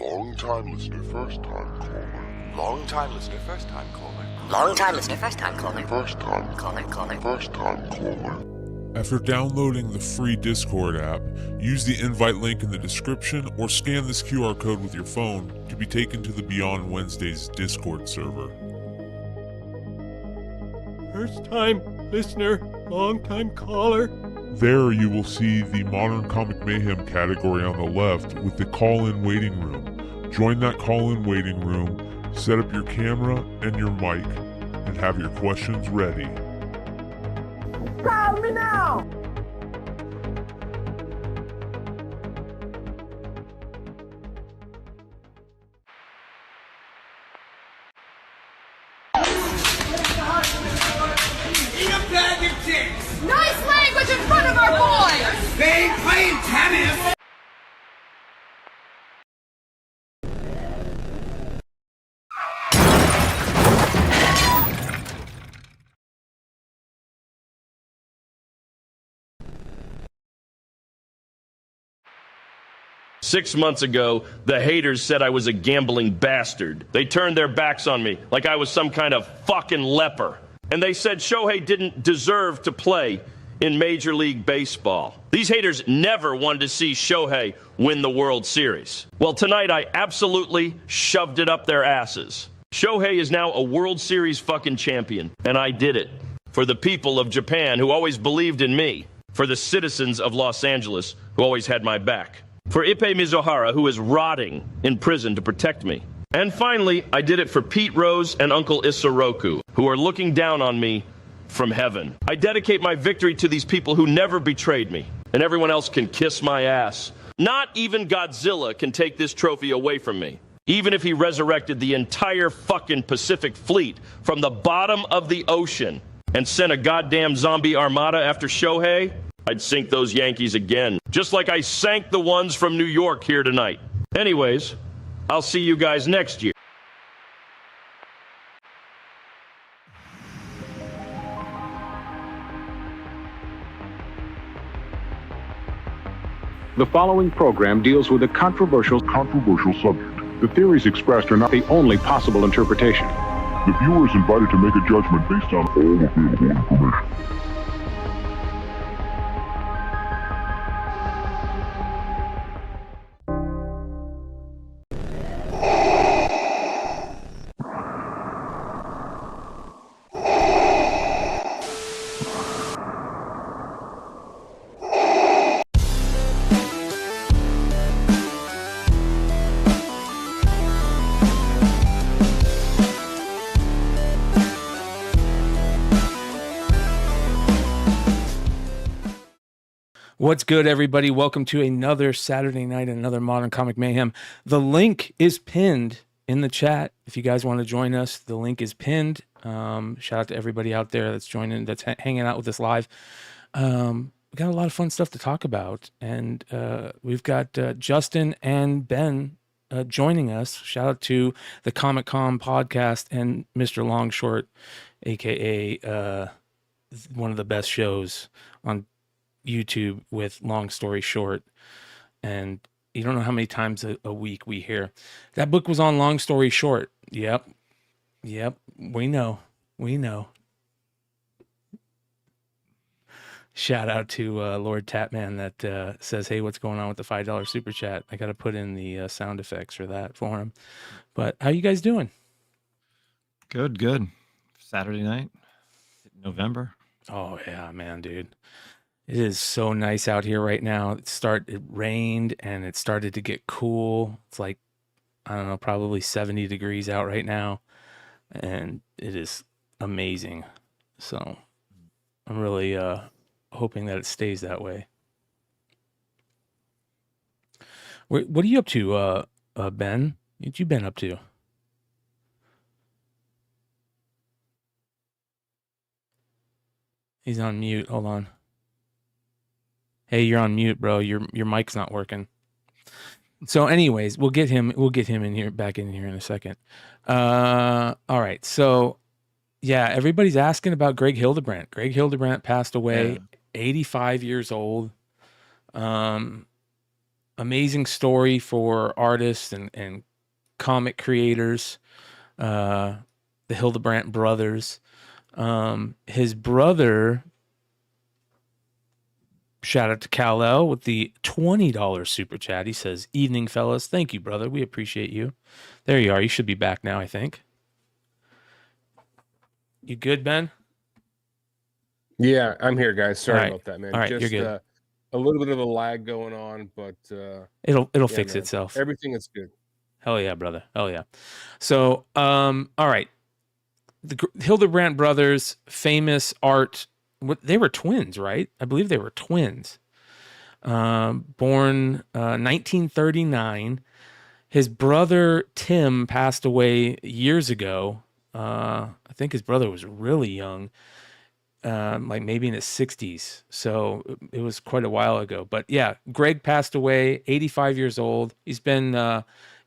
Long time listener, first time caller. Long time listener, first time caller. Long time listener, first time caller. First time Caller. First time caller. After downloading the free Discord app, use the invite link in the description or scan this QR code with your phone to be taken to the Beyond Wednesdays Discord server. First time listener, long time caller. There you will see the Modern Comic Mayhem category on the left with the call-in waiting room. Join that call-in waiting room, set up your camera and your mic, and have your questions ready. Call me now! Eat a bag of dicks! Nice language in front of our boys! They ain't playing tennis! Six months ago, the haters said I was a gambling bastard. They turned their backs on me like I was some kind of fucking leper. And they said Shohei didn't deserve to play in Major League Baseball. These haters never wanted to see Shohei win the World Series. Well, tonight I absolutely shoved it up their asses. Shohei is now a World Series fucking champion, and I did it. For the people of Japan who always believed in me. For the citizens of Los Angeles who always had my back. For Ippei Mizuhara, who is rotting in prison to protect me. And finally, I did it for Pete Rose and Uncle Isoroku, who are looking down on me from heaven. I dedicate my victory to these people who never betrayed me, and everyone else can kiss my ass. Not even Godzilla can take this trophy away from me. Even if he resurrected the entire fucking Pacific Fleet from the bottom of the ocean and sent a goddamn zombie armada after Shohei, I'd sink those Yankees again, just like I sank the ones from New York here tonight. Anyways, I'll see you guys next year. The following program deals with a controversial subject. The theories expressed are not the only possible interpretation. The viewer is invited to make a judgment based on all available information. What's good, everybody? Welcome to another Saturday night, another Modern Comic Mayhem. The link is pinned in the chat. If you guys want to join us, the link is pinned. Shout out to everybody out there that's joining, that's hanging out with us live. We got a lot of fun stuff to talk about, and we've got Justin and Ben joining us. Shout out to the Comic Com podcast and Mr. Longshort, aka one of the best shows on YouTube with Long Story Short. And you don't know how many times a week we hear that book was on Long Story Short. Yep, we know. Shout out to Lord Tapman that says, hey, what's going on with the $5 super chat? I got to put in the sound effects for that for him. But how you guys doing? Good. Saturday night, November. Oh yeah, man, dude. It is so nice out here right now. It rained and it started to get cool. It's like, I don't know, probably 70 degrees out right now. And it is amazing. So I'm really hoping that it stays that way. What are you up to, Ben? What you been up to? He's on mute. Hold on. Hey, you're on mute, bro. Your mic's not working. So anyways, we'll get him in here, back in here in a second. All right. So yeah, everybody's asking about Greg Hildebrandt. Greg Hildebrandt passed away, 85 years old. amazing story for artists and comic creators. The Hildebrandt brothers. His brother, shout out to Kal-El with the $20 super chat. He says, "Evening, fellas. Thank you, brother. We appreciate you." There you are. You should be back now, I think. You good, Ben? Yeah, I'm here, guys. Sorry All right. about that, man. All right, Just you're good. a little bit of a lag going on, but It'll yeah, fix man. itself. Everything is good. Hell yeah, brother. Hell yeah. So, all right. The Hildebrandt brothers, famous art. They were twins, right? I believe they were twins. Born 1939. His brother Tim passed away years ago. I think his brother was really young, like maybe in his 60s. So it was quite a while ago. But yeah, Greg passed away, 85 years old. He's been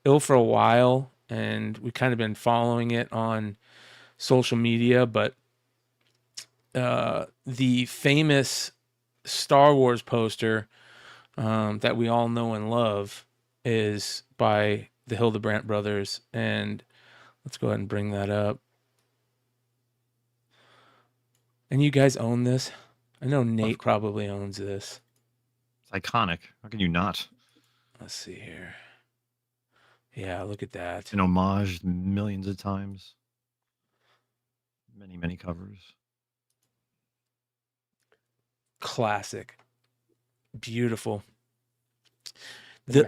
ill for a while, and we've kind of been following it on social media. But the famous Star Wars poster that we all know and love is by the Hildebrandt brothers. And let's go ahead and bring that up. And you guys own this? I know Nate probably owns this. It's iconic. How can you not? Let's see here. Yeah, look at that. It's been homaged millions of times. Many, many covers. Classic. Beautiful.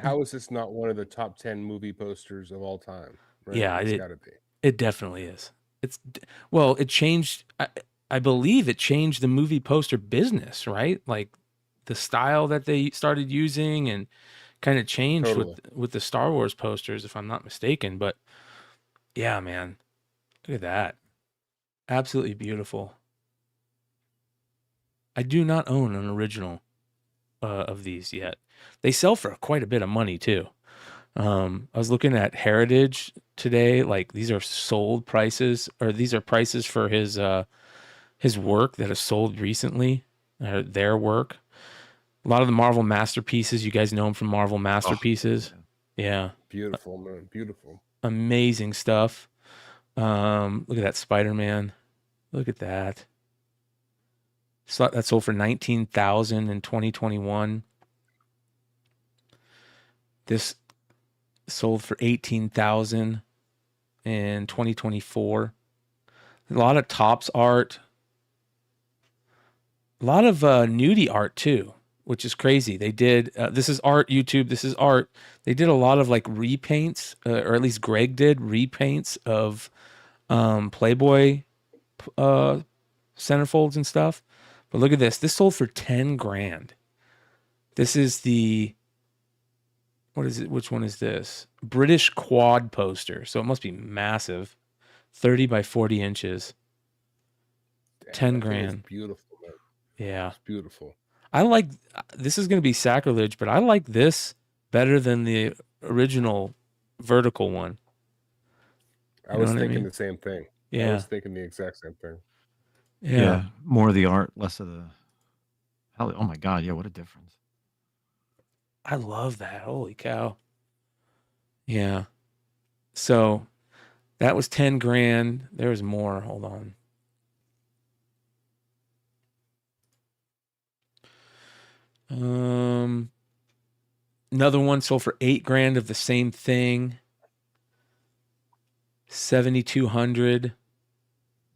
How is this not one of the top 10 movie posters of all time? Right? Yeah, it's got to be. It definitely is. Well, it changed. I believe it changed the movie poster business, right? Like the style that they started using and kind of changed with the Star Wars posters, if I'm not mistaken. But yeah, man, look at that. Absolutely beautiful. I do not own an original of these yet. They sell for quite a bit of money too. I was looking at Heritage today. Like these are sold prices, or these are prices for his work that has sold recently, their work. A lot of the Marvel Masterpieces, you guys know him from Marvel Masterpieces. Oh, yeah. Beautiful, man. Beautiful. Amazing stuff. Look at that Spider-Man. Look at that. So that sold for $19,000 in 2021. This sold for $18,000 in 2024. A lot of Topps art. A lot of nudie art too, which is crazy. They did, this is art, YouTube, this is art. They did a lot of like repaints, or at least Greg did repaints of Playboy centerfolds and stuff. But look at this. This sold for 10 grand. This is the, what is it? Which one is this? British quad poster. So it must be massive. 30 by 40 inches. Damn, 10 grand. It's beautiful, man. Yeah. It's beautiful. I like, this is going to be sacrilege, but I like this better than the original vertical one. I was thinking the same thing. Yeah. I was thinking the exact same thing. Yeah. More of the art, less of the, oh my God. Yeah. What a difference. I love that. Holy cow. Yeah. So that was 10 grand. There was more. Hold on. Another one sold for 8 grand of the same thing. 7,200,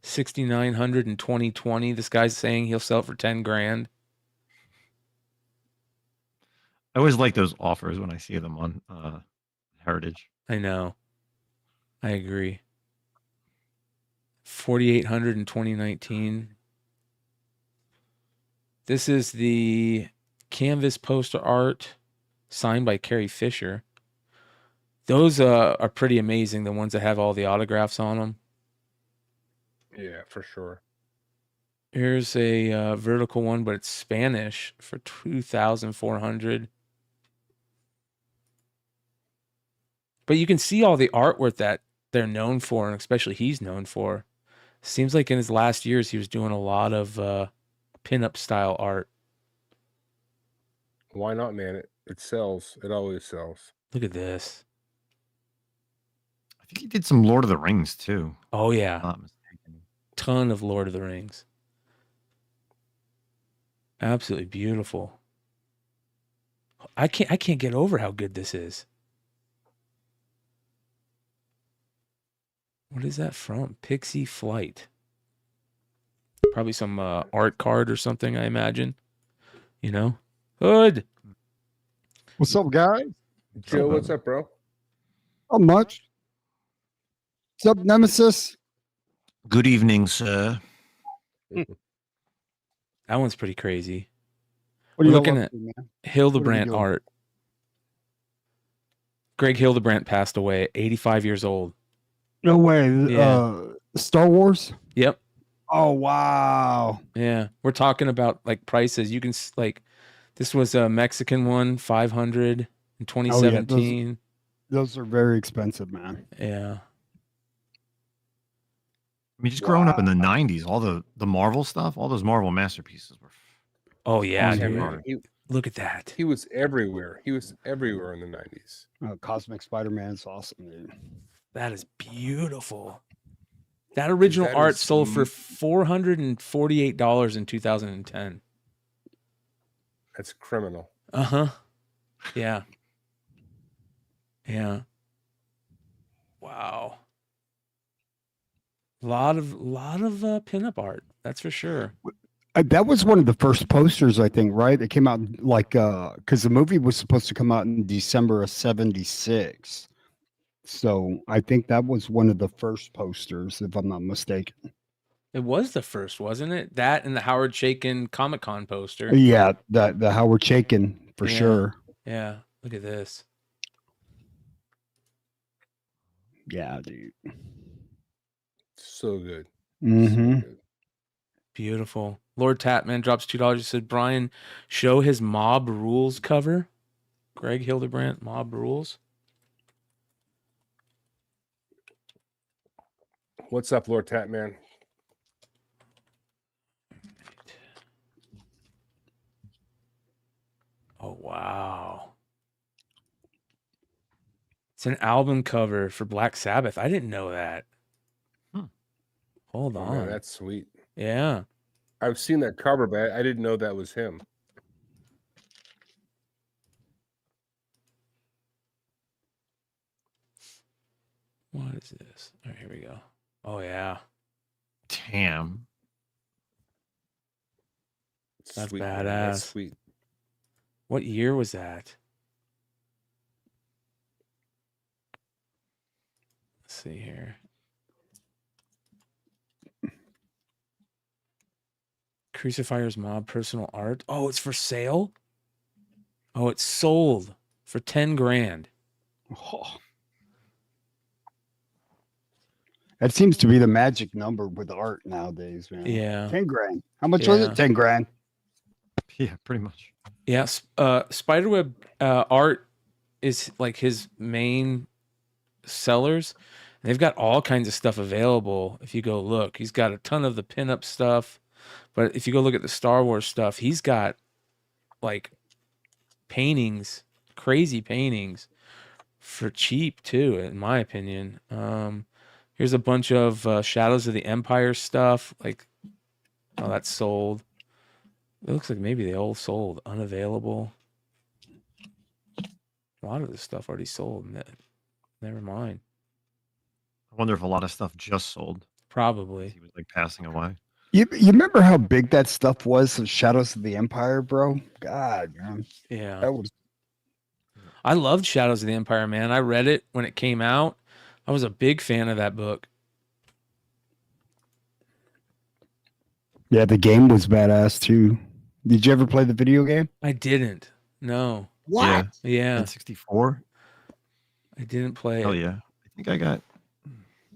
6,900 in 2020. This guy's saying he'll sell it for 10 grand. I always like those offers when I see them on Heritage. I know. I agree. 4,800 in 2019. This is the canvas poster art signed by Carrie Fisher. Those are pretty amazing, the ones that have all the autographs on them. Yeah, for sure. Here's a vertical one, but it's Spanish for 2,400. But you can see all the artwork that they're known for, and especially he's known for. Seems like in his last years, he was doing a lot of pinup style art. Why not, man? It sells. It always sells. Look at this. I think he did some Lord of the Rings too. Oh If yeah, I'm not mistaken. ton of Lord of the Rings. Absolutely beautiful. I can't get over how good this is. What is that from? Pixie Flight. Probably some art card or something, I imagine. You know? Hood. What's up, guys? Joe, what's up, bro? Not much. What's up, Nemesis? Good evening, sir. That one's pretty crazy. What are We're you looking up at to, man? Hildebrandt doing? art. Greg Hildebrandt passed away at 85 years old. No way. Yeah. Star Wars? Yep. Oh, wow. Yeah. We're talking about like prices. You can like, this was a Mexican one, 500 in 2017. Those are very expensive, man. Yeah. I mean, just growing up in the 90s, all the Marvel stuff, all those Marvel masterpieces were. Oh, yeah. Yeah, Dude. man. Look at that. He was everywhere. He was everywhere in the 90s. Cosmic Spider-Man's awesome, dude. That is beautiful. That original That art is sold for $448 in 2010. That's criminal. Uh-huh. Yeah. Yeah. Wow. Lot of pinup art. That's for sure. That was one of the first posters, I think, right? It came out like because the movie was supposed to come out in December of '76. So I think that was one of the first posters, if I'm not mistaken. It was the first, wasn't it? That and the Howard Chaykin Comic-Con poster. Yeah, the Howard Chaykin for sure. Yeah. Look at this. Yeah, dude. So good. Mm-hmm. So good. Beautiful. Lord Tatman drops $2. He said, Brian, show his Mob Rules cover. Greg Hildebrandt, Mob Rules. What's up, Lord Tatman? Oh, wow. It's an album cover for Black Sabbath. I didn't know that. Hold Oh, on. man, that's sweet. Yeah. I've seen that cover, but I didn't know that was him. What is this? All right, here we go. Oh, yeah. Damn. That's Sweet, badass. man. That's sweet. What year was that? Let's see here. Crucifier's Mob personal art. Oh, it's for sale? Oh, it's sold for 10 grand. Oh. That seems to be the magic number with art nowadays, man. Yeah. 10 grand. How much was it? 10 grand. Yeah, pretty much. Yes. Spiderweb art is like his main sellers. They've got all kinds of stuff available. If you go look, he's got a ton of the pinup stuff. But if you go look at the Star Wars stuff, he's got like paintings, crazy paintings for cheap too, in my opinion. Here's a bunch of Shadows of the Empire stuff. Like, oh, that's sold. It looks like maybe they all sold. Unavailable. A lot of this stuff already sold. Never mind. I wonder if a lot of stuff just sold. Probably. He was like passing away. You remember how big that stuff was, the Shadows of the Empire, bro? God, man. Yeah. That was. I loved Shadows of the Empire, man. I read it when it came out. I was a big fan of that book. Yeah, the game was badass too. Did you ever play the video game? I didn't. No. What? Yeah. N64? I didn't play Oh it. yeah. I think I got.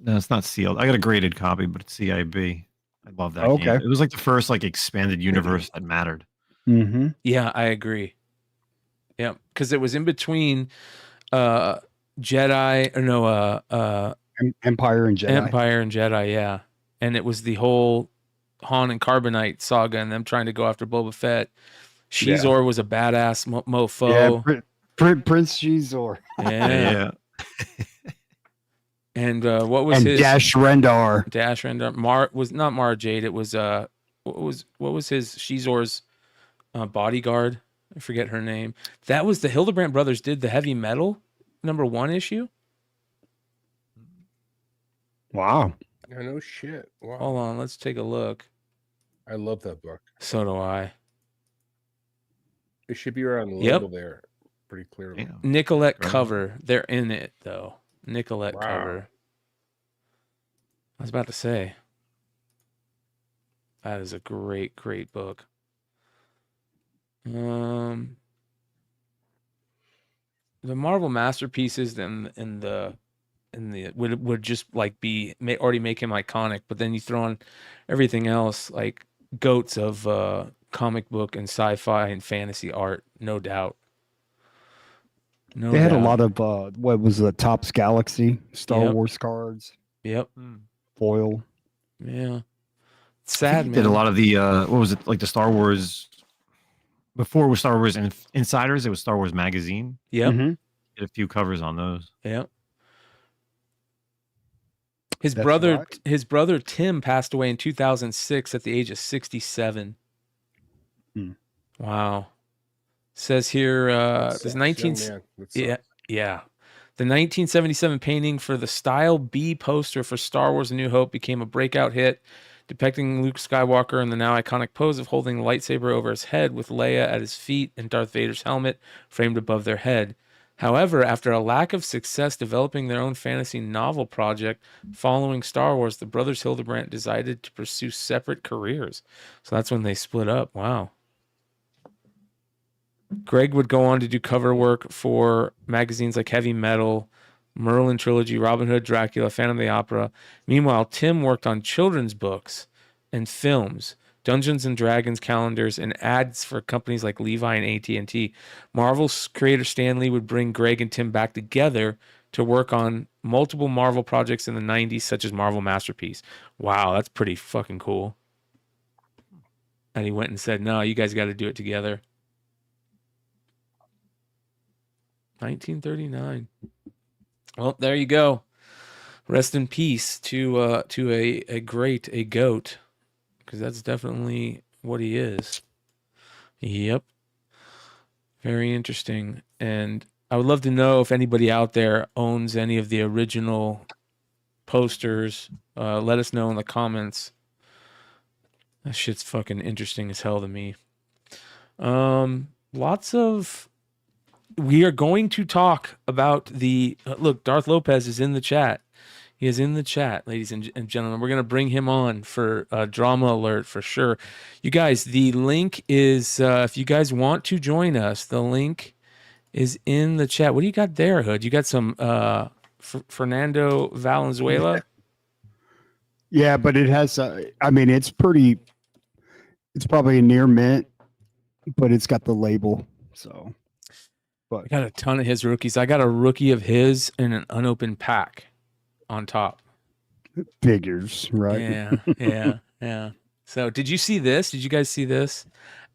No, it's not sealed. I got a graded copy, but it's CIB. I love that game. Okay. It was like the first like expanded universe that mattered. Mm-hmm. Yeah, I agree. Yeah, because it was in between Jedi, or no, Empire and Jedi. Empire and Jedi, yeah. And it was the whole Han and Carbonite saga and them trying to go after Boba Fett. Shizor was a badass mofo. Prince Shizor. Yeah. And what was his Dash Rendar? Dash Rendar was not Mara Jade. It was what was his Shizor's bodyguard? I forget her name. That was the Hildebrandt brothers did the Heavy Metal #1 issue. Wow. Yeah, no shit. Wow. Hold on, let's take a look. I love that book. So do I. It should be around the label there, pretty clearly. Yeah. Nicolette cover. They're in it though. Nicolette cover. I was about to say. That is a great book. The Marvel masterpieces would just like already make him iconic, but then you throw on everything else like goats of comic book and sci-fi and fantasy art, no doubt. They had a lot of what was the Topps Galaxy Star Wars cards. Yep. Foil. Yeah. Sad, man. Did a lot of the what was it, like the Star Wars before it was Star Wars Insiders, it was Star Wars Magazine. Yep. Did a few covers on those. Yep. His brother Tim passed away in 2006 at the age of 67. Wow. Says here there's 19 the 1977 painting for the Style B poster for Star Wars: A New Hope became a breakout hit, depicting Luke Skywalker in the now iconic pose of holding a lightsaber over his head with Leia at his feet and Darth Vader's helmet framed above their head. However, after a lack of success developing their own fantasy novel project following Star Wars, the brothers Hildebrandt decided to pursue separate careers. So that's when they split up. Wow. Greg would go on to do cover work for magazines like Heavy Metal, Merlin Trilogy, Robin Hood, Dracula, Phantom of the Opera. Meanwhile, Tim worked on children's books and films, Dungeons and Dragons calendars, and ads for companies like Levi and AT&T. Marvel's creator Stan Lee would bring Greg and Tim back together to work on multiple Marvel projects in the 90s, such as Marvel Masterpiece. Wow, that's pretty fucking cool. And he went and said, no, you guys got to do it together. 1939. Well, there you go. Rest in peace to a goat, because that's definitely what he is. Yep. Very interesting. And I would love to know if anybody out there owns any of the original posters. Let us know in the comments. That shit's fucking interesting as hell to me. We are going to talk about the look. Darth Lopez is in the chat. He is in the chat, ladies and gentlemen. We're going to bring him on for Drama Alert for sure. You guys, the link is, if you guys want to join us, the link is in the chat. What do you got there, Hood? You got some Fernando Valenzuela? Yeah, but it has, it's probably a near mint, but it's got the label, so. But I got a ton of his rookies. I got a rookie of his and an unopened pack on top. Figures, right? Yeah. So did you see this? Did you guys see this?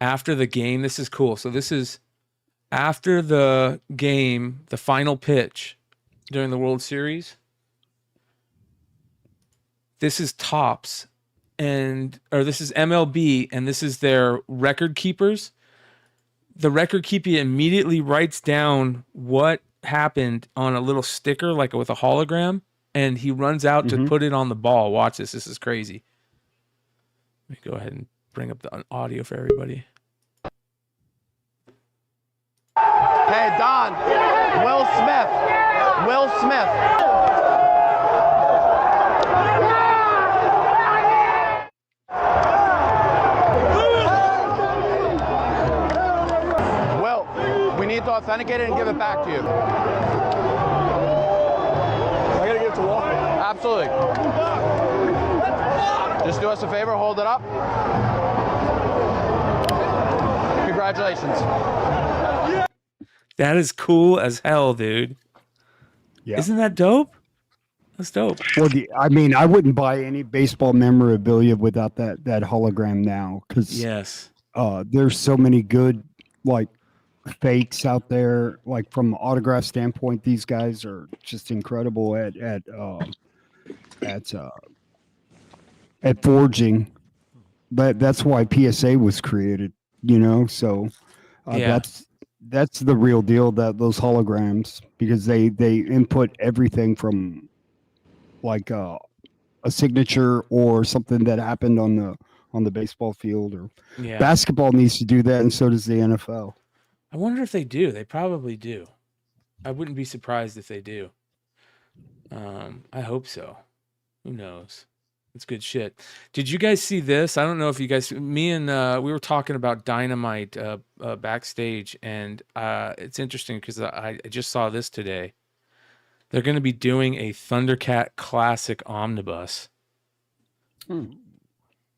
After the game, this is cool. So this is after the game, the final pitch during the World Series. This is Topps this is MLB, and this is their record keepers. The record keeper immediately writes down what happened on a little sticker, like with a hologram, and he runs out to put it on the ball. Watch this. This is crazy. Let me go ahead and bring up the audio for everybody. Hey, Don. Will Smith. To authenticate it and give it back to you. I gotta give it to Walker. Absolutely. Just do us a favor, hold it up. Congratulations. That is cool as hell, dude. Yeah. Isn't that dope? That's dope. Well, I wouldn't buy any baseball memorabilia without that hologram now, because yes, there's so many good like fakes out there. Like from an autograph standpoint, these guys are just incredible at forging. But that's why PSA was created, So that's the real deal. That those holograms, because they input everything from like a signature or something that happened on the baseball field, or basketball needs to do that, and so does the NFL. I wonder if they do. They probably do. I wouldn't be surprised if they do. I hope so. Who knows? It's good shit. Did you guys see this? I don't know if you guys, me and we were talking about Dynamite backstage, and it's interesting because I just saw this today. They're going to be doing a Thundercat Classic Omnibus.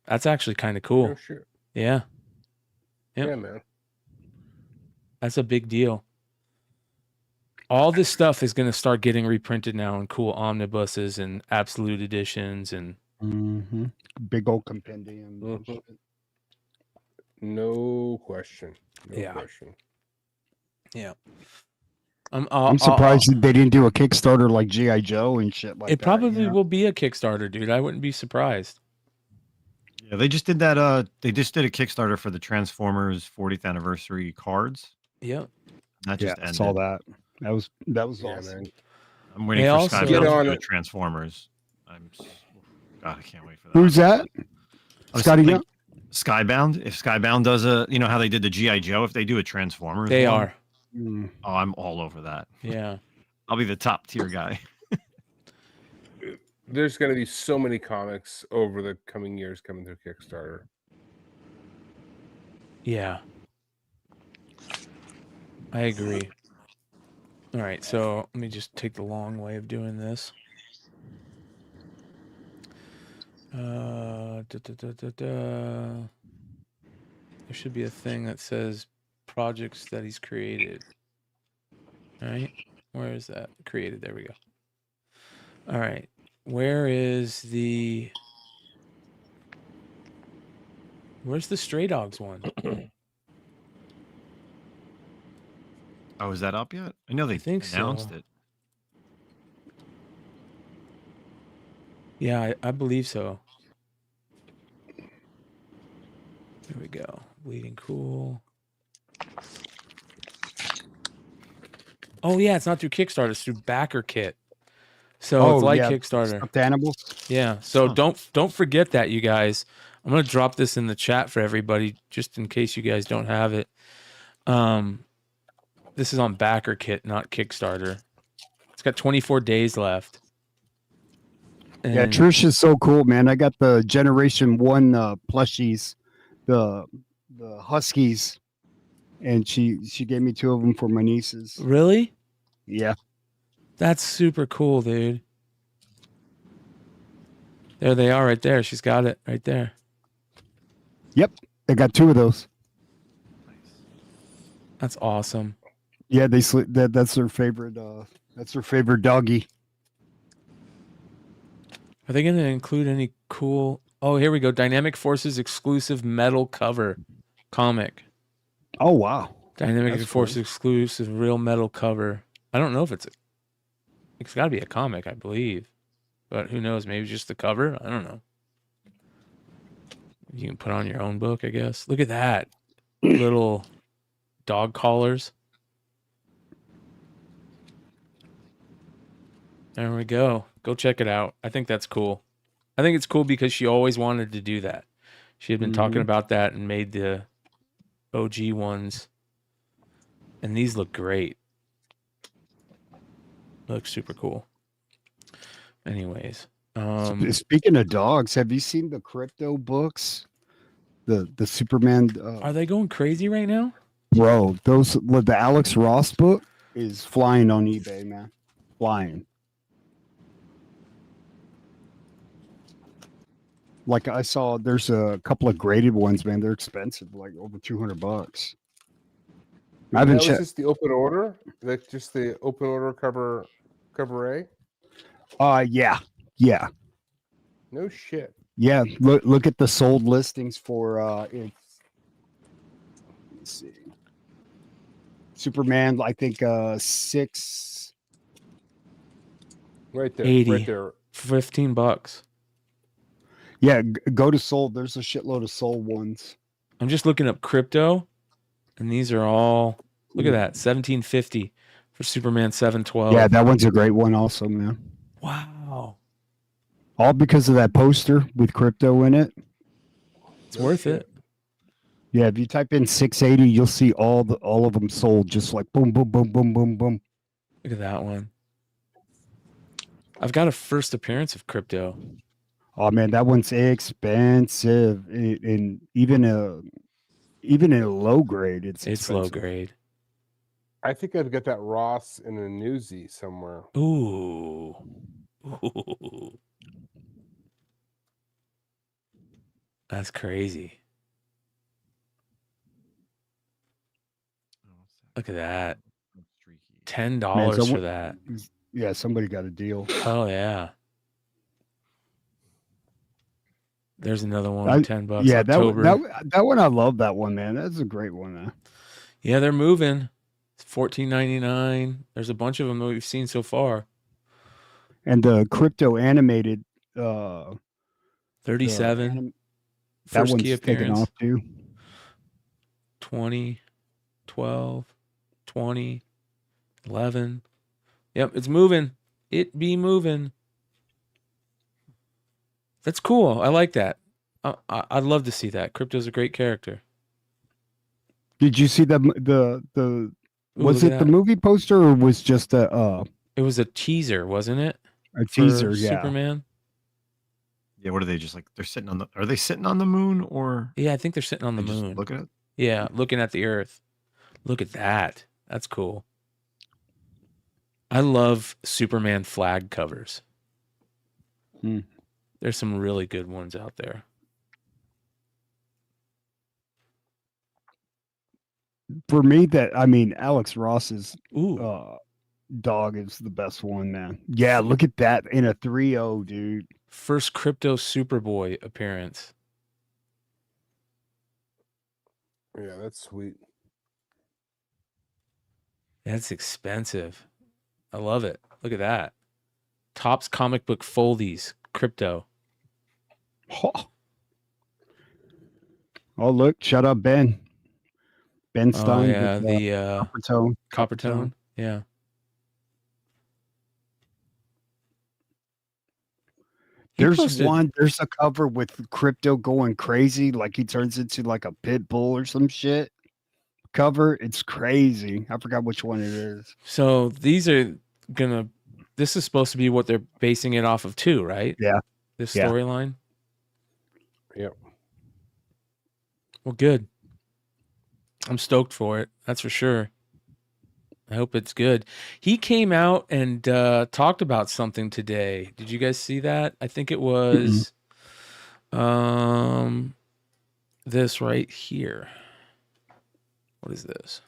That's actually kind of cool. Oh, shit. Yeah. Yep. Yeah, man. That's a big deal. All this stuff is going to start getting reprinted now in cool omnibuses and absolute editions and big old compendium. No question. No Yeah. question. Yeah. I'm surprised that they didn't do a Kickstarter like G.I. Joe and shit like that. It probably will be a Kickstarter, dude. I wouldn't be surprised. Yeah, they just did that. They just did a Kickstarter for the Transformers 40th anniversary cards. Yep. That just ended. Saw that. That was awesome. Man. I'm waiting They for also- Skybound to do Transformers. God, I can't wait for that. Who's that? Scotty Young? Skybound. If Skybound does how they did the G.I. Joe, if they do a Transformers, They one, are. Oh, I'm all over that. Yeah. I'll be the top tier guy. There's going to be so many comics over the coming years coming through Kickstarter. Yeah. I agree. All right, so let me just take the long way of doing this. There should be a thing that says projects that he's created. All right, where is that? Created, there we go. All right, where's the Stray Dogs one? Oh, is that up yet? I know they announced it. Yeah, I believe so. Here we go. Bleeding Cool. Oh yeah, it's not through Kickstarter, it's through Backer Kit. So it's like Kickstarter. Stuffed animals. Yeah. So don't forget that, you guys. I'm gonna drop this in the chat for everybody, just in case you guys don't have it. This is on Backer Kit, not Kickstarter. It's got 24 days left. And Yeah, Trish is so cool, man. I got the Generation 1 plushies, the Huskies, and she gave me 2 of them for my nieces. Really? Yeah. That's super cool, dude. There they are right there. She's got it right there. Yep. I got 2 of those. That's awesome. Yeah, they sleep. That's their favorite. That's their favorite doggy. Are they going to include any cool? Oh, here we go. Dynamic Forces exclusive metal cover comic. Oh wow! Dynamic Forces exclusive real metal cover. I don't know if it's got to be a comic, I believe, but who knows? Maybe just the cover. I don't know. You can put on your own book, I guess. Look at that little dog collars. There we go. Go check it out. I think that's cool. I think it's cool because she always wanted to do that. She had been talking about that and made the OG ones. And these look great. Look super cool. Anyways. Speaking of dogs, have you seen the Krypto books? The Superman. Are they going crazy right now? Bro, the Alex Ross book is flying on eBay, man. Flying. Like I saw, there's a couple of graded ones, man. They're expensive, like over $200. I haven't checked. Is this the open order? Like just the open order cover A? Yeah. No shit. Yeah, look at the sold listings for let's see. Superman, I think 6. Right there. 80. Right there. $15. Yeah, go to Soul. There's a shitload of Soul ones. I'm just looking up Krypto, and these are all. Look at that, $17.50 for Superman 712. Yeah, that one's a great one, also, man. Wow, All because of that poster with Krypto in it. it's worth it. Yeah, if you type in 680, you'll see all of them sold, just like boom, boom, boom, boom, boom, boom. Look at that one. I've got a first appearance of Krypto. Oh man, that one's expensive, and even in a low grade, it's low expensive. grade. I think I've got that Ross in a newsie somewhere. Ooh. That's crazy. Look at that. $10 for that. Yeah, somebody got a deal. Oh yeah. There's another one, $10. Yeah, October. that one I love that one, man. That's a great one, man. Yeah, they're moving. It's $14.99. There's a bunch of them that we've seen so far. And the Krypto animated 37. That First one's key taken appearance. off too. 20, 12, 20, 11. Yep, it's moving. It be moving. That's cool. I like that. I'd love to see that. Krypto's a great character. Did you see the was it the movie poster or was just a It was a teaser, wasn't it? A teaser, yeah. Superman. Yeah, what are they just like? They're sitting on the. Are they sitting on the moon or? Yeah, I think they're sitting on the just moon. look at it. Yeah, looking at the Earth. Look at that. That's cool. I love Superman flag covers. There's some really good ones out there. For me, Alex Ross's dog is the best one, man. Yeah, look at that in a 3.0, dude. First Krypto Superboy appearance. Yeah, that's sweet. That's expensive. I love it. Look at that. Topps comic book foldies, Krypto. Oh, look, shut up, Ben. Ben Oh, Stein. yeah, with, the Copper Tone. Yeah. There's a cover with Krypto going crazy, like he turns into like a pit bull or some shit. Cover, it's crazy. I forgot which one it is. So these are this is supposed to be what they're basing it off of too, right? Yeah. This Yeah. storyline. Yep. Well, good. I'm stoked for it. That's for sure. I hope it's good. He came out and talked about something today. Did you guys see that? I think it was this right here. What is this?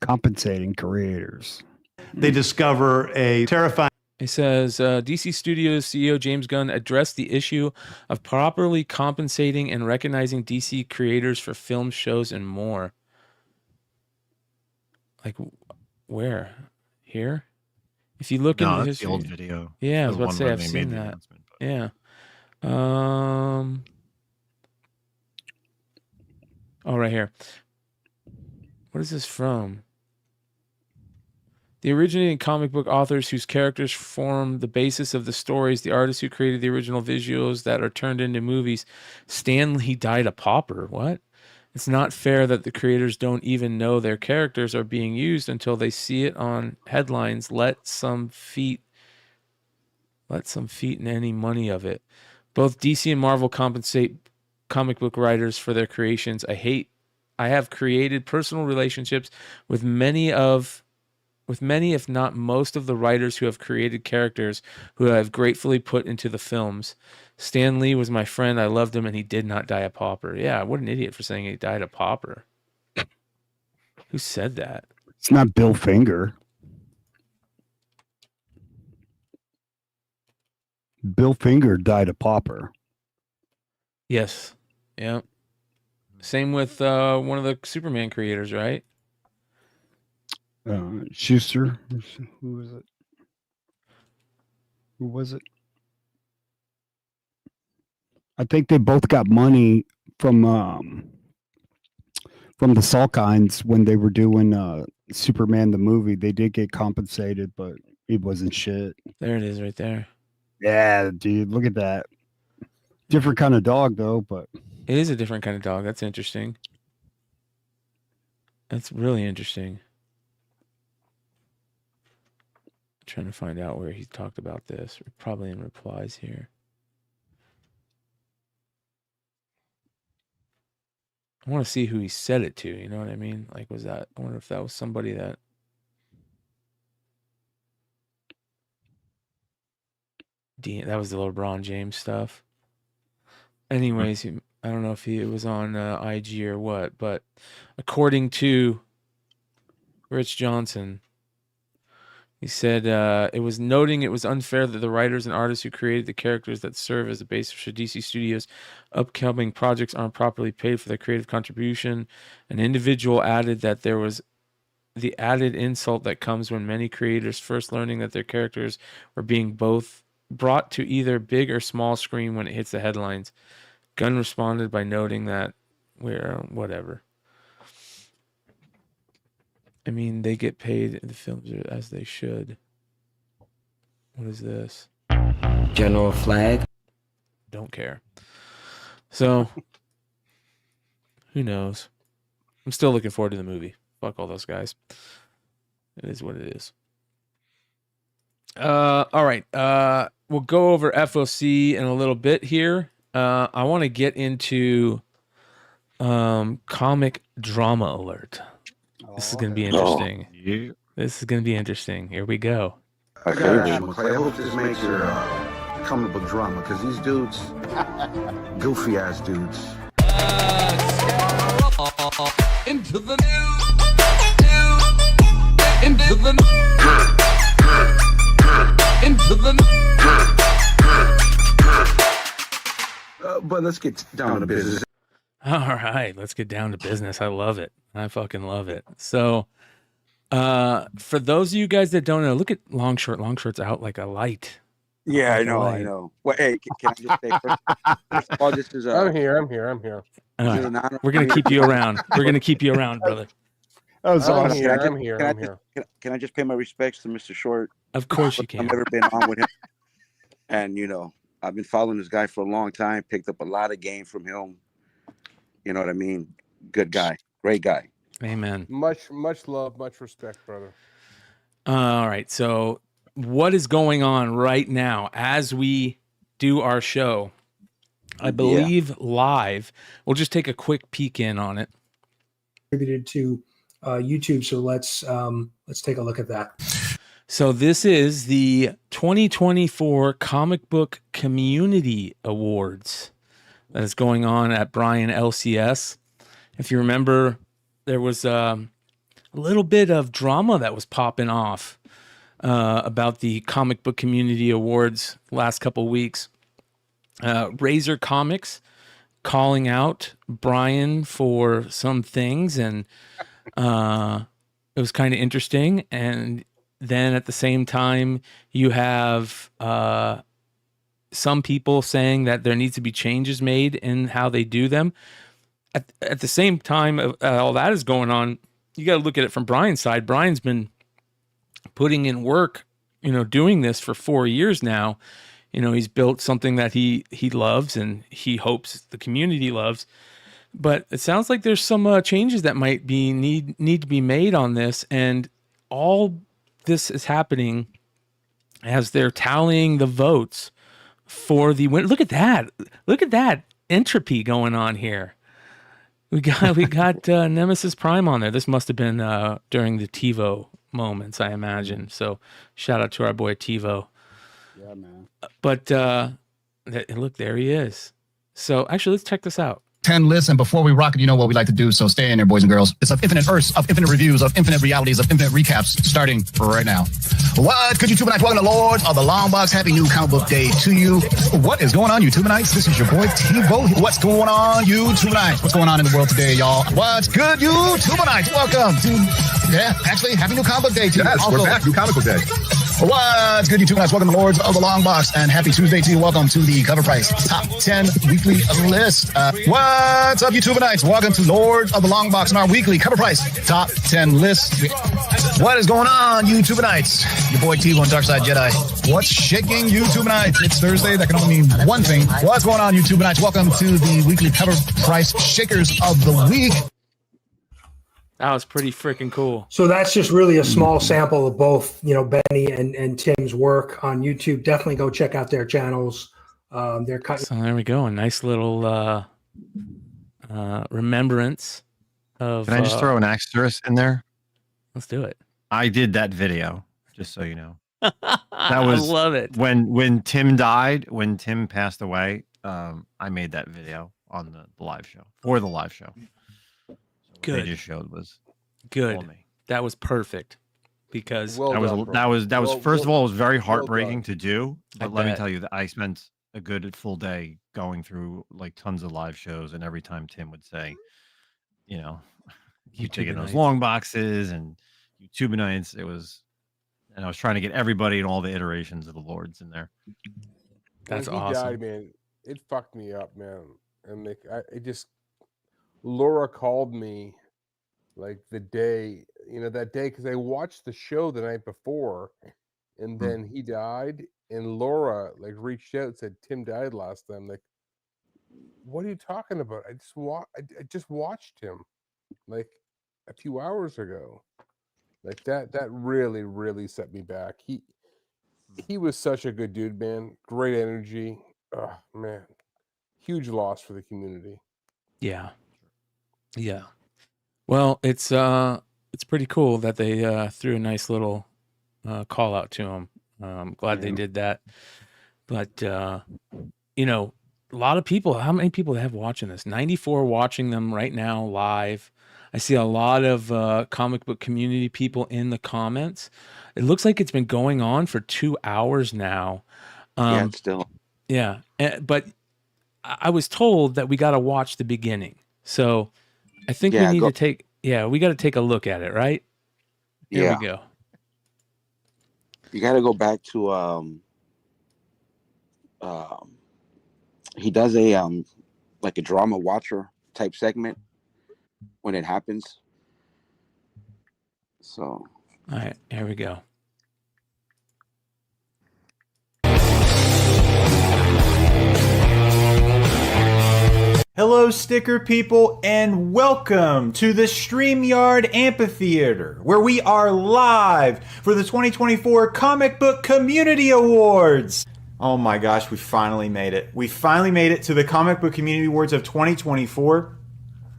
Compensating creators. They discover a terrifying. It says DC Studios CEO James Gunn addressed the issue of properly compensating and recognizing DC creators for film shows and more. Like, where? Here? If you look into that's history, the old video. Yeah, I was The about to one say where I've they seen made the that. announcement, Yeah. Oh, right here. What is this from? The originating comic book authors whose characters form the basis of the stories, the artists who created the original visuals that are turned into movies. Stan Lee died a pauper. What? It's not fair that the creators don't even know their characters are being used until they see it on headlines. Let some feet in any money of it. Both DC and Marvel compensate comic book writers for their creations. I have created personal relationships with many, if not most, of the writers who have created characters who I have gratefully put into the films. Stan Lee was my friend. I loved him, and he did not die a pauper. Yeah, what an idiot for saying he died a pauper. Who said that? It's not Bill Finger. Bill Finger died a pauper. Yes. Yeah. Same with one of the Superman creators, right? Schuster. Who was it? Who was it? I think they both got money from the Salkinds when they were doing Superman the movie. They did get compensated, but it wasn't shit. There it is, right there. Yeah, dude, look at that. Different kind of dog, though, but it is a different kind of dog. That's interesting. That's really interesting. I'm trying to find out where he talked about this. Probably in replies here. I want to see who he said it to. You know what I mean? Like, was that? I wonder if that was somebody that. That was the LeBron James stuff. Anyways, I don't know if it was on IG or what, but according to Rich Johnson, he said it was noting it was unfair that the writers and artists who created the characters that serve as the basis for DC Studios' upcoming projects aren't properly paid for their creative contribution. An individual added that there was the added insult that comes when many creators first learning that their characters were being both brought to either big or small screen when it hits the headlines. Gunn responded by noting that whatever. I mean, they get paid in the films as they should. What is this? General flag. Don't care. So, who knows? I'm still looking forward to the movie. Fuck all those guys. It is what it is. All right. We'll go over FOC in a little bit here. I want to get into comic drama alert. This is going to be interesting. Yeah. This is going to be interesting. Here we go. I hope this makes your comic book drama, because these dudes, goofy ass dudes. Into the into the into the But let's get down to business. All right, let's get down to business. I love it. I fucking love it. So, for those of you guys that don't know, look at Long Short. Long Short's out like a light. Yeah, I know. Well, hey, can I just say first of all, this is I'm here. We're gonna keep you around. We're gonna keep you around, brother. I'm here. Can I just pay my respects to Mr. Short? Of course you can. I've never been on with him, and I've been following this guy for a long time. Picked up a lot of game from him. You know what I mean? Good guy, great guy. Amen. Much love, much respect, brother. All right. So, what is going on right now as we do our show? I believe live. We'll just take a quick peek in on it. Attributed to YouTube. So let's take a look at that. So this is the 2024 Comic Book Community Awards that is going on at Bryan LCS. If you remember, there was a little bit of drama that was popping off about the Comic Book Community Awards last couple weeks. Razor Comics calling out Bryan for some things, and it was kind of interesting. And then at the same time, you have some people saying that there needs to be changes made in how they do them. At the same time, all that is going on, you got to look at it from Bryan's side. Bryan's been putting in work, doing this for 4 years now. He's built something that he loves and he hopes the community loves. But it sounds like there's some changes that might be need to be made on this, and all this is happening as they're tallying the votes for the win. Look at that entropy going on here. We got Nemesis Prime on there. This must have been during the TiVo moments, I imagine. So shout out to our boy TiVo. Yeah, man. But look, there he is. So actually, let's check this out. 10 lists. And before we rock it, you know what we like to do. So stay in there, boys and girls. It's of infinite Earths, of infinite reviews, of infinite realities, of infinite recaps, starting right now. What good YouTubenites? Welcome to Lords of the Long Box. Happy new comic book day to you. What is going on, YouTubenites? This is your boy T-Bo. What's going on, YouTubenites? What's going on in the world today, y'all? What's good, YouTubenites? Welcome to, actually, happy new comic book day to you. Yes, we're back. New comic book day. What's good, YouTubenites? Welcome to Lords of the Long Box, and happy Tuesday to you. Welcome to the Cover Price Top 10 Weekly List. What's up, YouTubenites? Welcome to Lords of the Long Box and our weekly Cover Price Top 10 List. What is going on, YouTubenites? Your boy T1 Darkside Jedi. What's shaking, YouTubenites? It's Thursday. That can only mean one thing. What's going on, YouTubenites? Welcome to the weekly Cover Price Shakers of the Week. That was pretty freaking cool. So that's just really a small sample of both, Benny and Tim's work on YouTube. Definitely go check out their channels. They're So there we go. A nice little remembrance of. Can I just throw an asterisk in there? Let's do it. I did that video, just so you know. That was, I love it. When Tim died, when Tim passed away, I made that video on the live show, for the live show. Good. They just showed was good. That was perfect because that was first of all, it was very heartbreaking to do. But let me tell you that I spent a good full day going through like tons of live shows, and every time Tim would say, keep taking those long boxes and YouTubenites, it was, and I was trying to get everybody in all the iterations of the Lords in there. That's when he awesome. died, man, it fucked me up, man. And Laura called me like the day, that day, because I watched the show the night before, and then he died, and Laura like reached out and said Tim died last time. Like, what are you talking about? I just watched him like a few hours ago. Like that really, really set me back. He was such a good dude, man. Great energy. Oh man, huge loss for the community. Yeah. Yeah. Well, it's pretty cool that they threw a nice little call out to him. I'm glad they did that. But a lot of people, how many people have watching this? 94 watching them right now live. I see a lot of comic book community people in the comments. It looks like it's been going on for 2 hours now. Yeah, it's still. Yeah. But I was told that we got to watch the beginning. So I think we need to we got to take a look at it, right? Here we go. You got to go back to, he does a, like a drama watcher type segment when it happens. So. All right, here we go. Hello, sticker people, and welcome to the StreamYard Amphitheater, where we are live for the 2024 Comic Book Community Awards. Oh my gosh, we finally made it. We finally made it to the Comic Book Community Awards of 2024.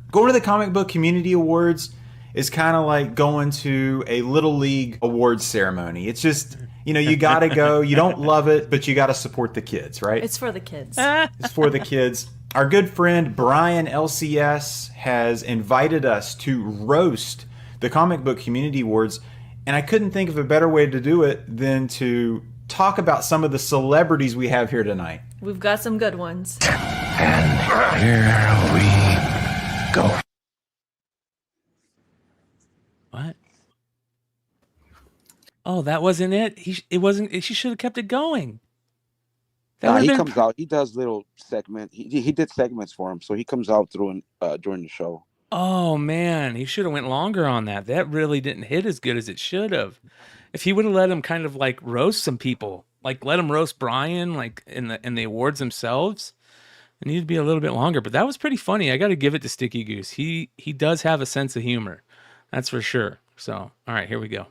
Going to the Comic Book Community Awards is kind of like going to a Little League awards ceremony. It's just, you got to go. You don't love it, but you got to support the kids, right? It's for the kids. It's for the kids. Our good friend Brian LCS has invited us to roast the Comic Book Community Awards, and I couldn't think of a better way to do it than to talk about some of the celebrities we have here tonight. We've got some good ones. And here we go. What? Oh, that wasn't it? It wasn't. She should have kept it going. He comes out. He does little segments. He did segments for him, so he comes out during the show. Oh man, he should have went longer on that. That really didn't hit as good as it should have. If he would have let him kind of like roast some people, like let him roast Brian, like in the awards themselves, it needed to be a little bit longer. But that was pretty funny. I got to give it to Sticky Goose. He does have a sense of humor, that's for sure. So all right, here we go.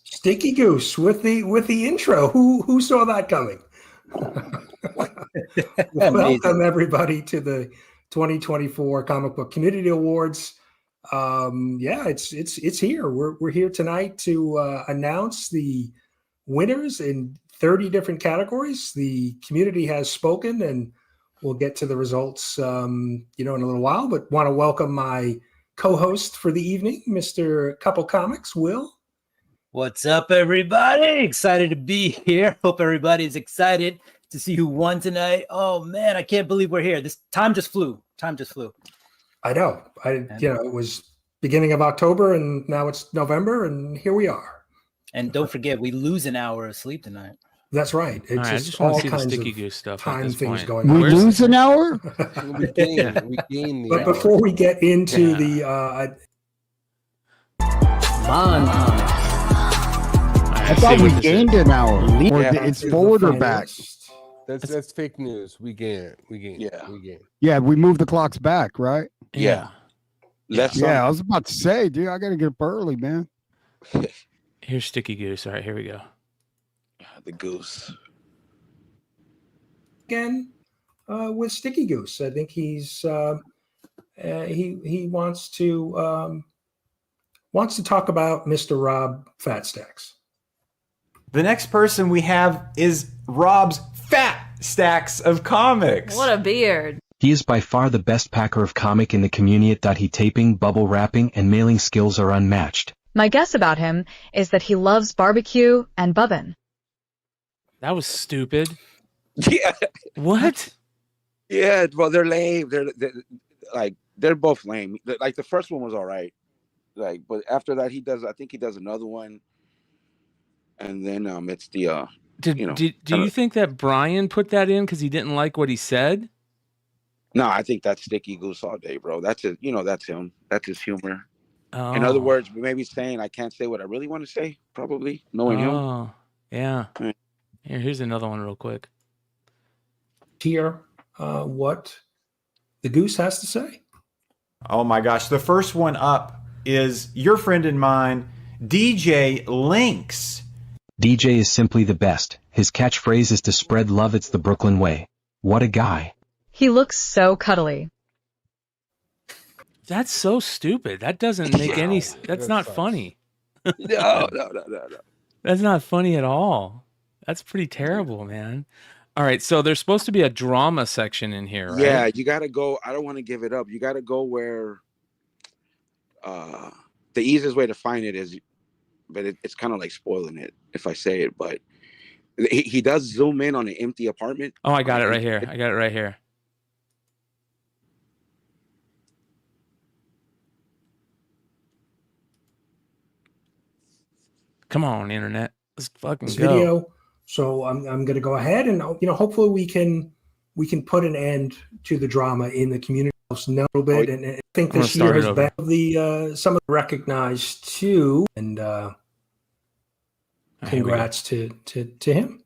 Sticky Goose with the intro. Who saw that coming? Welcome everybody to the 2024 Comic Book Community Awards. It's here. We're here tonight to announce the winners in 30 different categories. The community has spoken, and we'll get to the results, in a little while. But want to welcome my co-host for the evening, Mr. Couple Comics, Will. What's up, everybody? Excited to be here. Hope everybody's excited to see who won tonight. Oh man, I can't believe we're here. This time just flew. I know. It was beginning of October, and now it's November, and here we are. And don't forget, we lose an hour of sleep tonight. That's right. It's I just want to see the Sticky Goose stuff. Time at this things point. going on. We lose an hour? we gain the But hour. before we get into the Mon Comics. I thought we gained an hour. Or it's forward or back. That's fake news. We gain. Yeah. We gain. Yeah, we moved the clocks back, right? Yeah. I was about to say, dude, I got to get up early, man. Here's Sticky Goose. All right, here we go. The Goose. again with Sticky Goose. I think he's he wants to talk about Mr. Rob Fat Stacks. The next person we have is Rob's Fat Stacks of Comics. What a beard. He is by far the best packer of comic in the community. He taping, bubble wrapping, and mailing skills are unmatched. My guess about him is that he loves barbecue and bubbin'. That was stupid. Yeah. What? Yeah, well, they're lame. They're both lame. Like the first one was all right. But after that, I think he does another one. And then it's the do you think that Brian put that in because he didn't like what he said? No, I think that's Sticky Goose all day, bro. That's it. That's him. That's his humor. Oh. In other words, maybe saying I can't say what I really want to say, probably, knowing him. Oh, yeah. Here's another one real quick. Hear what the Goose has to say. Oh my gosh. The first one up is your friend and mine, DJ Lynx. DJ is simply the best. His catchphrase is to spread love. It's the Brooklyn way. What a guy. He looks so cuddly. That's so stupid. That doesn't make any sense. That's not funny. No. That's not funny at all. That's pretty terrible, man. All right, so there's supposed to be a drama section in here, right? Yeah, you got to go. I don't want to give it up. You got to go where the easiest way to find it is, but it's kind of like spoiling it if I say it, but he does zoom in on an empty apartment. Oh, I got it right here. Come on, internet. Let's fucking This go. video. So I'm going to go ahead and hopefully we can put an end to the drama in the community a little bit. And I think this year has been some of the recognized too. And congrats to him.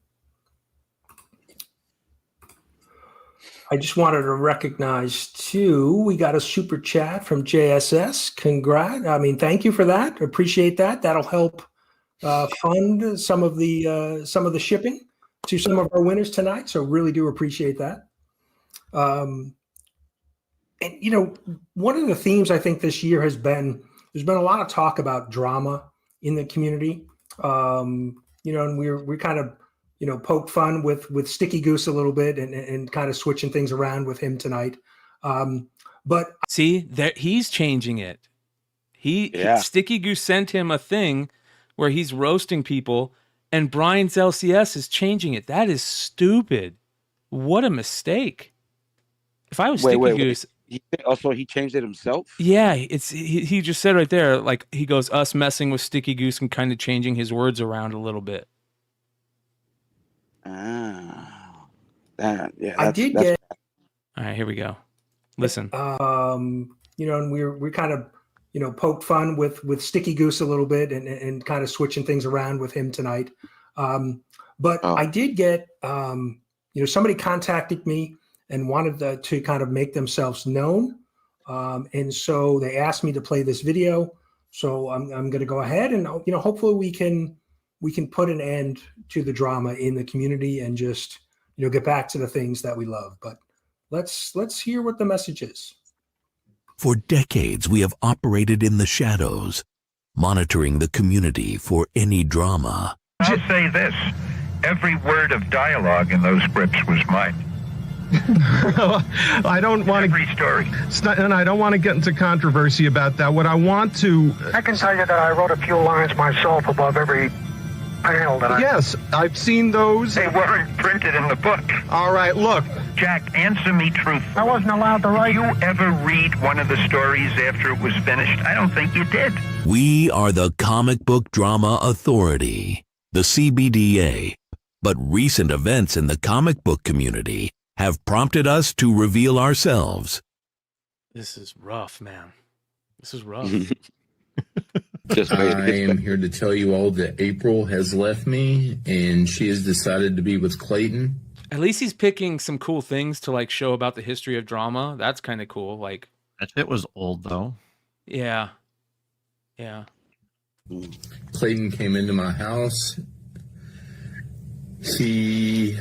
I just wanted to recognize too. We got a super chat from JSS. Thank you for that. Appreciate that. That'll help fund some of the shipping to some of our winners tonight. So really do appreciate that. And one of the themes I think this year has been, there's been a lot of talk about drama in the community. And we kind of, poke fun with Sticky Goose a little bit and kind of switching things around with him tonight. But see that he's changing it. Sticky Goose sent him a thing where he's roasting people, and Brian's LCS is changing it. That is stupid. What a mistake. If I was Sticky Goose... He changed it himself? Yeah, he just said right there, like, he goes, us messing with Sticky Goose and kind of changing his words around a little bit. I did get... All right, here we go. Listen. And we kind of... poked fun with Sticky Goose a little bit and kind of switching things around with him tonight. But I did get, somebody contacted me and wanted to kind of make themselves known. And so they asked me to play this video. So I'm going to go ahead and, hopefully we can put an end to the drama in the community and just, get back to the things that we love. But let's hear what the message is. For decades, we have operated in the shadows, monitoring the community for any drama. I'll say this. Every word of dialogue in those scripts was mine. I don't want to. Every story. And I don't want to get into controversy about that. What I want to. I can tell you that I wrote a few lines myself above every panel that Yes, I've seen those. They weren't printed in the book. All right, look. Jack, answer me truthfully. I wasn't allowed to write. Did you ever read one of the stories after it was finished? I don't think you did. We are the Comic Book Drama Authority, the CBDA, but recent events in the comic book community have prompted us to reveal ourselves. This is rough, man. This is rough. I am here to tell you all that April has left me and she has decided to be with Clayton. At least he's picking some cool things to like show about the history of drama. That's kind of cool. Like that shit was old though. Yeah. Yeah. Clayton came into my house. He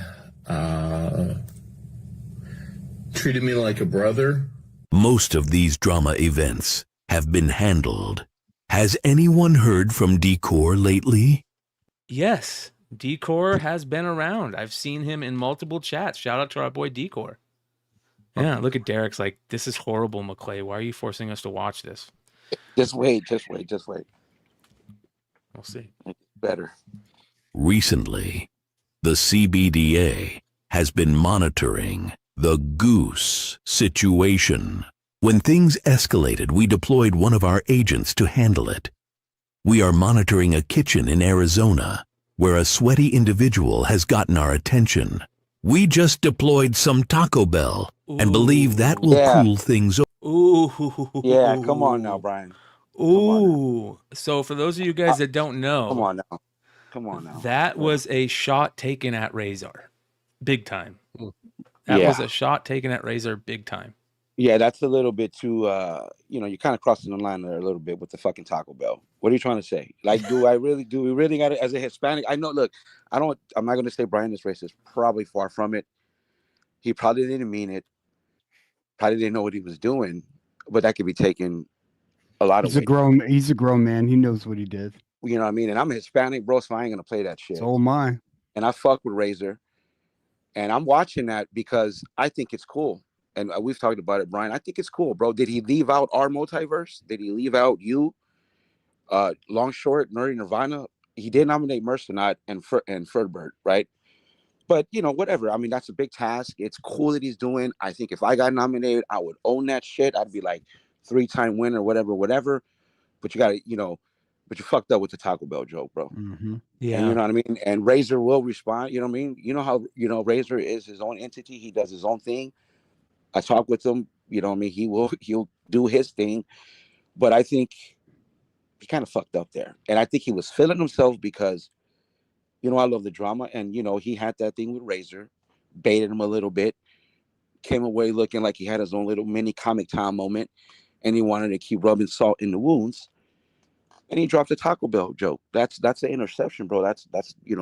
treated me like a brother. Most of these drama events have been handled. Has anyone heard from Decor lately? Yes, Decor has been around. I've seen him in multiple chats. Shout out to our boy Decor. Yeah, look at Derek's like, this is horrible, McClay. Why are you forcing us to watch this? Just wait. We'll see. It's better. Recently, the CBDA has been monitoring the Goose situation. When things escalated, we deployed one of our agents to handle it. We are monitoring a kitchen in Arizona where a sweaty individual has gotten our attention. We just deployed some Taco Bell and believe that will cool things. Ooh. Yeah, come on now, Brian. Ooh. So for those of you guys that don't know. Come on now. That was a shot taken at Razor. Big time. That was a shot taken at Razor big time. Yeah, that's a little bit too, you're kind of crossing the line there a little bit with the fucking Taco Bell. What are you trying to say? Like, do we really got it as a Hispanic? I know, look, I'm not going to say Brian is racist. Probably far from it. He probably didn't mean it. Probably didn't know what he was doing, but that could be taken a lot of weight. He's a grown man. He knows what he did. You know what I mean? And I'm a Hispanic, bro, so I ain't going to play that shit. So am I. And I fuck with Razor. And I'm watching that because I think it's cool. And we've talked about it, Brian. I think it's cool, bro. Did he leave out our multiverse? Did he leave out you, Long Short, Nerdy Nirvana? He did nominate Mercenot and Ferdbert, right? But, whatever. I mean, that's a big task. It's cool that he's doing. I think if I got nominated, I would own that shit. I'd be like 3-time winner, whatever. But you got to, but you fucked up with the Taco Bell joke, bro. Mm-hmm. Yeah. And you know what I mean? And Razor will respond. You know what I mean? You know how, Razor is his own entity. He does his own thing. I talk with him, you know what I mean? He'll do his thing, but I think he kind of fucked up there. And I think he was feeling himself because, I love the drama. And, he had that thing with Razor, baited him a little bit, came away looking like he had his own little mini Comic Time moment. And he wanted to keep rubbing salt in the wounds. And he dropped a Taco Bell joke. That's an interception, bro. That's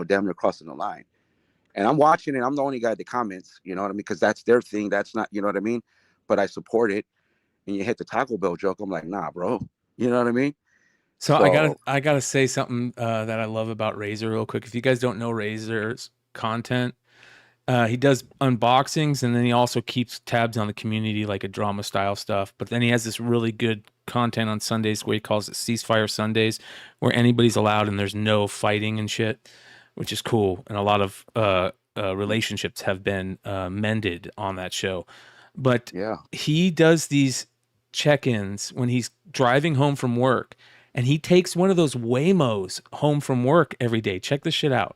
damn near crossing the line. And I'm watching it. I'm the only guy that comments, you know what I mean? Because that's their thing. That's not, you know what I mean? But I support it. And you hit the Taco Bell joke. I'm like, nah, bro. You know what I mean? So I gotta say something that I love about Razor real quick. If you guys don't know Razor's content, he does unboxings and then he also keeps tabs on the community, like a drama style stuff. But then he has this really good content on Sundays where he calls it Ceasefire Sundays, where anybody's allowed and there's no fighting and shit, which is cool. And a lot of relationships have been mended on that show. But he does these check-ins when he's driving home from work, and he takes one of those Waymos home from work every day. Check this shit out.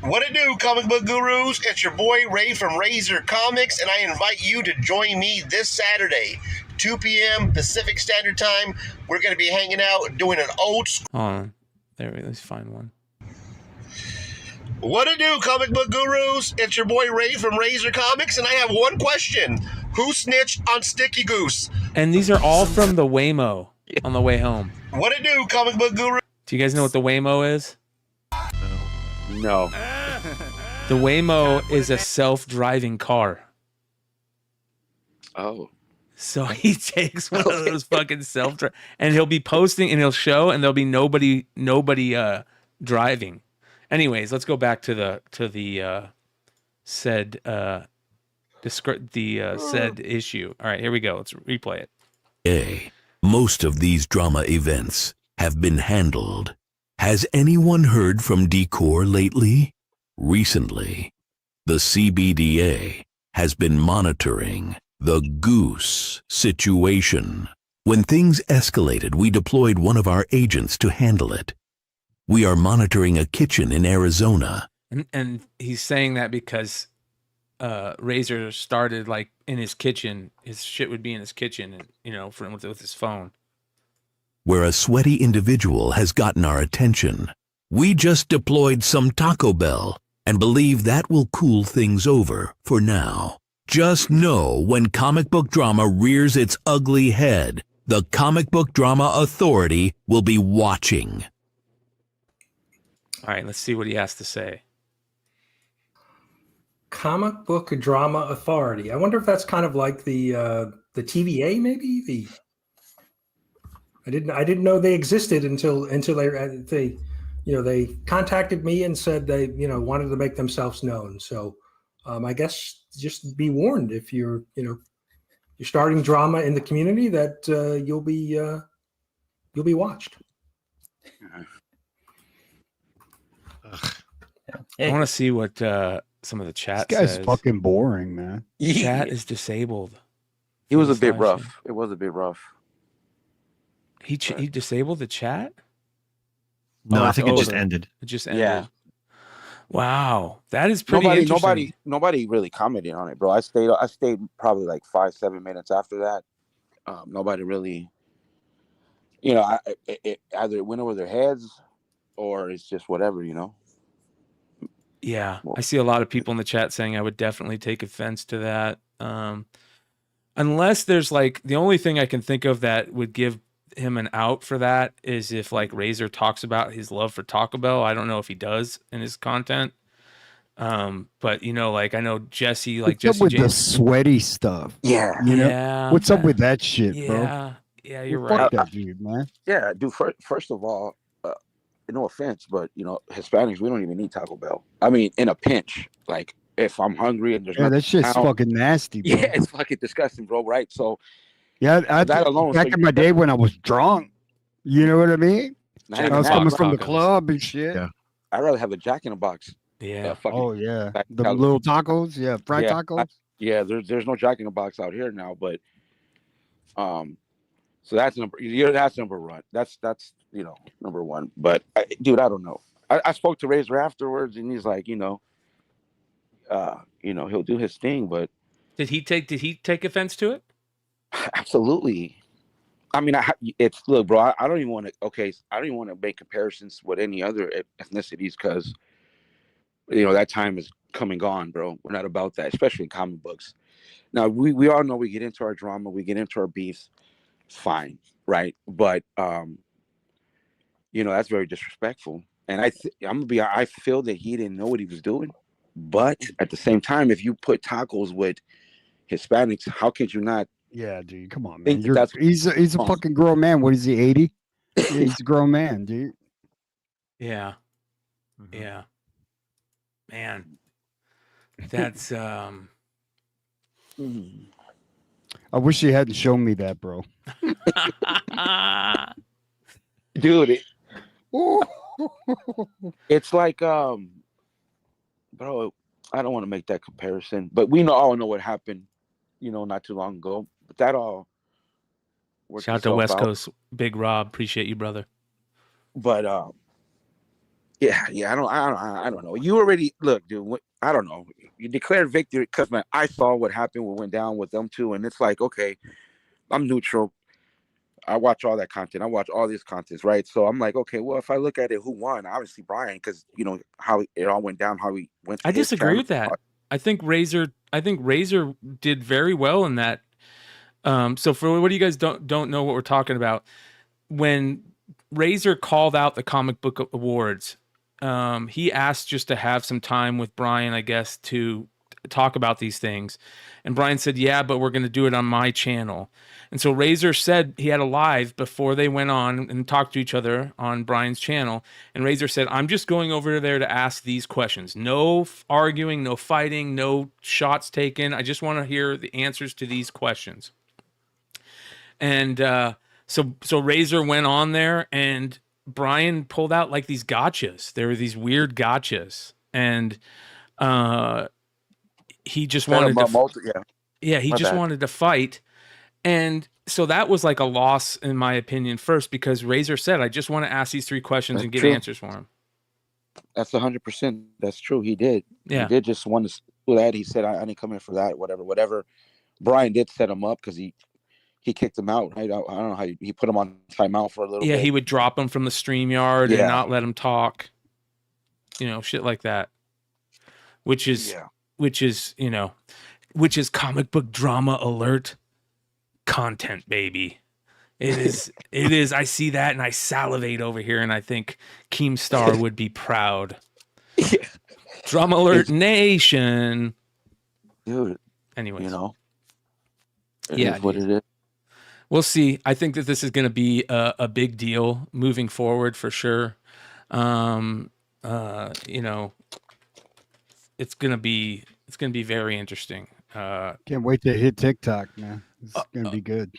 What it do, comic book gurus? It's your boy Ray from Razor Comics, and I invite you to join me this Saturday, 2 p.m. Pacific Standard Time. We're going to be hanging out doing an old school. Hold on. There, let's find one. What it do, comic book gurus? It's your boy Ray from Razor Comics, and I have one question. Who snitched on Sticky Goose? And these are all from the Waymo on the way home. What it do, comic book guru? Do you guys know what the Waymo is? No. The Waymo is a self-driving car. Oh. So he takes one of those fucking self-driving, and he'll be posting and he'll show, and there'll be nobody driving. Anyways, let's go back to the said said issue. All right, here we go. Let's replay it. Most of these drama events have been handled. Has anyone heard from Decor lately? Recently, the CBDA has been monitoring the Goose situation. When things escalated, we deployed one of our agents to handle it. We are monitoring a kitchen in Arizona. And he's saying that because Razor started like in his kitchen. His shit would be in his kitchen, and with his phone. Where a sweaty individual has gotten our attention. We just deployed some Taco Bell and believe that will cool things over for now. Just know when comic book drama rears its ugly head, the Comic Book Drama Authority will be watching. All right, let's see what he has to say. Comic Book Drama Authority. I wonder if that's kind of like the TVA, maybe. I didn't know they existed until they they contacted me and said they wanted to make themselves known. So I guess just be warned if you're starting drama in the community that you'll be watched. I want to see what some of the chat This guy's says. fucking boring, man. Chat is disabled. It was a bit rough. It was a bit rough. He disabled the chat? No, I think it just over. ended. It just ended. Yeah. Wow, that is pretty interesting. Nobody really commented on it, bro. I stayed probably like 5-7 minutes after that. Nobody really, either it went over their heads or it's just whatever, Yeah, I see a lot of people in the chat saying I would definitely take offense to that. Unless there's like the only thing I can think of that would give him an out for that is if like Razor talks about his love for Taco Bell. I don't know if he does in his content. But like I know Jesse, like What's up Jesse with the James. sweaty stuff? Yeah. Yeah. What's up with that shit, bro? Yeah, you're Fuck right. that dude, man. Yeah, dude. First of all, no offense, but Hispanics, we don't even need Taco Bell. I mean, in a pinch, like if I'm hungry and there's Yeah, nothing that shit's out- fucking nasty, bro. Yeah, it's fucking disgusting, bro. Right? So Yeah, that alone. back in my day when I was drunk, you know what I mean? Not I even was that, coming bro. from the club and shit. Yeah. I'd rather have a Jack in the Box. Yeah. Oh yeah, Back in the Cali- little tacos, yeah, fried Yeah, tacos. There's no Jack in the Box out here now, but so that's number one. That's number one. But dude, I don't know. I spoke to Razor afterwards, and he's like, he'll do his thing, but Did he take offense to it? absolutely. I mean, look, bro. I don't even want to. Okay, I don't even want to make comparisons with any other ethnicities because that time is come and gone, bro. We're not about that, especially in comic books. Now we all know we get into our drama, we get into our beefs. Fine, right? But that's very disrespectful. And I feel that he didn't know what he was doing. But at the same time, if you put tacos with Hispanics, how could you not? Yeah, dude, come on, man. Think He's a fucking grown man. What is he, 80? Yeah, he's a grown man, dude. Yeah. Mm-hmm. Yeah. Man. That's I wish you hadn't shown me that, bro. Dude, it's like bro, I don't want to make that comparison, but we all know what happened, not too long ago. But that all worked shout out to itself West out. Coast, Big Rob. Appreciate you, brother. But yeah, I don't know. You already look, dude. I don't know. You declared victory because man, I saw what happened, what went down with them two, and it's like, okay, I'm neutral. I watch all that content. I watch all these contents, right? So I'm like, okay, well, if I look at it, who won? Obviously, Brian, because how it all went down, how he went. To I his disagree family. with that. I think Razor did very well in that. So for what you guys don't know what we're talking about, when Razor called out the comic book awards, he asked just to have some time with Brian, I guess, to talk about these things. And Brian said, yeah, but we're going to do it on my channel. And so Razor said he had a live before they went on and talked to each other on Brian's channel. And Razor said, I'm just going over there to ask these questions. No arguing, no fighting, no shots taken. I just want to hear the answers to these questions. And so Razor went on there, and Brian pulled out like these gotchas. There were these weird gotchas. And he just wanted to he just wanted to fight. And so that was like a loss in my opinion first, because Razor said, I just want to ask these 3 questions and get answers for him. That's 100%. That's true. He did. Yeah. He did just want to do that. He said, I didn't come in for that, whatever. Brian did set him up because he kicked him out. Right? I don't know how he put him on timeout for a little bit. Yeah, he would drop him from the StreamYard and not let him talk. You know, shit like that. Which is comic book drama alert content, baby. It is. I see that and I salivate over here, and I think Keemstar would be proud. Yeah. Drama alert nation. Dude. Anyways. You know. It is what it is. We'll see. I think that this is going to be a big deal moving forward for sure. You know, it's going to be very interesting. Can't wait to hit TikTok, man. It's going to be good.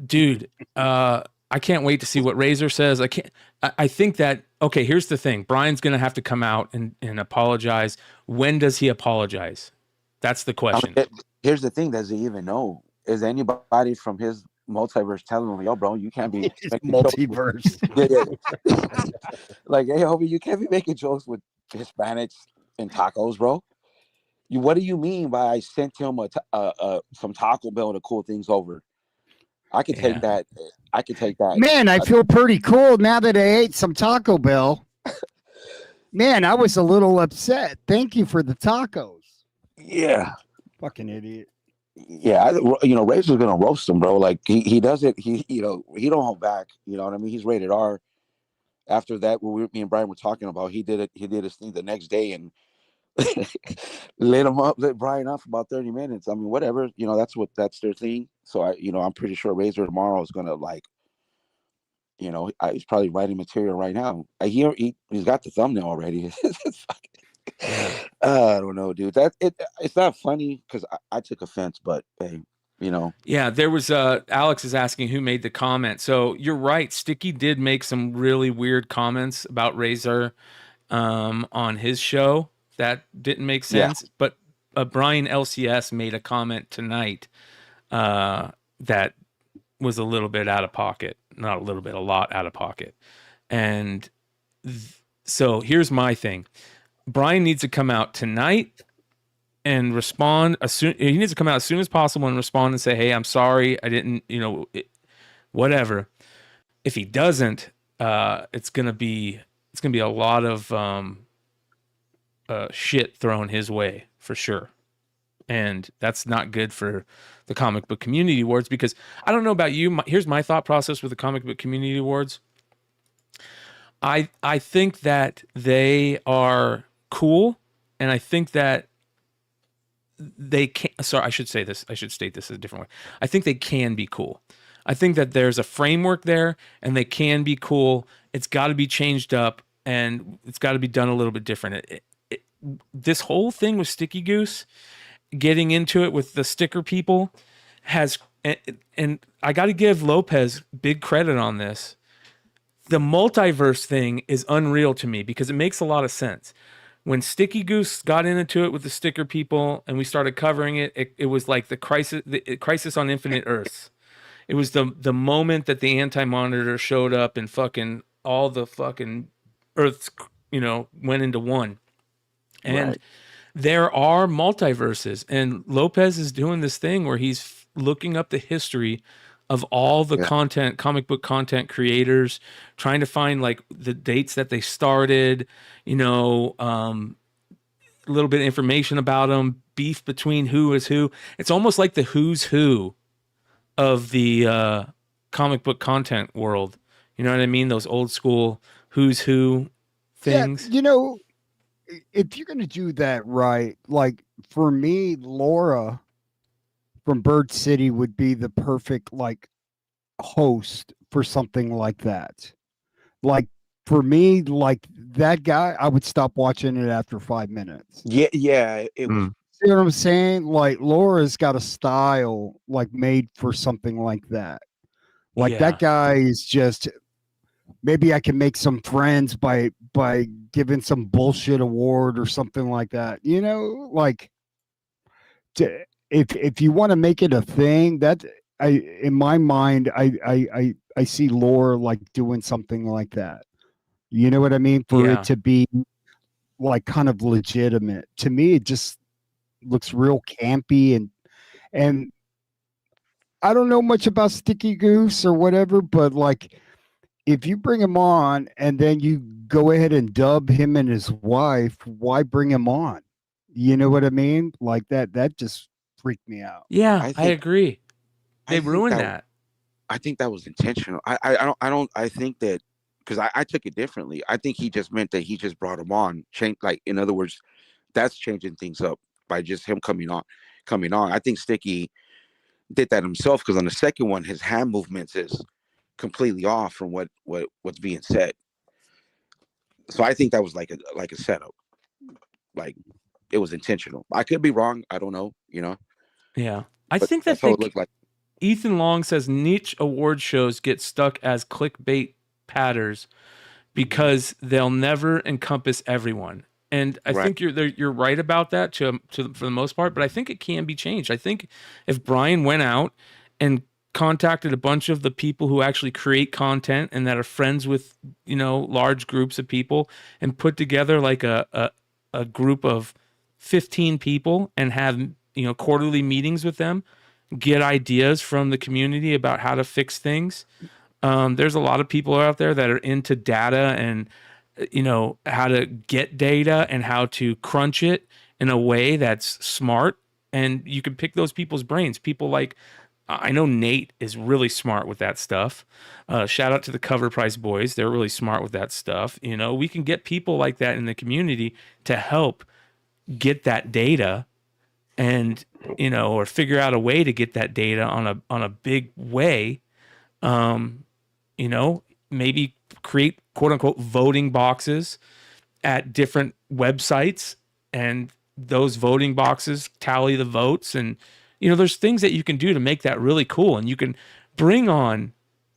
Dude, I can't wait to see what Razor says. I think that, okay, here's the thing. Brian's going to have to come out and apologize. When does he apologize? That's the question. Here's the thing. Does he even know? Is anybody from his multiverse telling him, yo, bro, you can't be multiverse. Like, hey, homie, you can't be making jokes with Hispanics and tacos, bro. What do you mean by I sent him some Taco Bell to cool things over? I could take that. I could take that. Man, I feel pretty cool now that I ate some Taco Bell. Man, I was a little upset. Thank you for the tacos. Yeah. Fucking idiot. Yeah, Razor's gonna roast him, bro. Like he does it. He don't hold back. You know what I mean? He's rated R. After that, me and Brian were talking about, he did his thing the next day and lit Brian up for about 30 minutes. I mean, whatever. You know, that's their thing. So I'm pretty sure Razor tomorrow is gonna he's probably writing material right now. I hear he's got the thumbnail already. I don't know, dude. It's not funny because I took offense, but hey, Yeah, there was Alex is asking who made the comment. So you're right. Sticky did make some really weird comments about Razor on his show that didn't make sense. Yeah. But Brian LCS made a comment tonight that was a little bit out of pocket. Not a little bit, a lot out of pocket. And so here's my thing. Brian needs to come out tonight and respond he needs to come out as soon as possible and respond and say, hey, I'm sorry. I didn't, whatever. If he doesn't, it's going to be a lot of shit thrown his way for sure. And that's not good for the Comic Book Community Awards, because I don't know about you. Here's my thought process with the Comic Book Community Awards. I think that they are cool, and I think that they can. Sorry, I should state this a different way. I think they can be cool. I think that there's a framework there, and they can be cool. It's got to be changed up, and it's got to be done a little bit different. This whole thing with Sticky Goose, getting into it with the sticker people, and I got to give Lopez big credit on this. The multiverse thing is unreal to me because it makes a lot of sense. When Sticky Goose got into it with the sticker people and we started covering it, it was like the crisis on Infinite Earths. It was the moment that the Anti-Monitor showed up and fucking all the fucking Earths, went into one. And there are multiverses, and Lopez is doing this thing where he's looking up the history of all the content, comic book content creators, trying to find like the dates that they started, a little bit of information about them, beef between who is who. It's almost like the who's who of the comic book content world. You know what I mean? Those old school who's who things. Yeah, if you're going to do that right, like for me, Laura from Bird City would be the perfect like host for something like that. Like for me, like that guy, I would stop watching it after 5 minutes. Yeah, it was. See what I'm saying? Like Laura's got a style like made for something like that. Like that guy is just. Maybe I can make some friends by giving some bullshit award or something like that. You know, like if you want to make it a thing, that in my mind, I see Laura like doing something like that. You know what I mean? For it to be like kind of legitimate. To me, it just looks real campy and I don't know much about Sticky Goose or whatever, but like if you bring him on and then you go ahead and dub him and his wife, why bring him on? You know what I mean? Like that just freaked me out. Yeah, I agree. They ruined that. I think that was intentional. I think that because I took it differently. I think he just meant that he just brought him on. Like in other words, that's changing things up by just him coming on. I think Sticky did that himself because on the second one, his hand movements is completely off from what's being said. So I think that was like a setup. Like it was intentional. I could be wrong. I don't know, you know? Yeah. I think that it looked like. Ethan Long says niche award shows get stuck as clickbait patterns because they'll never encompass everyone. And I think you're right about that for the most part, but I think it can be changed. I think if Brian went out and contacted a bunch of the people who actually create content and that are friends with, you know, large groups of people and put together like a group of 15 people and have, you know, quarterly meetings with them, get ideas from the community about how to fix things. There's a lot of people out there that are into data and, you know, how to get data and how to crunch it in a way that's smart. And you can pick those people's brains. People like, I know Nate is really smart with that stuff. Shout out to the Cover Price boys. They're really smart with that stuff. You know, we can get people like that in the community to help get that data and, you know, or figure out a way to get that data on a big way. You know, maybe create quote unquote voting boxes at different websites and those voting boxes tally the votes. And, you know, there's things that you can do to make that really cool. And you can bring on,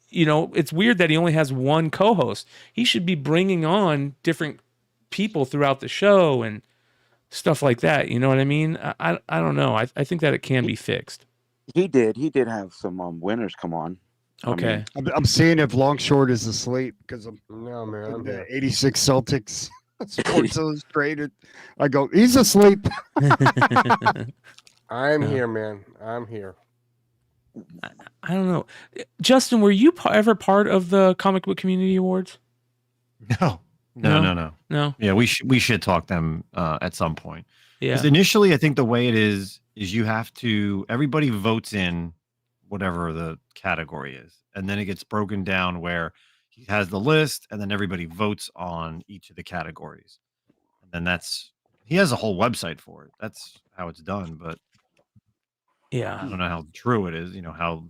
you know, it's weird that he only has one co-host. He should be bringing on different people throughout the show and stuff like that. You know what I mean? I don't know. I think that it can be fixed. He did have some winners come on. Okay. I'm seeing if Longshort is asleep because I'm the 86 Celtics Sports Illustrated. I go, he's asleep. I'm here, man. I'm here. I don't know. Justin, were you ever part of the Comic Book Community Awards? No. Yeah, we should talk them at some point. Yeah. Because initially, I think the way it is you have to, everybody votes in whatever the category is. And then it gets broken down where he has the list and then everybody votes on each of the categories. And then he has a whole website for it. That's how it's done. But yeah, I don't know how true it is, you know, how.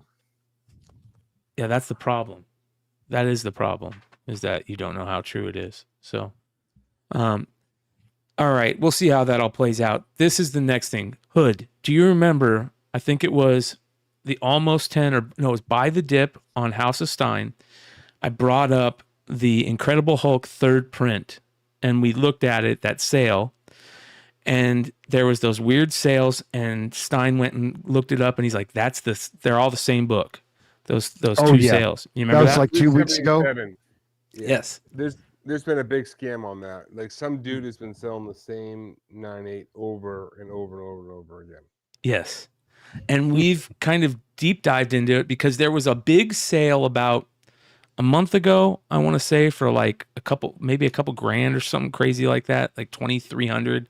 Yeah, that's the problem. That is the problem, is that you don't know how true it is. So, all right, we'll see how that all plays out. This is the next thing. Hood, do you remember, I think it was the Almost 10, or no, it was Buy the Dip on House of Stein. I brought up the Incredible Hulk third print, and we looked at it, that sale, and there was those weird sales, and Stein went and looked it up, and he's like, they're all the same book. Those two sales. You remember that? Was like 2 weeks ago. Yeah. Yes. There's been a big scam on that. Like some dude has been selling the same 9/8 over and over and over and over again. Yes. And we've kind of deep dived into it because there was a big sale about a month ago, I want to say, for like maybe a couple grand or something crazy like that, like 2,300,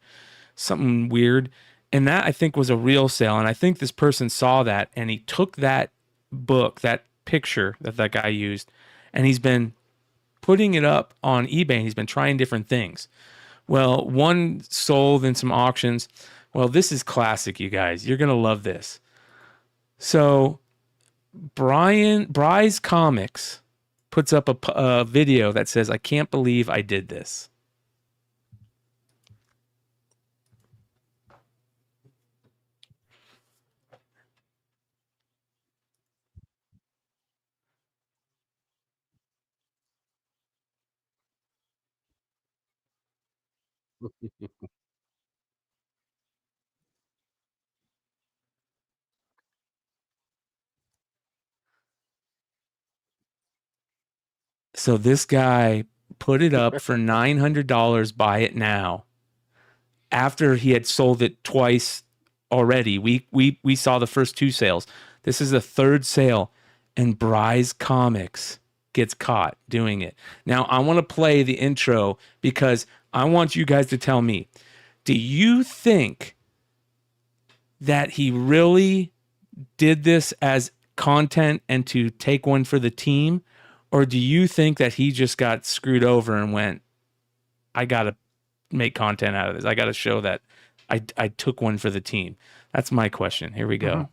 something weird. And that I think was a real sale. And I think this person saw that and he took that book, that picture that guy used, and he's been putting it up on eBay and he's been trying different things. Well, one sold in some auctions, Well, this is classic, you guys. You're going to love this. So Bry's Comics puts up a video that says, I can't believe I did this. So this guy put it up for $900. Buy it now. After he had sold it twice already, we saw the first 2 sales. This is the 3rd sale, and Bry's Comics gets caught doing it. Now I want to play the intro because I want you guys to tell me: do you think that he really did this as content and to take one for the team? Or do you think that he just got screwed over and went, I got to make content out of this. I got to show that I took one for the team. That's my question. Here we go.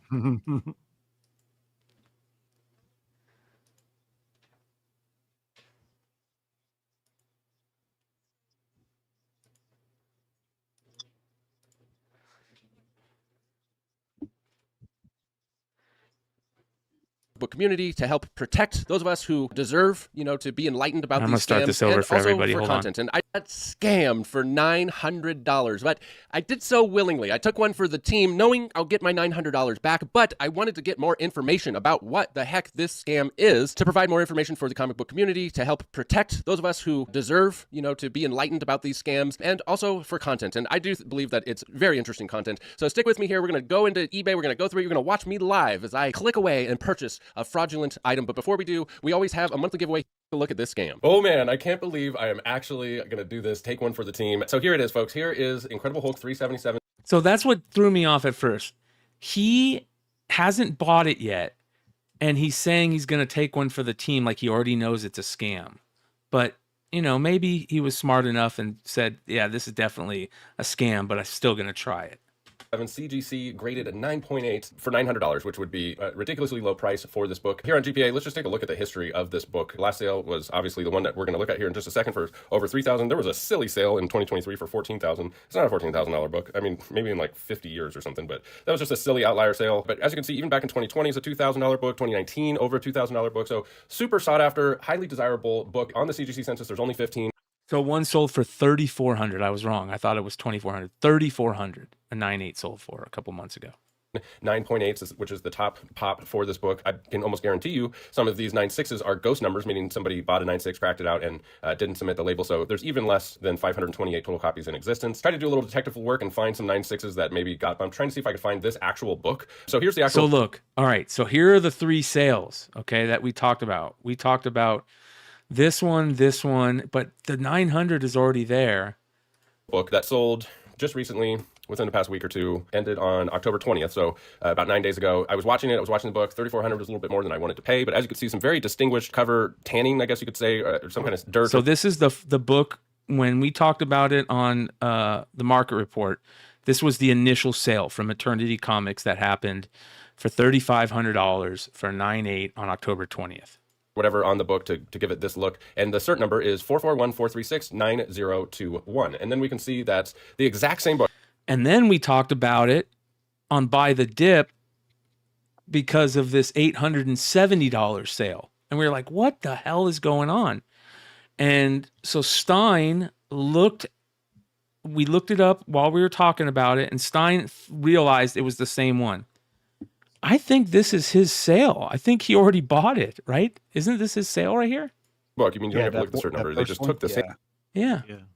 book community to help protect those of us who deserve, to be enlightened about I'm these gonna start scams this over and for also everybody. for Hold content. And I got scammed for $900, but I did so willingly. I took one for the team, knowing I'll get my $900 back, but I wanted to get more information about what the heck this scam is to provide more information for the comic book community to help protect those of us who deserve, to be enlightened about these scams and also for content. And I do believe that it's very interesting content. So stick with me here. We're going to go into eBay. We're going to go through it. You're going to watch me live as I click away and purchase a fraudulent item. But before we do, we always have a monthly giveaway. Take a look at this scam. Oh man, I can't believe I am actually going to do this. Take one for the team. So here it is, folks. Here is Incredible Hulk 377. So that's what threw me off at first. He hasn't bought it yet, and he's saying he's going to take one for the team like he already knows it's a scam. But, maybe he was smart enough and said, yeah, this is definitely a scam, but I'm still going to try it. CGC graded at 9.8 for $900, which would be a ridiculously low price for this book. Here on GPA, let's just take a look at the history of this book. Last sale was obviously the one that we're going to look at here in just a second for over $3,000. There was a silly sale in 2023 for $14,000. It's not a $14,000 book. I mean, maybe in like 50 years or something, but that was just a silly outlier sale. But as you can see, even back in 2020, it's a $2,000 book. 2019, over a $2,000 book. So super sought after, highly desirable book. On the CGC census, there's only 15. So one sold for $3,400. I was wrong. I thought it was $2,400. $3,400. A 9.8 sold for a couple months ago. 9.8, which is the top pop for this book. I can almost guarantee you some of these 9.6s are ghost numbers, meaning somebody bought a 9.6, cracked it out, and didn't submit the label. So there's even less than 528 total copies in existence. Try to do a little detective work and find some 9.6s that maybe got bumped. Trying to see if I could find this actual book. So here's the actual. So look, all right. So here are the 3 sales, okay, that we talked about. We talked about this one, but the 900 is already there. Book that sold just recently, within the past week or two, ended on October 20th. So about 9 days ago, I was watching it. I was watching the book. $3,400 was a little bit more than I wanted to pay. But as you can see, some very distinguished cover tanning, I guess you could say, or some kind of dirt. So this is the book. When we talked about it on the market report, this was the initial sale from Eternity Comics that happened for $3,500 for 9.8 on October 20th. Whatever on the book to give it this look. And the cert number is 441-436-9021. And then we can see that's the exact same book. And then we talked about it on Buy the Dip because of this $870 sale. And we were like, what the hell is going on? And so Stein we looked it up while we were talking about it, and Stein realized it was the same one. I think this is his sale. I think he already bought it, right? Isn't this his sale right here? Book. You mean you don't have to look at the certain number? They just took the same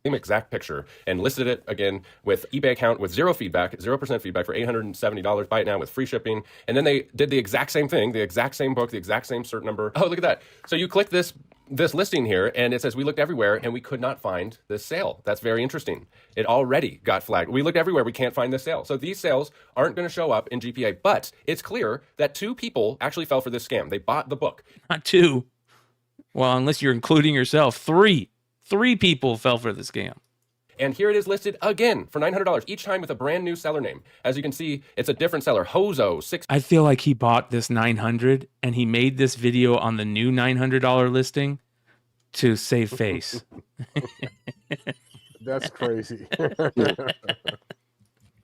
exact picture and listed it again with eBay account with 0% feedback for $870. Buy it now with free shipping. And then they did the exact same thing, the exact same book, the exact same cert number. Oh, look at that. So you click this listing here, and it says we looked everywhere and we could not find this sale. That's very interesting. It already got flagged. We looked everywhere. We can't find this sale. So these sales aren't going to show up in GPA, but it's clear that 2 people actually fell for this scam. They bought the book. Not 2. Well, unless you're including yourself, 3. 3 people fell for the scam. And here it is listed again for $900, each time with a brand new seller name. As you can see, it's a different seller, Hozo6. I feel like he bought this 900 and he made this video on the new $900 listing to save face. That's crazy.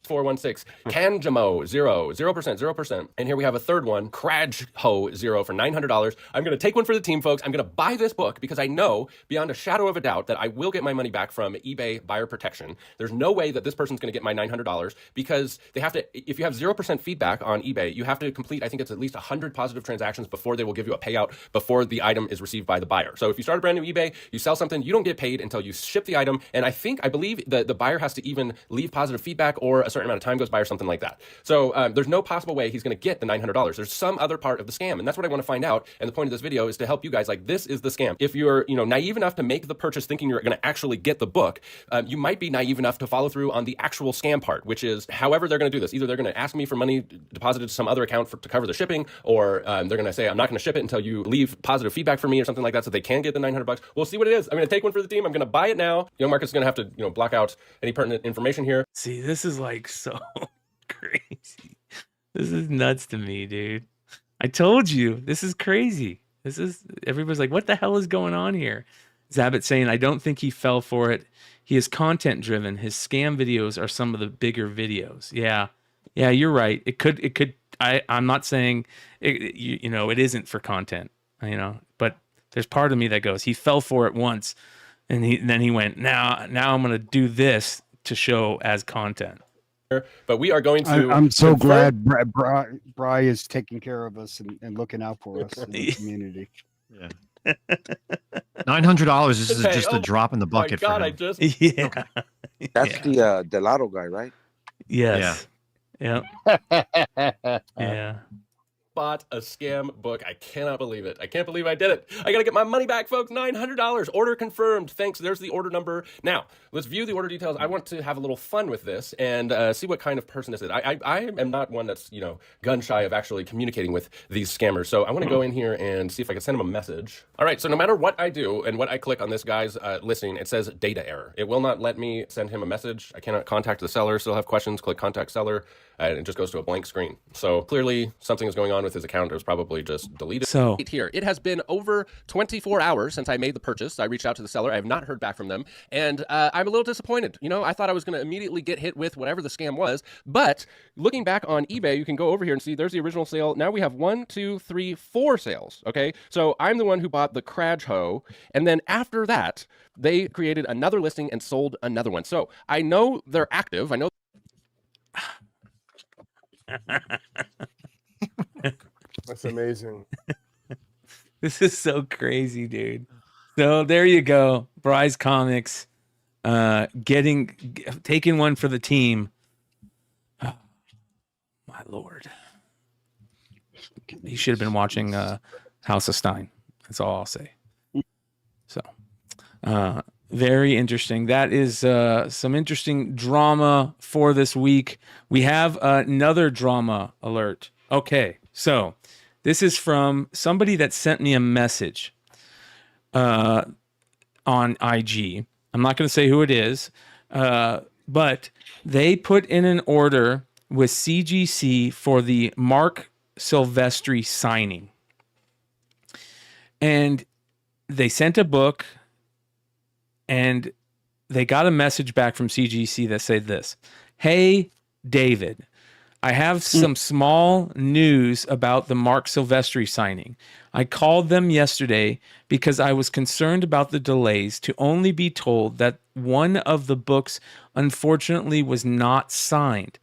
416 Kanjamo 0%. And here we have a third one, Krajho 0 for $900. I'm going to take one for the team, folks. I'm going to buy this book because I know beyond a shadow of a doubt that I will get my money back from eBay buyer protection. There's no way that this person's going to get my $900 because they have to, if you have 0% feedback on eBay, you have to complete, I think it's at least 100 positive transactions before they will give you a payout before the item is received by the buyer. So if you start a brand new eBay, you sell something, you don't get paid until you ship the item. And I believe the buyer has to even leave positive feedback or a certain amount of time goes by or something like that. So there's no possible way he's going to get the $900. There's some other part of the scam, and that's what I want to find out. And the point of this video is to help you guys. Like, this is the scam. If you're naive enough to make the purchase thinking you're going to actually get the book, you might be naive enough to follow through on the actual scam part, which is however they're going to do this. Either they're going to ask me for money deposited to some other account to cover the shipping, or they're going to say I'm not going to ship it until you leave positive feedback for me or something like that, so they can get the $900. We'll see what it is. I'm going to take one for the team. I'm going to buy it now. Marcus is going to have to block out any pertinent information here. See, this is like so crazy. This is nuts to me, dude. I told you, this is crazy. Everybody's like, what the hell is going on here? Zabit saying, I don't think he fell for it. He is content driven. His scam videos are some of the bigger videos. Yeah, you're right. It could. I'm not saying it isn't for content, but there's part of me that goes, he fell for it once, and then he went, now I'm going to do this to show as content. But we are going to. I'm so glad Bri is taking care of us and looking out for us in the community. Yeah. $900 is just a drop in the bucket for him. Yeah. That's the Delado guy, right? Yes. Yeah. Yeah. Bought a scam book. I cannot believe it. I can't believe I did it. I got to get my money back, folks. $900. Order confirmed. Thanks. There's the order number. Now, let's view the order details. I want to have a little fun with this and see what kind of person this is. I am not one that's, gun shy of actually communicating with these scammers. So I want to go in here and see if I can send them a message. All right. So no matter what I do and what I click on this guy's listing, it says data error. It will not let me send him a message. I cannot contact the seller. Still have questions. Click contact seller. And it just goes to a blank screen. So clearly something is going on with his account. It was probably just deleted. So here, it has been over 24 hours since I made the purchase. I reached out to the seller. I have not heard back from them. And I'm a little disappointed. I thought I was going to immediately get hit with whatever the scam was. But looking back on eBay, you can go over here and see there's the original sale. Now we have 1, 2, 3, 4 sales. Okay. So I'm the one who bought the Krajho. And then after that, they created another listing and sold another one. So I know they're active. I know. That's amazing. This is so crazy, dude. So there you go. Bry's Comics taking one for the team. Oh, my Lord. He should have been watching House of Stein. That's all I'll say. So very interesting. That is some interesting drama for this week. We have another drama alert. Okay, so this is from somebody that sent me a message on IG. I'm not going to say who it is, but they put in an order with CGC for the Mark Silvestri signing. And they sent a book, and they got a message back from CGC that said this: Hey, David, I have some small news about the Mark Silvestri signing. I called them yesterday because I was concerned about the delays, to only be told that one of the books unfortunately was not signed.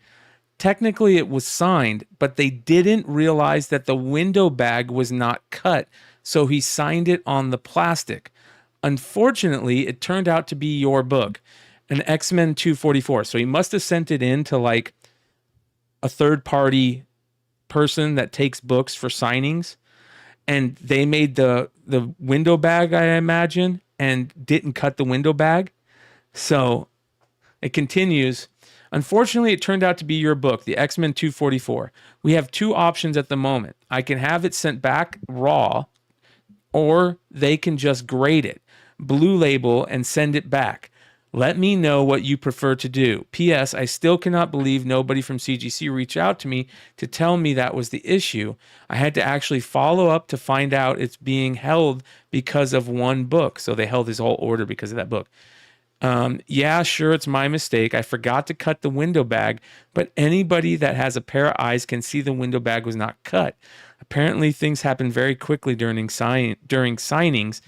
Technically it was signed, but they didn't realize that the window bag was not cut, so he signed it on the plastic. Unfortunately, it turned out to be your book, an X-Men 244. So he must have sent it in to like a third-party person that takes books for signings, and they made the window bag, I imagine, and didn't cut the window bag. So it continues. Unfortunately, it turned out to be your book, the X-Men 244. We have two options at the moment. I can have it sent back raw, or they can just grade it, blue label, and send it back. Let me know what you prefer to do. P.S. I still cannot believe nobody from CGC reached out to me to tell me that was the issue. I had to actually follow up to find out it's being held because of one book. So they held his whole order because of that book. Yeah, sure, it's my mistake. I forgot to cut the window bag, but anybody that has a pair of eyes can see the window bag was not cut. Apparently, things happen very quickly during signings,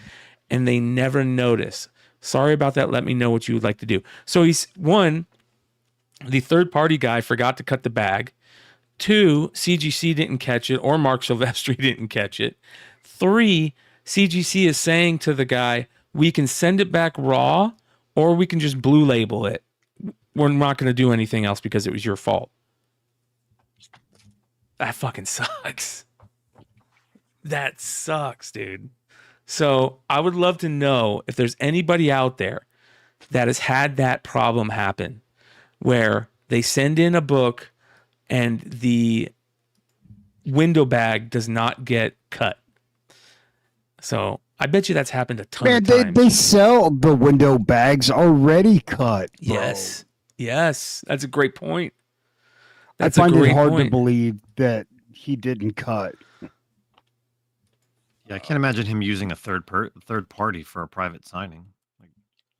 and they never notice. Sorry about that. Let me know what you would like to do. So the third-party guy forgot to cut the bag. 2, CGC didn't catch it, or Mark Silvestri didn't catch it. 3, CGC is saying to the guy, we can send it back raw, or we can just blue label it. We're not going to do anything else because it was your fault. That fucking sucks. That sucks, dude. So I would love to know if there's anybody out there that has had that problem happen where they send in a book and the window bag does not get cut. So I bet you that's happened a ton of times. They sell the window bags already cut. Bro. Yes. That's a great point. I find it hard to believe that he didn't cut. Yeah, I can't imagine him using a third party for a private signing. Like,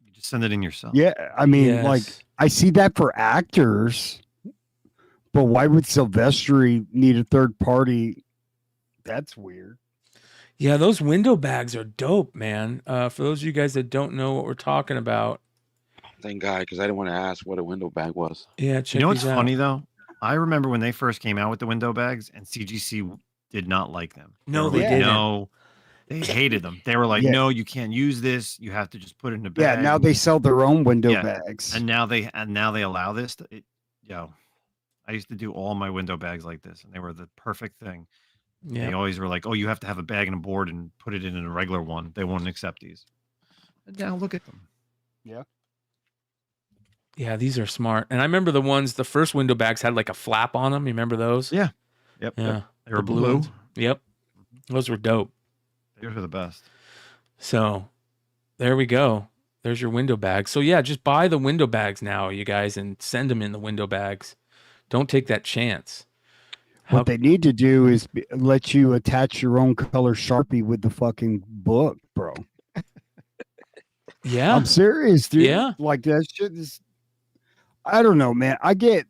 you just send it in yourself. Yeah, I mean, like, I see that for actors, but why would Silvestri need a third party? That's weird. Yeah, those window bags are dope, man. For those of you guys that don't know what we're talking about. Thank God, because I didn't want to ask what a window bag was. Yeah, check you know what's these out. funny, though? I remember when they first came out with the window bags, and CGC did not like them. No, they didn't. No, they hated them. They were like, no, you can't use this. You have to just put it in a bag. Yeah, now they sell their own window bags. And now they allow this. I used to do all my window bags like this, and they were the perfect thing. Yeah. They always were like, oh, you have to have a bag and a board and put it in a regular one. They won't accept these. And now look at them. Yeah. Yeah, these are smart. And I remember the first window bags had like a flap on them. You remember those? Yeah. Yep. Yeah. Yep. They were The blue. ones. Yep. Those were dope. They were the best. So there we go. There's your window bags. So yeah, just buy the window bags now, you guys, and send them in the window bags. Don't take that chance. What they need to do is let you attach your own color Sharpie with the fucking book, bro. Yeah. I'm serious, dude. Yeah. Like that shit is, I don't know, man. I get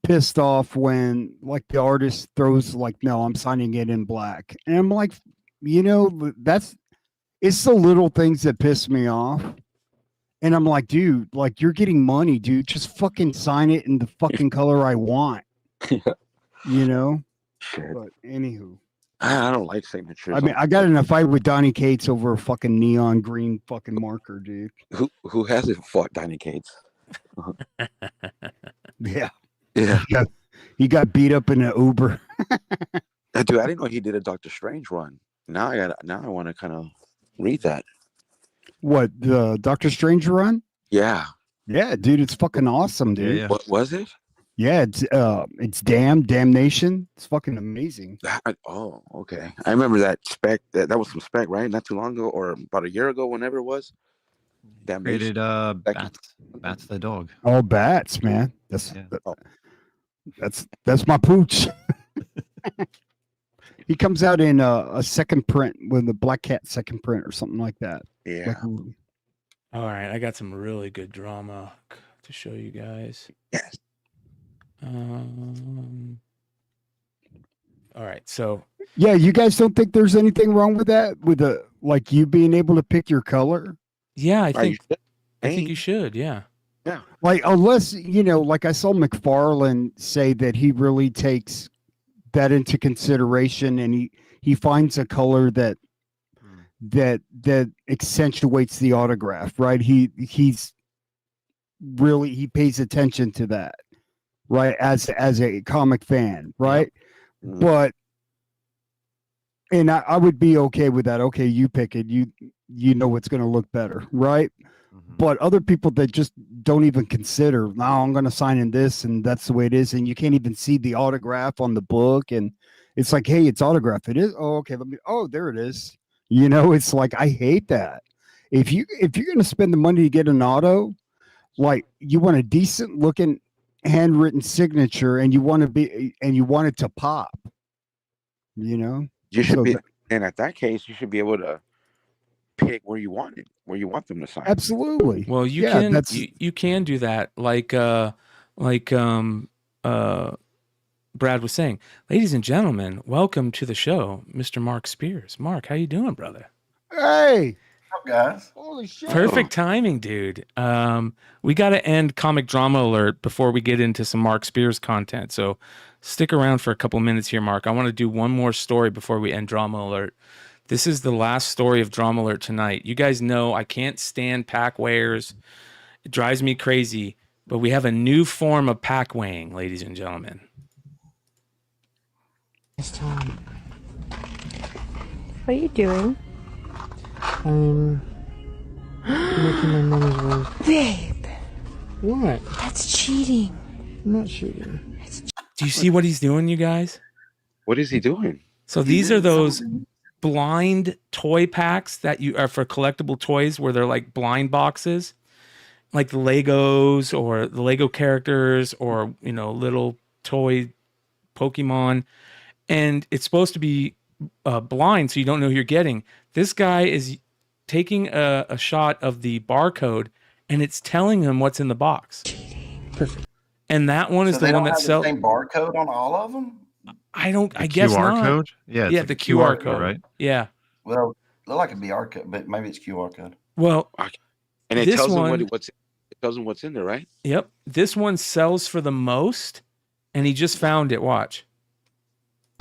pissed off when like the artist throws like, no, I'm signing it in black. And I'm like, it's the little things that piss me off. And I'm like, dude, like you're getting money, dude. Just fucking sign it in the fucking color I want. Shit. But anywho. I don't like signatures. I mean, I got in a fight with Donnie Cates over a fucking neon green fucking marker, dude. Who hasn't fought Donnie Cates? Yeah. Yeah. He got beat up in an Uber. Dude, I didn't know he did a Doctor Strange run. Now I want to kind of read that. What, the Doctor Strange run? Yeah. Yeah, dude, it's fucking awesome, dude. Yeah. What was it? Yeah, it's Damnation. It's fucking amazing. Oh, okay. I remember that spec. That was some spec, right? Not too long ago, or about a year ago, whenever it was. Created Bats the dog. Oh, Bats, man. That's my pooch. He comes out in a second print with the Black Cat second print or something like that. Yeah. All right, I got some really good drama to show you guys. Yes. All right, so yeah, you guys don't think there's anything wrong with that, with like you being able to pick your color? Yeah, I think you should. Yeah. Yeah. Like unless like I saw McFarlane say that he really takes that into consideration, and he finds a color that accentuates the autograph, right? He pays attention to that, right? As a comic fan, right? Yeah. But and I would be okay with that. Okay, you pick it. You know what's going to look better, right? But other people that just don't even consider, no, I'm going to sign in this, and that's the way it is, and you can't even see the autograph on the book, and it's like, hey, it's autographed. It is. Oh, okay. Oh, there it is. It's like I hate that, if you're going to spend the money to get an auto, like you want a decent looking handwritten signature, and you want it to pop. You should be, and at that case, you should be able to pick where you want them to sign. Absolutely. Well, you can do that, like Brad was saying. Ladies and gentlemen, welcome to the show, Mr. Mark Spears. Mark, how you doing, brother? Hey, what's up, guys? Holy shit! Perfect timing, dude. We got to end Comic Drama Alert before we get into some Mark Spears content. So stick around for a couple minutes here, Mark. I want to do one more story before we end Drama Alert. This is the last story of Drama Alert tonight. You guys know I can't stand pack weighers. It drives me crazy. But we have a new form of pack weighing, ladies and gentlemen. It's time. What are you doing? I'm making my money's worth. Babe! What? That's cheating. I'm not cheating. Do you see what he's doing, you guys? What is he doing? So these are those blind toy packs that you are for collectible toys where they're like blind boxes, like the Legos or the Lego characters or, little toy Pokemon. And it's supposed to be blind, so you don't know who you're getting. This guy is taking a shot of the barcode, and it's telling him what's in the box. Perfect. And that one is the one that sells. The same barcode on all of them. I guess QR not. code. Yeah, the QR code, right? Yeah. Well, look like a VR code, but maybe it's QR code. Well, and it tells them what's in there, right? Yep. This one sells for the most, and he just found it. Watch.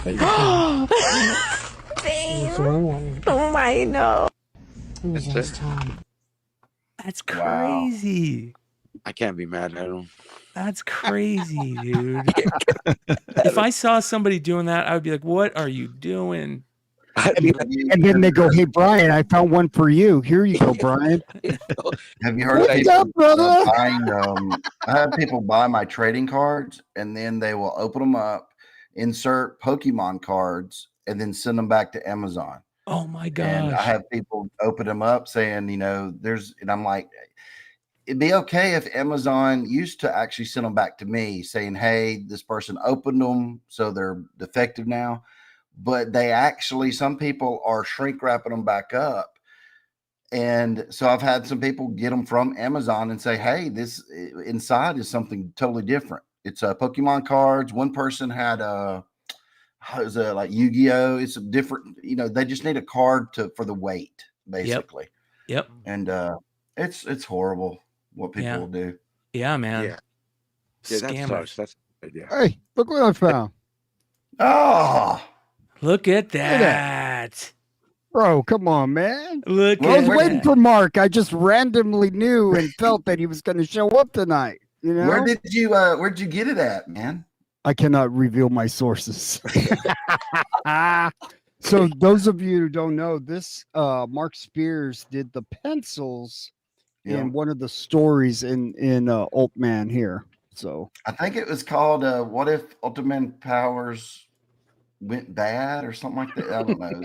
Babe. Oh my no. That's crazy. I can't be mad at him. That's crazy, dude. If I saw somebody doing that, I would be like, what are you doing? And then they go, hey, Brian, I found one for you. Here you go, Brian. Have you heard of people buying, I have people buy my trading cards, and then they will open them up, insert Pokemon cards, and then send them back to Amazon. Oh my gosh. And I have people open them up saying, and I'm like, it'd be okay if Amazon used to actually send them back to me saying, hey, this person opened them, so they're defective now. But some people are shrink wrapping them back up. And so I've had some people get them from Amazon and say, hey, this inside is something totally different. It's Pokemon cards. One person had like Yu-Gi-Oh. It's a different, they just need a card for the weight, basically. Yep. And it's horrible what people will do. Yeah, man. Yeah, that sucks. That's a good idea. Hey, look what I found. Oh, look at that. Bro, come on, man. I was waiting for Mark. I just randomly knew and felt that he was going to show up tonight. Where'd you get it at, man? I cannot reveal my sources. So those of you who don't know, this Mark Spears did the pencils in one of the stories in Alt Man here. So I think it was called What If Ultimate Powers Went Bad or something like that. I don't know.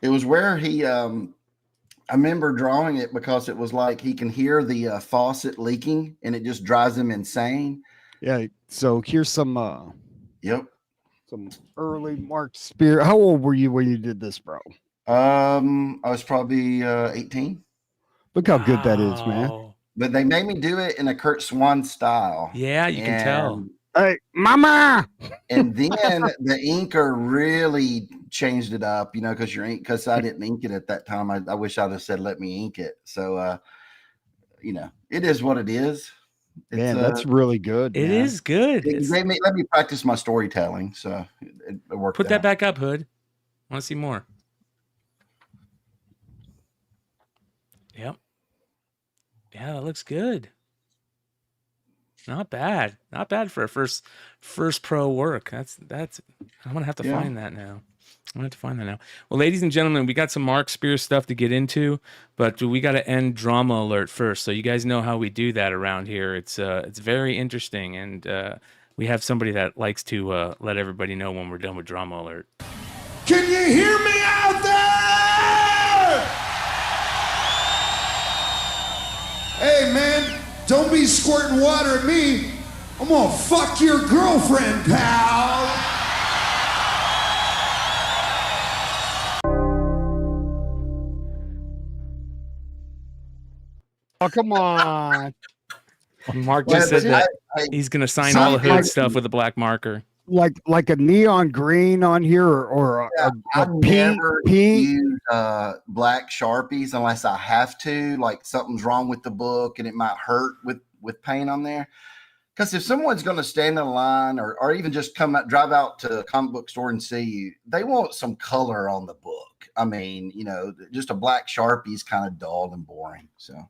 It was where he I remember drawing it because it was like he can hear the faucet leaking and it just drives him insane. Yeah. So here's some some early Mark Spears. How old were you when you did this, bro? I was probably 18. Look how good that is, man. But they made me do it in a Kurt Swan style. Yeah, you can tell. Hey, mama. And then the inker really changed it up, because because I didn't ink it at that time. I wish I'd have said, let me ink it. So, it is what it is. Man, that's really good. It is good. Let me practice my storytelling. So it worked. Put that back up, Hood. I want to see more. Yep. Yeah, that looks good. Not bad. Not bad for a first pro work. That's I'm gonna have to find that now. I'm gonna have to find that now. Well, ladies and gentlemen, we got some Mark Spears stuff to get into, but we got to end Drama Alert first. So you guys know how we do that around here. It's very interesting, and we have somebody that likes to let everybody know when we're done with Drama Alert. Can you hear me out there? Hey, man, don't be squirting water at me. I'm gonna fuck your girlfriend, pal. Oh, come on. Mark just said that he's going to sign all the hood stuff with a black marker. Like a neon green on here or I a never pink. use black Sharpies unless I have to, like something's wrong with the book and it might hurt with paint on there. Because if someone's going to stand in line or even just drive out to a comic book store and see you, they want some color on the book. I mean, just a black Sharpie is kind of dull and boring. So,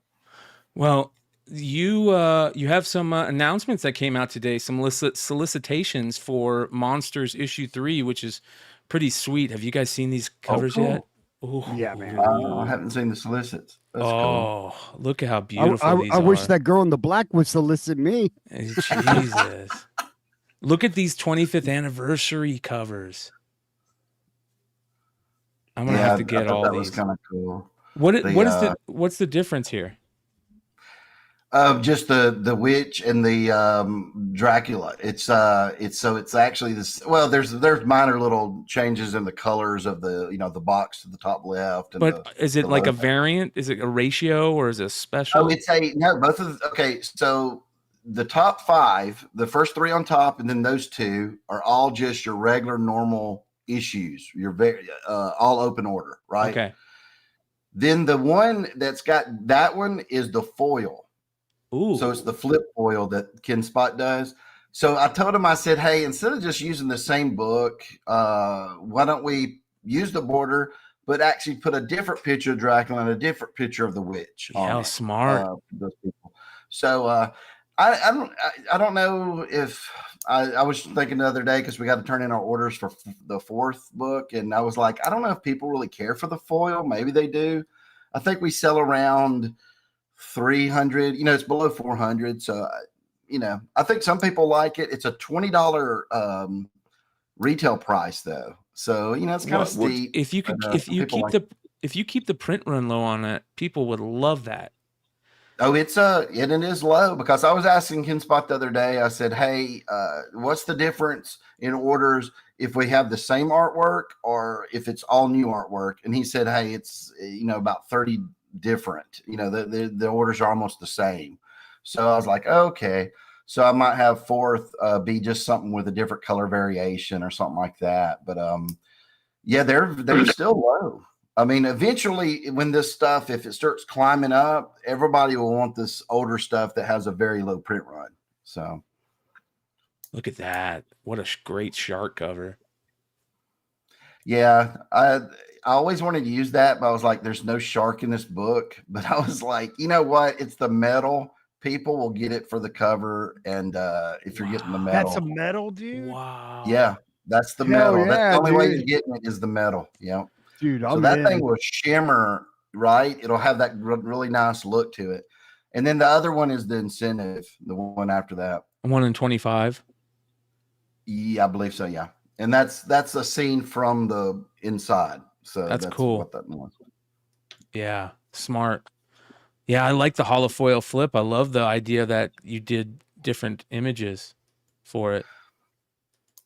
well, you have some announcements that came out today, some solicitations for Monsters issue 3, which is pretty sweet. Have you guys seen these covers yet? Ooh. Yeah, man. I haven't seen the solicits. That's cool. Look at how beautiful these are. I wish that girl in the black would solicit me. Jesus. Look at these 25th anniversary covers. I'm gonna have to get all these. Kind of cool. What's the difference here? Just the witch and the Dracula. It's actually this. Well, there's minor little changes in the colors of the the box to the top left. But is it like a variant? Is it a ratio or is it a special? Oh, it's both of the, okay. So the top 5, the first 3 on top, and then those 2 are all just your regular normal issues. You're very all open order, right? Okay. Then the one that's got that one is the foil. Ooh. So it's the flip foil that Ken Spot does. So I told him, I said, hey, instead of just using the same book, why don't we use the border, but actually put a different picture of Dracula and a different picture of the witch. Yeah, smart. Those people. So I don't know if I was thinking the other day, because we got to turn in our orders for the 4th book. And I was like, I don't know if people really care for the foil. Maybe they do. I think we sell around 300, it's below 400. So, I think some people like it. It's a $20 retail price though. So, it's kind of steep. If you keep the print run low on it, people would love that. Oh, it is low, because I was asking Ken Spot the other day. I said, hey, what's the difference in orders if we have the same artwork or if it's all new artwork? And he said, hey, it's, about 30 different, the orders are almost the same. So I was like, okay, so I might have 4th be just something with a different color variation or something like that. But yeah, they're still low. I mean, eventually when this stuff, if it starts climbing up, everybody will want this older stuff that has a very low print run. So look at that. What a great shark cover. Yeah. I always wanted to use that, but I was like, there's no shark in this book. But I was like, you know what? It's the metal. People will get it for the cover. And if you're getting the metal. That's a metal, dude. Wow. Yeah. That's the metal. Yeah, that's the only way dude. you're getting it is the metal. Yeah. Dude, so that thing will shimmer, right? It'll have that really nice look to it. And then the other one is the incentive, the one after that. 1 in 25. Yeah, I believe so. Yeah. And that's a scene from the inside. So that's cool. What that was. Yeah. Smart. Yeah. I like the holofoil flip. I love the idea that you did different images for it.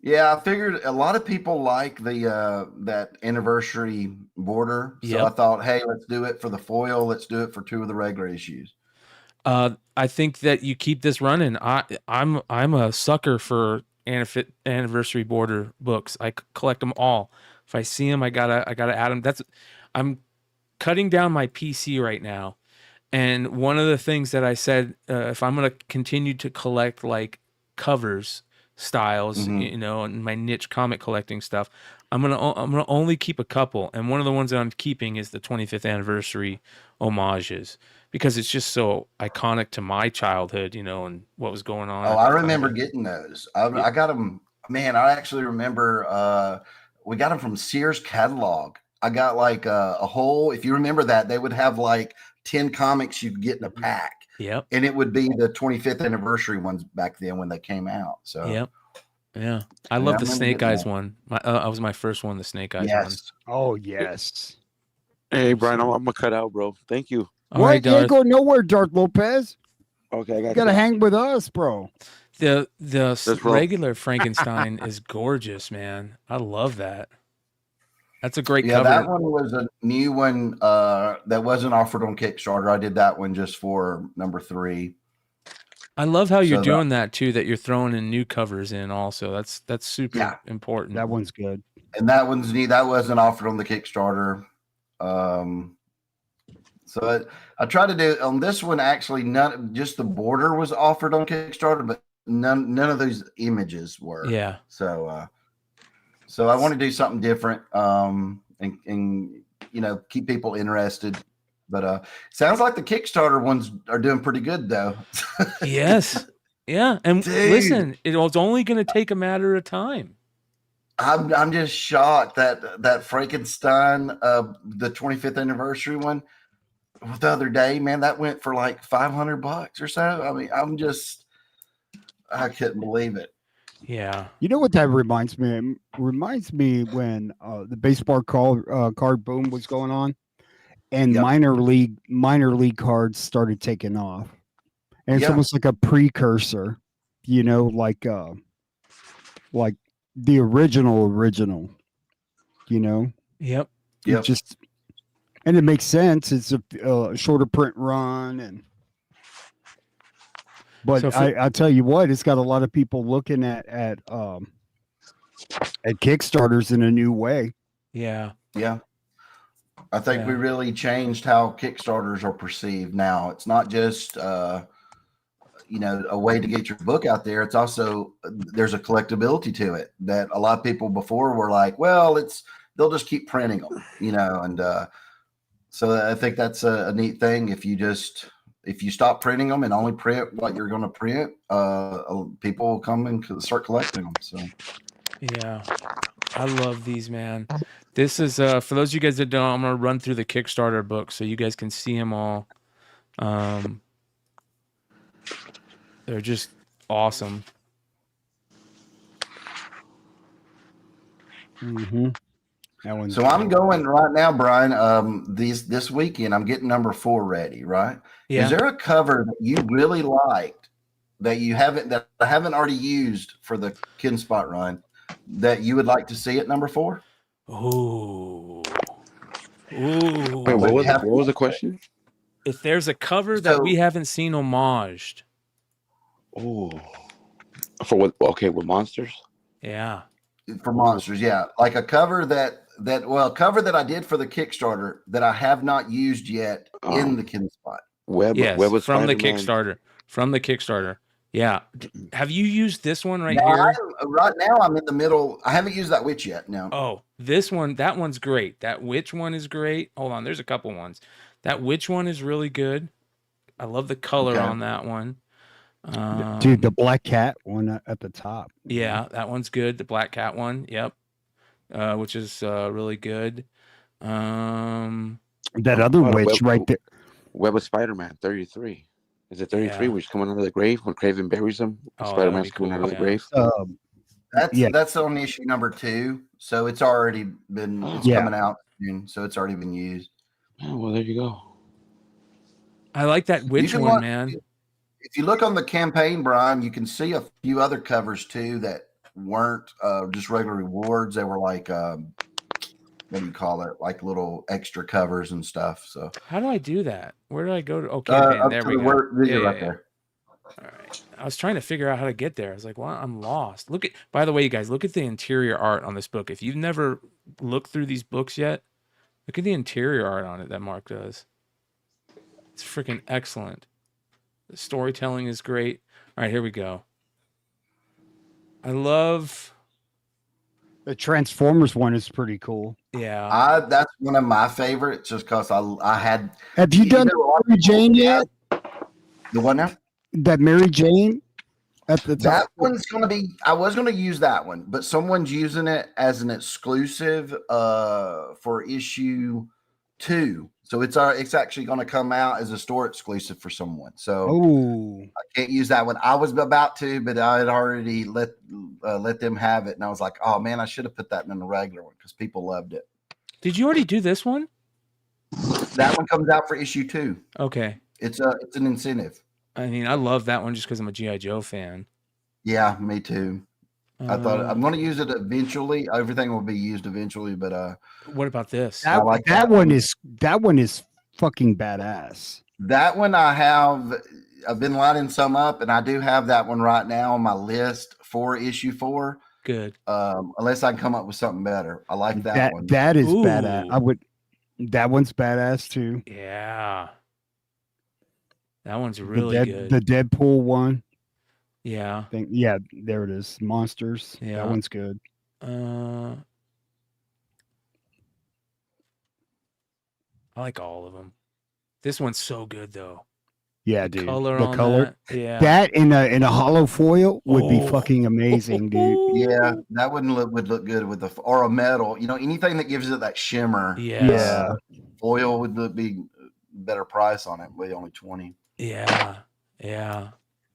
Yeah, I figured a lot of people like the that anniversary border. So I thought, hey, let's do it for the foil. Let's do it for 2 of the regular issues. I think that you keep this running. I'm a sucker for anniversary border books. I collect them all. If I see them, I gotta add them. I'm cutting down my PC right now, and one of the things that I said, if I'm gonna continue to collect like covers styles, and my niche comic collecting stuff, I'm gonna only keep a couple. And one of the ones that I'm keeping is the 25th anniversary homages, because it's just so iconic to my childhood, and what was going on. Oh, I remember getting those. I got them. Man, I actually remember we got them from Sears catalog. I got like a whole, if you remember that, they would have like 10 comics you could get in a pack. Yep. And it would be the 25th anniversary ones back then when they came out. So yep. Yeah. I love the Snake Eyes one. I was my first one, the Snake Eyes one. Oh, yes. Hey, Brian, I'm gonna cut out, bro. Thank you. All What? right, You ain't Darth. going nowhere, Darth Lopez. Okay, I got You gotta hang with us, bro. The roll. regular Frankenstein is gorgeous, man. I love that. That's a great Yeah, cover. that one was a new one that wasn't offered on Kickstarter. I did that one just for number 3. I love how you're So doing that too. That you're throwing in new covers in also. That's super important. That one's good. And that one's new. That wasn't offered on the Kickstarter. So I tried to do on this one. Actually, just the border was offered on Kickstarter, but none of those images were. Yeah. So I want to do something different, and keep people interested. But sounds like the Kickstarter ones are doing pretty good though. Yes. Yeah. And Dude. listen, it was only going to take a matter of time. I'm just shocked that Frankenstein, the 25th anniversary one, the other day, man, that went for like $500 or so. I mean, I couldn't believe it. Yeah. You know what that reminds me? It reminds me when the baseball card boom was going on, and minor league cards started taking off, and it's almost like a precursor, like the original, Yep. Yep. And it makes sense. It's a shorter print run, but So I tell you what, it's got a lot of people looking at Kickstarters in a new way. Yeah. Yeah. I think we really changed how Kickstarters are perceived now. It's not just a way to get your book out there. It's also there's a collectability to it that a lot of people before were like, well, they'll just keep printing them, and so I think that's a neat thing. If you stop printing them and only print what you're going to print, people will come and start collecting them. So Yeah. I love these, man. This is for those of you guys that don't, I'm gonna run through the Kickstarter book so you guys can see them all. They're just awesome. Mm-hmm. So I'm going right now, Brian. This weekend, I'm getting number 4 ready. Right? Yeah. Is there a cover that you really liked that I haven't already used for the Kin Spot run that you would like to see at number 4? Ooh. Wait, what was the question? If there's a cover that we haven't seen homaged. Oh. For what? Okay, with monsters. Yeah. For monsters, yeah, like a cover cover that I did for the Kickstarter that I have not used yet in the Kin Spot. Web from Spider-Man. the Kickstarter. From the Kickstarter. Yeah. Have you used this one right No, here? Right now, I'm in the middle. I haven't used that witch yet. No. Oh, this one. That one's great. That witch one is great. Hold on. There's a couple ones. That witch one is really good. I love the color on that one. Dude, the black cat one at the top. Yeah, that one's good. The black cat one. Yep. Which is really good. That other witch right there. Web of Spider-Man 33. Is it 33? Yeah. Which coming out of the grave when Craven buries him? Spider-Man's coming out of the grave. That's on issue number 2. So it's already been coming out soon. So it's already been used. Oh, well, there you go. I like that witch one, man. If you look on the campaign, Brian, you can see a few other covers too that weren't just regular rewards. They were like, what do you call it? Like little extra covers and stuff. So how do I do that? Where do I go to? Oh, campaign. There we go. Right there. All right. I was trying to figure out how to get there. I was like, well, I'm lost. By the way, you guys, look at the interior art on this book. If you've never looked through these books yet, look at the interior art on it that Mark does. It's freaking excellent. The storytelling is great. All right, here we go. I love the Transformers one is pretty cool. Yeah, that's one of my favorites, just because I had. Have you done Mary Jane yet? The one now? That Mary Jane at the top. That one's gonna be. I was gonna use that one, but someone's using it as an exclusive for issue 2. So it's actually going to come out as a store exclusive for someone. So I can't use that one. I was about to, but I had already let them have it, and I was like, oh man, I should have put that in the regular one because people loved it. Did you already do this one? That one comes out for issue 2. Okay. It's an incentive. I mean, I love that one just because I'm a G.I. Joe fan. Yeah, me too. I thought I'm going to use it eventually. Everything will be used eventually, but what about this? I like that one is fucking badass. That one I've been lining some up, and I do have that one right now on my list for issue 4. Good. Unless I can come up with something better. I like that one. That is badass. That one's badass too. Yeah. That one's really good. The Deadpool one. Yeah. Yeah, there it is. Monsters. Yeah. That one's good. I like all of them. This one's so good though. Yeah, the dude. Color the on color. That. Yeah. That in a hollow foil would be fucking amazing, dude. Yeah, that would look good with or a metal. Anything that gives it that shimmer. Yeah. Foil would be better price on it. Way only 20. Yeah. Yeah.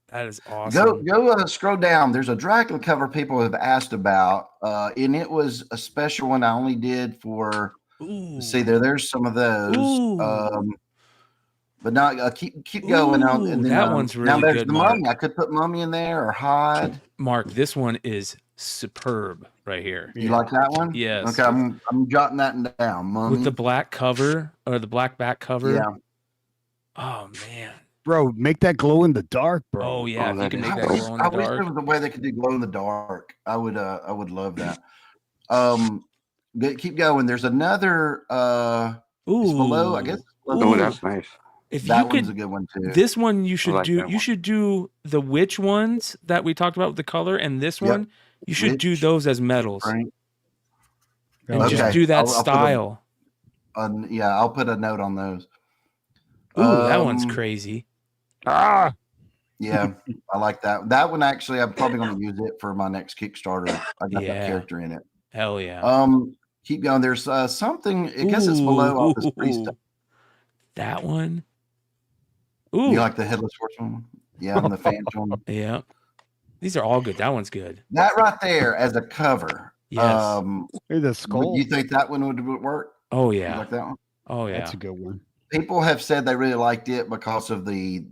That is awesome. Go scroll down. There's a Dracula cover people have asked about, and it was a special one I only did for. See there's some of those. But now keep going. And then, that one's really now there's good. The Mark. Mummy. I could put Mummy in there or Hide. Mark, this one is superb right here. You like that one? Yes. Okay, I'm jotting that down. Mummy. With the black cover or the black back cover. Yeah. Oh man. Bro, make that glow in the dark, bro. Oh yeah, if you can make that glow in the I wish dark. there was a way they could do glow in the dark. I would love that. Keep going. There's another it's below, I guess. Oh, that's nice. If that you one's could, a good one too. This one you should like do. that You one. should do the witch ones that we talked about with the color, and this one you should do those as metals, Right. and just do that style. I'll put a note on those. Ooh, that one's crazy. Yeah, I like that. That one actually, I'm probably going to use it for my next Kickstarter. I got that character in it. Hell yeah. Keep going. There's something. I guess it's below all this free stuff. That one. Ooh, You like the headless horseman? Yeah, and the Phantom. Yeah, these are all good. That one's good. That right there as a cover. Yes. The skull. You think that one would work? Oh You yeah. like that one? Oh yeah. That's a good one. People have said they really liked it because of the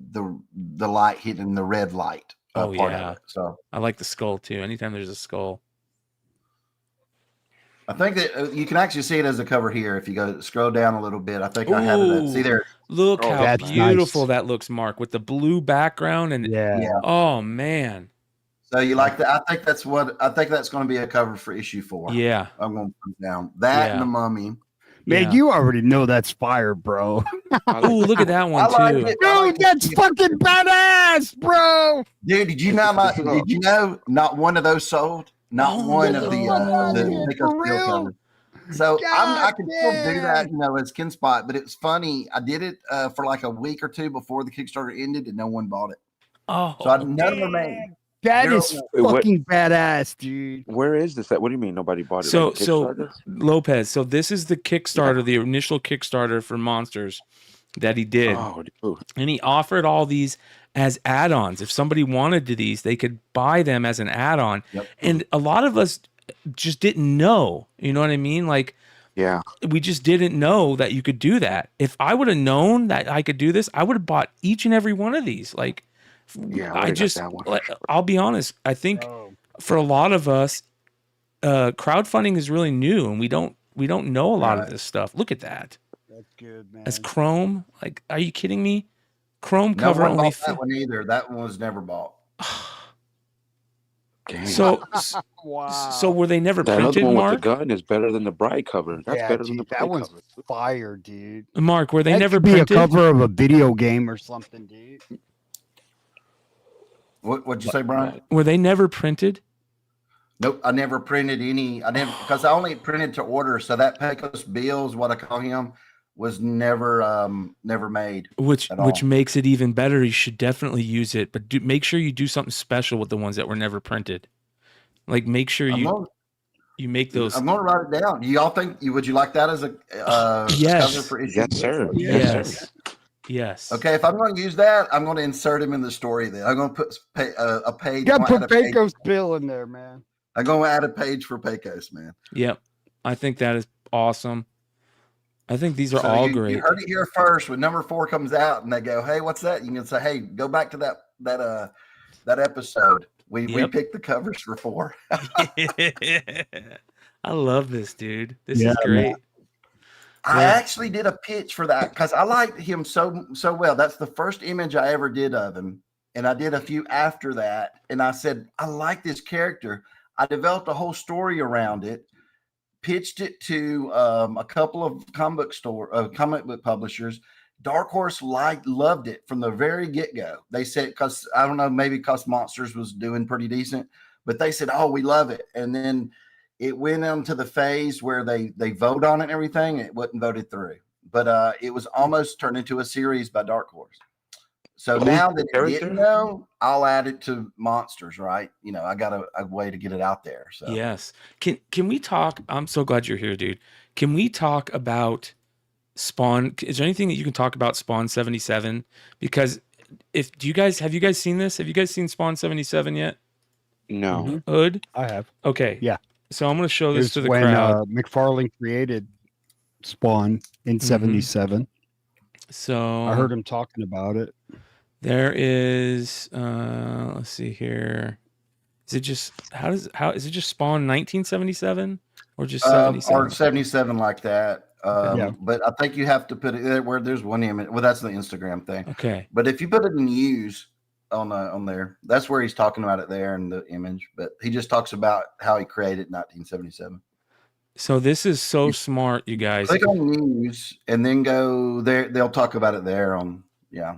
light hitting the red light Oh part yeah. of it. So I like the skull too. Anytime there's a skull. I think that you can actually see it as a cover here. If you go scroll down a little bit, I think I have it. See there. Look how that's beautiful nice. that looks, Mark, with the blue background and Yeah. oh man. So you like that? I think that's going to be a cover for issue 4. Yeah. I'm going to put it down that Yeah. and the Mummy. Man, Yeah. you already know that's fire, bro. Ooh, look at that one I like too. it. Dude, that's fucking badass, bro. Dude, did you know not one of those sold? Not one of the Nico for Steel real? covers. So I can still do damn. that, as Ken Spot, but it's funny. I did it for like a week or two before the Kickstarter ended, and no one bought it. Oh, So none of them made. That Zero. is Wait, what- fucking badass, dude. Where is this at? What do you mean nobody bought it? So Like so Kickstarter? Lopez, so this is the Kickstarter, the initial Kickstarter for Monsters that he did. Oh, dude. And he offered all these as add-ons. If somebody wanted these, they could buy them as an add-on. Yep. And a lot of us just didn't know. You know what I mean? Like Yeah. we just didn't know that you could do that. If I would have known that I could do this, I would have bought each and every one of these. Like Yeah, I got just that one. like, I'll be honest. I think for a lot of us, crowdfunding is really new, and we don't know a lot of this stuff. Look at that. That's good, man. As Chrome, like, are you kidding me? Chrome No cover one only. bought that one either. That one was never bought. Dang. So were they never that other printed, one Mark? with the gun is better than the Bride cover. That's Yeah, better than dude, the that Bride one's cover. fire, dude. Mark, were they That never could be printed? a cover of a video game or something, dude. What'd you say, Brian? Were they never printed? Nope, I never printed any. I never because I only printed to order. So that Pecos Bills, what I call him, was never made. Which at all. makes it even better. You should definitely use it, but make sure you do something special with the ones that were never printed. Like make sure you make those. I'm gonna write it down. Do y'all think would you like that as a Yes. cover for issue? Yes, sir. Yes. Yes. Okay, if I'm going to use that, I'm going to insert him in the story. Then I'm going to put a page. You I'm gotta gonna put add a page- Pecos Bill in there, man. I'm going to add a page for Pecos, man. Yep. I think that is awesome. I think these are So all you great. heard it here first. When number 4 comes out and they go, hey, what's that? You can say, hey, go back to that episode. We picked the covers for 4. I love this, dude. This Yeah, is great. man. I actually did a pitch for that because I liked him so well. That's the first image I ever did of him. And I did a few after that. And I said, I like this character. I developed a whole story around it, pitched it to a couple of comic book publishers. Dark Horse loved it from the very get-go. They said, because I don't know, maybe because Monsters was doing pretty decent, but they said, oh, we love it. And then it went into the phase where they vote on it and everything. And it wasn't voted through, but it was almost turned into a series by Dark Horse. So now that it didn't know, I'll add it to Monsters, right? You know, I got a way to get it out there. So Yes. Can we talk? I'm so glad you're here, dude. Can we talk about Spawn? Is there anything that you can talk about Spawn 77? Because have you guys seen this? Have you guys seen Spawn 77 yet? No. Hood? I have. Okay. Yeah. So I'm going to show this to the when, crowd. McFarlane created Spawn in 77. So I heard him talking about it. There is let's see here. Is it just is it just Spawn 1977 or just 77? Or 77 like that. Yeah. But I think you have to put it there where there's one image. Well, that's the Instagram thing. Okay. But if you put it in use on there, that's where he's talking about it there in the image. But he just talks about how he created 1977. So this is so smart, you guys. Click on news and then go there. They'll talk about it there on, yeah.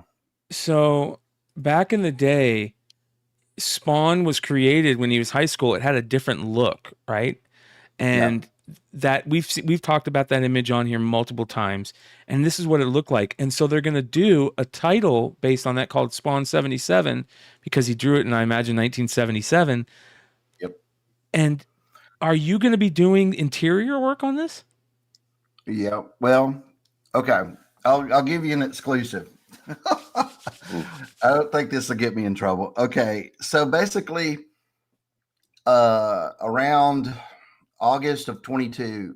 So back in the day, Spawn was created when he was high school. It had a different look, right? And that we've talked about that image on here multiple times, and this is what it looked like. And so they're going to do a title based on that called Spawn 77 because he drew it in, I imagine, 1977. Yep. And are you going to be doing interior work on this? Yeah. Well, okay. I'll give you an exclusive. I don't think this will get me in trouble. Okay. So basically, around August of 22,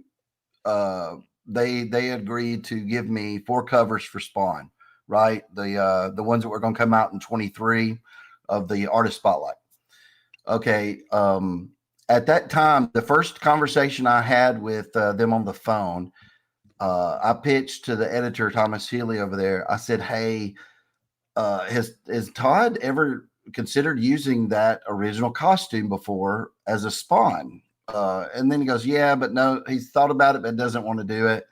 they agreed to give me 4 covers for Spawn, right? The ones that were going to come out in 23 of the artist spotlight. Okay. At that time, the first conversation I had with them on the phone, I pitched to the editor, Thomas Healy over there. I said, hey, has Todd ever considered using that original costume before as a Spawn? And then he goes, yeah, but no, he's thought about it, but doesn't want to do it.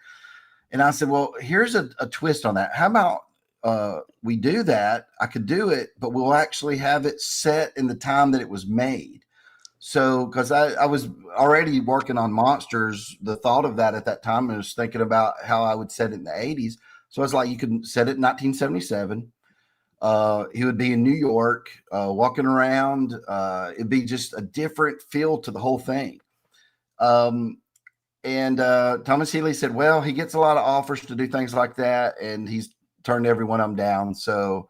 And I said, well, here's a twist on that. How about we do that? I could do it, but we'll actually have it set in the time that it was made. So, because I was already working on Monsters, the thought of that at that time, I was thinking about how I would set it in the 80s. So I was like, you can set it in 1977. He would be in New York, walking around. It'd be just a different feel to the whole thing. And Thomas Healy said, well, he gets a lot of offers to do things like that, and he's turned every one of them down. So,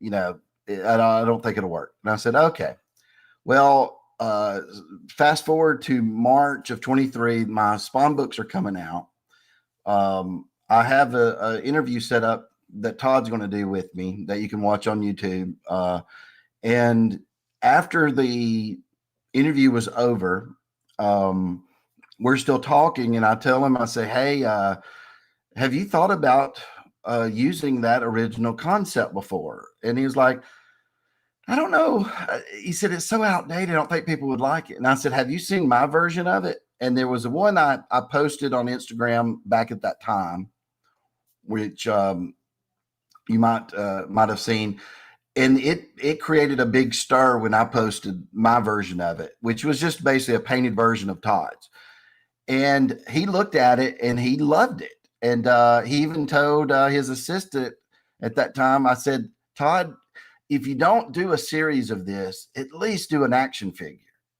you know, I don't think it'll work. And I said, okay. Well, fast forward to March of 23, my Spawn books are coming out. I have a interview set up that Todd's going to do with me that you can watch on YouTube. And after the interview was over, we're still talking, and I tell him, I say, hey, have you thought about using that original concept before? And he was like, I don't know. He said, it's so outdated. I don't think people would like it. And I said, have you seen my version of it? And there was one I posted on Instagram back at that time, which you might have seen. And it created a big stir when I posted my version of it, which was just basically a painted version of Todd's. And he looked at it and he loved it. And he even told his assistant at that time, I said, Todd, if you don't do a series of this, at least do an action figure.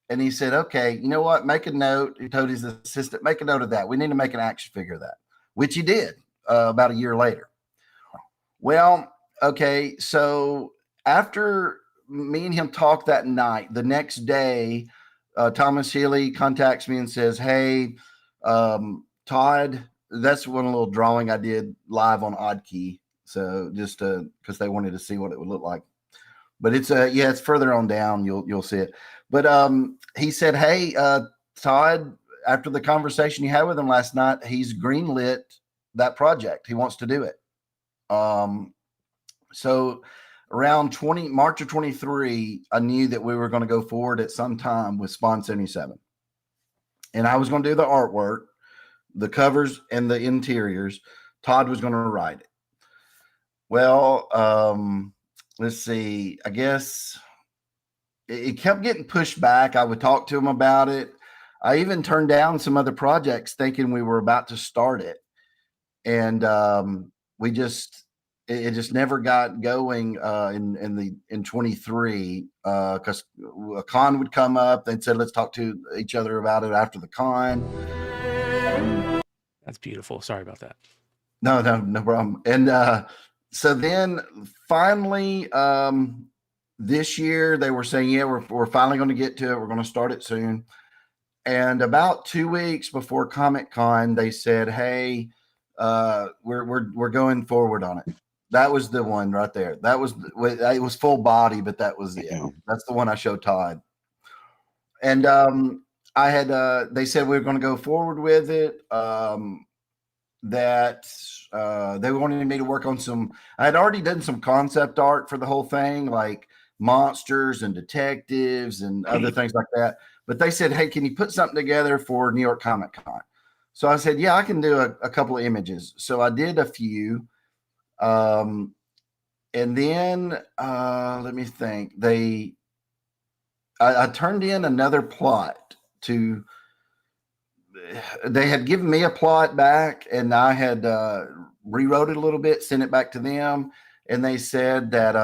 And he said, okay, you know what? Make a note. He told his assistant, make a note of that. We need to make an action figure of that, which he did about a year later. Well, okay. So after me and him talked that night, the next day, Thomas Healy contacts me and says, hey, Todd that's one little drawing I did live on Odd Key. So just because they wanted to see what it would look like. But it's yeah, it's further on down. You'll see it. But he said, hey, Todd, after the conversation you had with him last night, he's greenlit that project. He wants to do it. So around March of 23, I knew that we were going to go forward at some time with Spawn 77. And I was going to do the artwork, the covers, and the interiors. Todd was going to write it. Well, let's see. I guess it kept getting pushed back. I would talk to him about it. I even turned down some other projects thinking we were about to start it. And it just never got going in 23 because a con would come up. They said, let's talk to each other about it after the con. That's beautiful. Sorry about that. No problem. And so then finally this year they were saying, yeah, we're finally going to get to it. We're going to start it soon. And about 2 weeks before Comic-Con, they said, hey, we're going forward on it. That was the one right there. That was, it was full body, but that was it. That's the one I showed Todd. And I had, they said we were going to go forward with it. They wanted me to work on I had already done some concept art for the whole thing, like monsters and detectives and other things like that. But they said, hey, can you put something together for New York Comic Con? So I said, yeah, I can do a couple of images. So I did a few. And then let me think. I turned in another plot they had given me a plot back, and I had rewrote it a little bit, sent it back to them, and they said that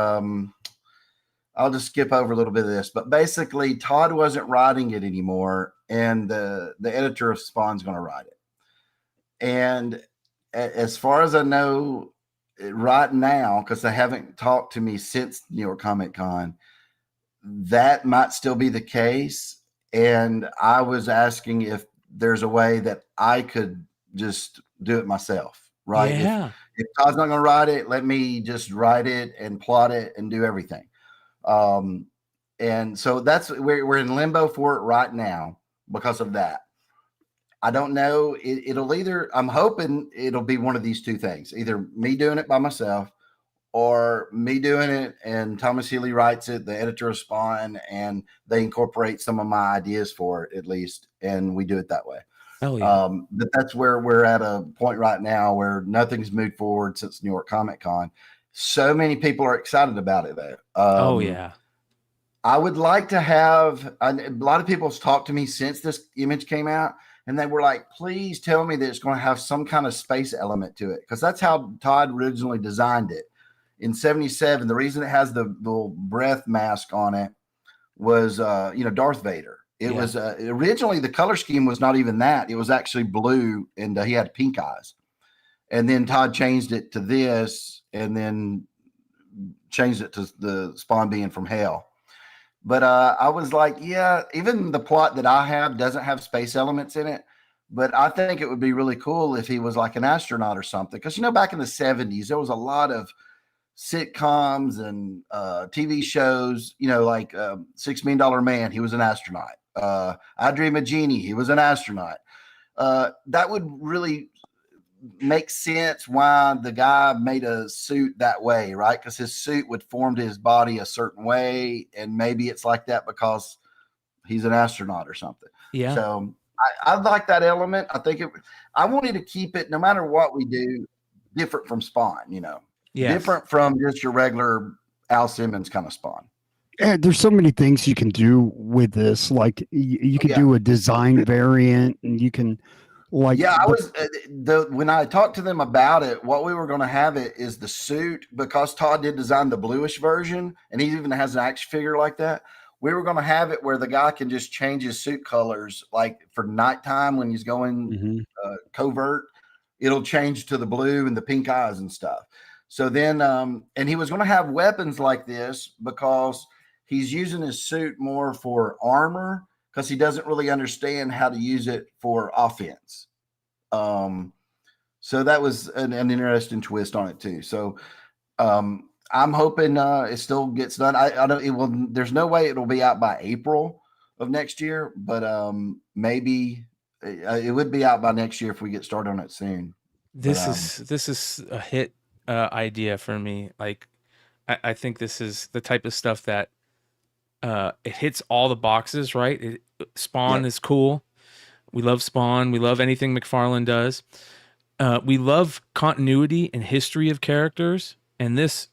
I'll just skip over a little bit of this, but basically Todd wasn't writing it anymore, and the editor of Spawn's going to write it. And as far as I know right now, because they haven't talked to me since New York Comic Con, that might still be the case. And I was asking if there's a way that I could just do it myself, right? Yeah. If Todd's not going to write it, let me just write it and plot it and do everything. And so we're in limbo for it right now because of that. I don't know. I'm hoping it'll be one of these two things, either me doing it by myself or me doing it and Thomas Healy writes it, the editor of Spawn, and they incorporate some of my ideas for it at least, and we do it that way. Oh, yeah. But that's where we're at a point right now where nothing's moved forward since New York Comic Con. So many people are excited about it though. Oh yeah. I would like to have a lot of people have talked to me since this image came out, and they were like, please tell me that it's going to have some kind of space element to it, because that's how Todd originally designed it. In 77, the reason it has the little breath mask on it was, Darth Vader. It was originally the color scheme was not even that. It was actually blue, and he had pink eyes. And then Todd changed it to this, and then changed it to the Spawn being from hell. But I was like, yeah, even the plot that I have doesn't have space elements in it. But I think it would be really cool if he was like an astronaut or something. Because, back in the 70s, there was a lot of sitcoms and TV shows, like $6 Million Man, he was an astronaut. I Dream of Jeannie, he was an astronaut. That would really make sense why the guy made a suit that way, right? Because his suit would form to his body a certain way, and maybe it's like that because he's an astronaut or something. Yeah. So I like that element. I wanted to keep it, no matter what we do, different from Spawn, Yes. different from just your regular Al Simmons kind of Spawn. And there's so many things you can do with this. Like you can do a design variant, and you can I was when I talked to them about it, what we were going to have it is the suit, because Todd did design the bluish version, and he even has an action figure like that. We were going to have it where the guy can just change his suit colors, like for nighttime when he's going covert, it'll change to the blue and the pink eyes and stuff. So then, and he was going to have weapons like this because he's using his suit more for armor, because he doesn't really understand how to use it for offense. So that was an interesting twist on it too. So I'm hoping it still gets done. I don't. It will. There's no way it'll be out by April of next year, but maybe it would be out by next year if we get started on it soon. This is a hit idea for me. Like, I think this is the type of stuff that it hits all the boxes, right? Spawn is cool. We love Spawn. We love anything McFarlane does. We love continuity and history of characters, and this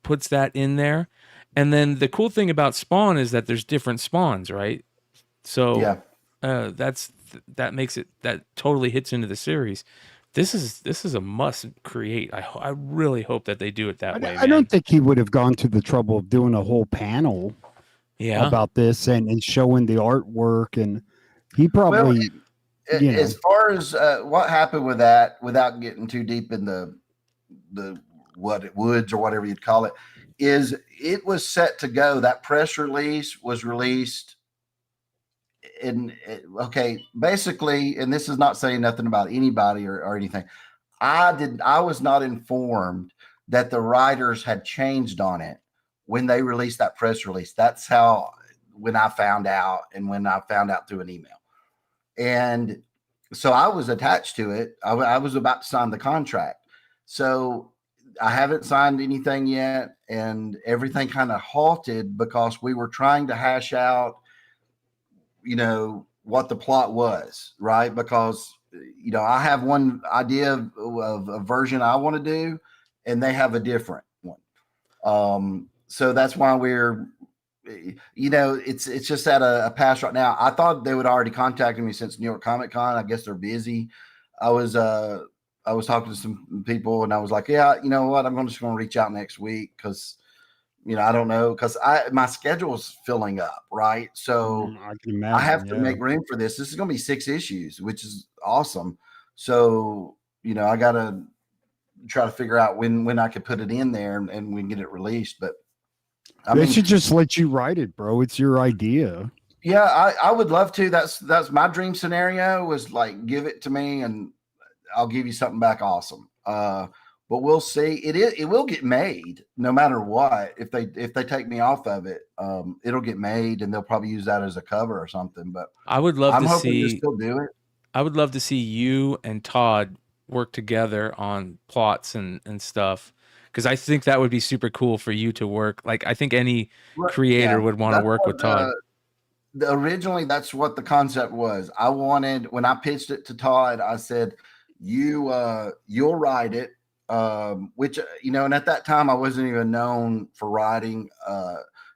puts that in there. And then the cool thing about Spawn is that there's different Spawns, right? So that makes it, that totally hits into the series. This is a must create. I really hope that they do it that way. I don't think he would have gone to the trouble of doing a whole panel about this and showing the artwork, and he probably as far as what happened with that, without getting too deep in the woods or whatever you'd call it, is it was set to go. That press release was released basically, and this is not saying nothing about anybody or anything. I was not informed that the writers had changed on it when they released that press release. That's how, when I found out, and when I found out through an email. And so I was attached to it. I was about to sign the contract. So I haven't signed anything yet, and everything kind of halted because we were trying to hash out, what the plot was, right? Because, I have one idea of a version I want to do, and they have a different one. So that's why we're, it's just at a pass right now. I thought they would already contacted me since New York Comic Con. I guess they're busy. I was talking to some people, and I was like, yeah, you know what? I'm just going to reach out next week because, I don't know, because my schedule's filling up, right? So I can imagine, I have to make room for this. This is going to be 6 issues, which is awesome. So, I got to try to figure out when I could put it in there and we can get it released. But they should just let you write it, bro. It's your idea. Yeah, I would love to. That's my dream scenario, was like, give it to me and I'll give you something back awesome. But we'll see. It will get made no matter what. If they take me off of it, it'll get made, and they'll probably use that as a cover or something. But I would love to see. To still do it. I would love to see you and Todd work together on plots and stuff, because I think that would be super cool for you to work. Like, I think any creator would want to work with Todd. Originally, that's what the concept was. I wanted, when I pitched it to Todd, I said, you'll write it. Which, and at that time I wasn't even known for writing.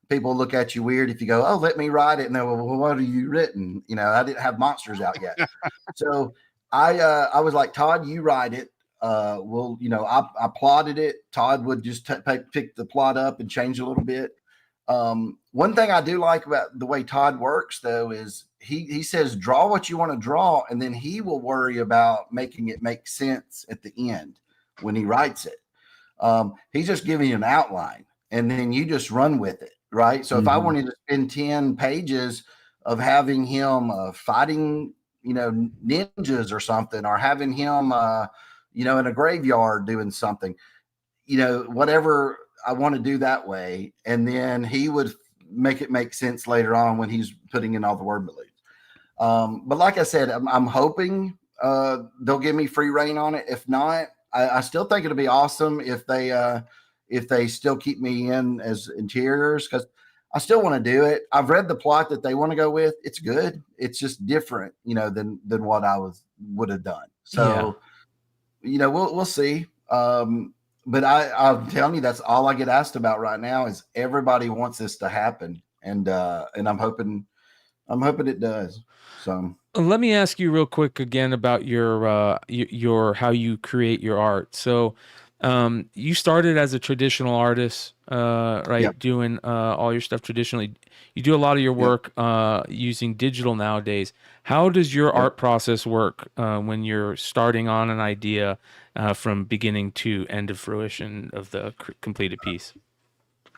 People look at you weird if you go, oh, let me write it. And they're, well, what have you written? I didn't have monsters out yet. So I was like, Todd, you write it. I plotted it. Todd would just pick the plot up and change a little bit. One thing I do like about the way Todd works, though, is he says, draw what you want to draw, and then he will worry about making it make sense at the end when he writes it. He's just giving you an outline, and then you just run with it, right? So if I wanted to spend 10 pages of having him fighting, ninjas or something, or having him, in a graveyard doing something, whatever I want to do that way, and then he would make it make sense later on when he's putting in all the word balloons. But like I said, I'm hoping they'll give me free reign on it. If not, I still think it'll be awesome if they still keep me in as interiors, because I still want to do it. I've read the plot that they want to go with. It's good. It's just different, than what I would have done. So, we'll see. But I'm telling you, that's all I get asked about right now is everybody wants this to happen. And I'm hoping it does. So let me ask you real quick again about your how you create your art. So you started as a traditional artist, right? Yep. Doing all your stuff traditionally. You do a lot of your work using digital nowadays. How does your art process work when you're starting on an idea from beginning to end of fruition of the completed piece?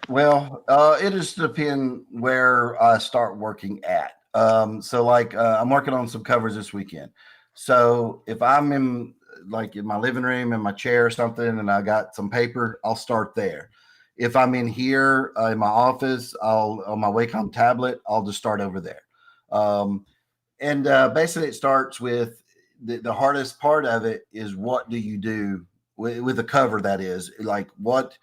Well, it just depends where I start working at. So like I'm working on some covers this weekend. So if I'm in like in my living room in my chair or something, and I got some paper, I'll start there. If I'm in here in my office, on my Wacom tablet, I'll just start over there. Basically it starts with the hardest part of it is what do you do with the cover? That is like what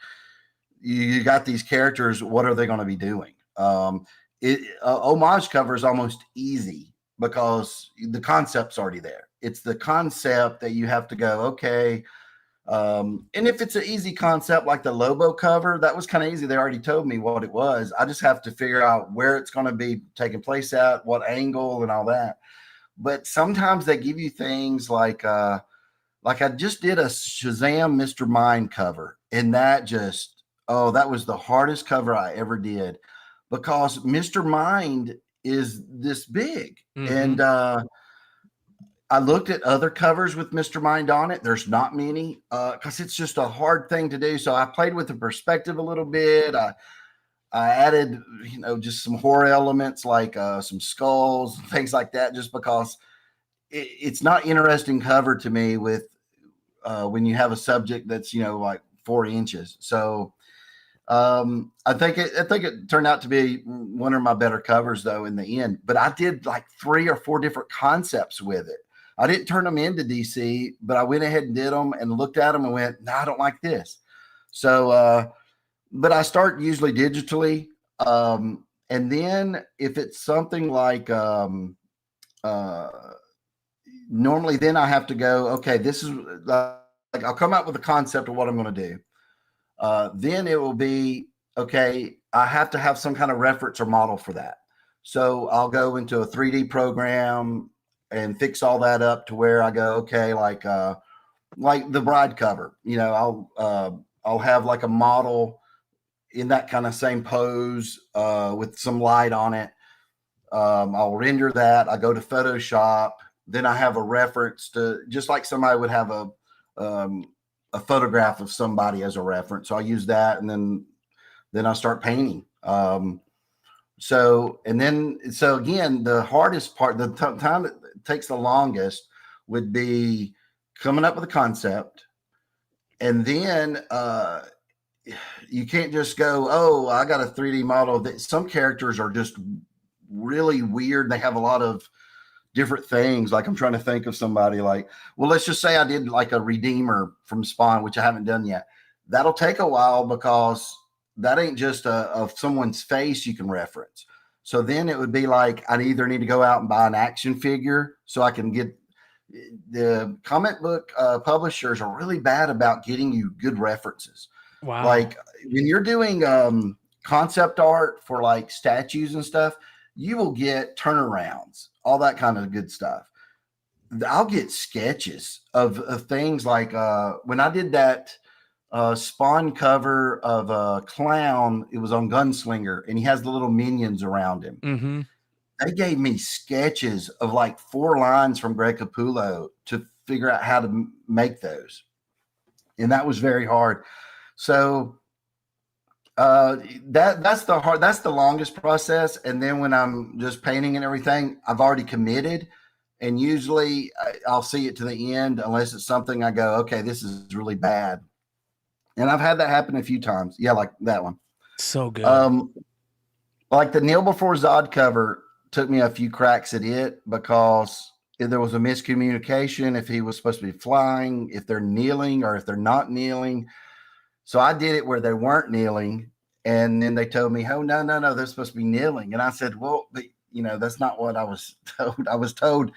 you got these characters, what are they going to be doing? Homage cover is almost easy because the concept's already there. It's the concept that you have to go, okay. And if it's an easy concept like the Lobo cover, that was kind of easy. They already told me what it was. I just have to figure out where it's going to be taking place at, what angle and all that. But sometimes they give you things like I just did a Shazam Mr. Mind cover, and that just, that was the hardest cover I ever did because Mr. Mind is this big. And I looked at other covers with Mr. Mind on it. There's not many because it's just a hard thing to do. So I played with the perspective a little bit. I added, just some horror elements like some skulls and things like that, just because it's not interesting cover to me with when you have a subject that's, like 4 inches. So I think it turned out to be one of my better covers though in the end, but I did like 3 or 4 different concepts with it. I didn't turn them into DC, but I went ahead and did them and looked at them and went, no, I don't like this. So, but I start usually digitally. And then if it's something like, normally then I have to go, okay, this is like, I'll come out with a concept of what I'm going to do. Then it will be, okay, I have to have some kind of reference or model for that. So I'll go into a 3D program and fix all that up to where I go, okay, like the Bride cover, I'll have like a model in that kind of same pose with some light on it. I'll render that. I go to Photoshop. Then I have a reference to, just like somebody would have a photograph of somebody as a reference. So I use that, and then I start painting. So again, the hardest part, the time that takes the longest would be coming up with a concept. And then you can't just go, I got a 3D model. Some characters are just really weird. They have a lot of different things. Like I'm trying to think of somebody like, well, let's just say I did like a Redeemer from Spawn, which I haven't done yet. That'll take a while because that ain't just of someone's face you can reference. So then it would be like, I either need to go out and buy an action figure so I can get the comic book publishers are really bad about getting you good references. Wow. Like when you're doing concept art for like statues and stuff, you will get turnarounds, all that kind of good stuff. I'll get sketches of things like when I did that Spawn cover of a clown, it was on Gunslinger, and he has the little minions around him. Mm-hmm. They gave me sketches of like 4 lines from Greg Capullo to figure out how to make those. And that was very hard. So that's the longest process. And then when I'm just painting and everything, I've already committed. And usually I'll see it to the end unless it's something I go, okay, this is really bad. And I've had that happen a few times. Yeah, like that one. So good. Like the Kneel Before Zod cover took me a few cracks at it because there was a miscommunication if he was supposed to be flying, if they're kneeling or if they're not kneeling. So I did it where they weren't kneeling. And then they told me, oh, no, they're supposed to be kneeling. And I said, well, but, that's not what I was told. I was told,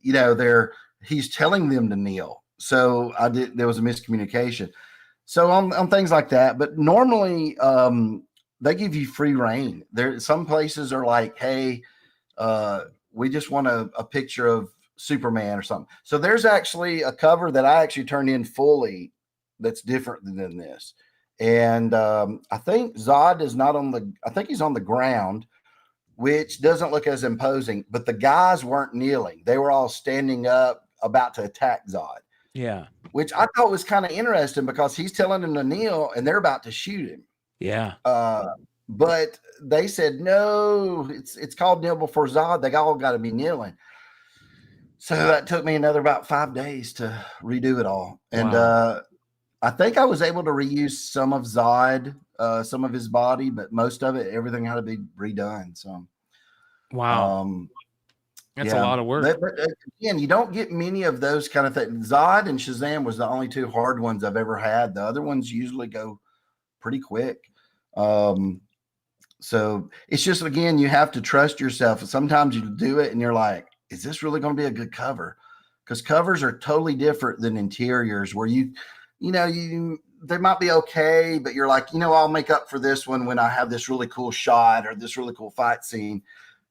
he's telling them to kneel. So there was a miscommunication. So on things like that, but normally they give you free reign. Some places are like, hey, we just want a picture of Superman or something. So there's actually a cover that I actually turned in fully that's different than this. And I think Zod is not I think he's on the ground, which doesn't look as imposing, but the guys weren't kneeling. They were all standing up about to attack Zod. Yeah. Which I thought was kind of interesting because he's telling them to kneel and they're about to shoot him. Yeah. But they said, no, it's called Kneel Before Zod. They all got to be kneeling. So that took me another about 5 days to redo it all. And Wow. I think I was able to reuse some of Zod, some of his body, but most of it, everything had to be redone. So, Wow. That's a yeah. lot of work. But again, you don't get many of those kind of things. Zod and Shazam was the only two hard ones I've ever had. The other ones usually go pretty quick. So it's just, again, you have to trust yourself. Sometimes you do it and you're like, is this really going to be a good cover? Because covers are totally different than interiors, where they might be okay, but you're like, I'll make up for this one when I have this really cool shot or this really cool fight scene,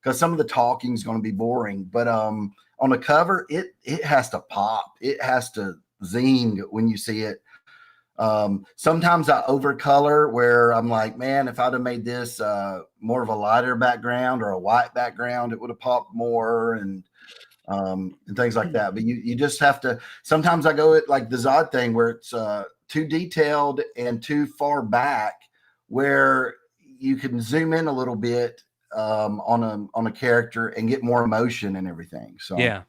because some of the talking is going to be boring. But on a cover, it has to pop. It has to zing when you see it. Sometimes I overcolor, where I'm like, man, if I'd have made this more of a lighter background or a white background, it would have popped more, and things like that. But you just have to, sometimes I go at like the Zod thing, where it's too detailed and too far back, where you can zoom in a little bit on a character and get more emotion and everything. So yeah.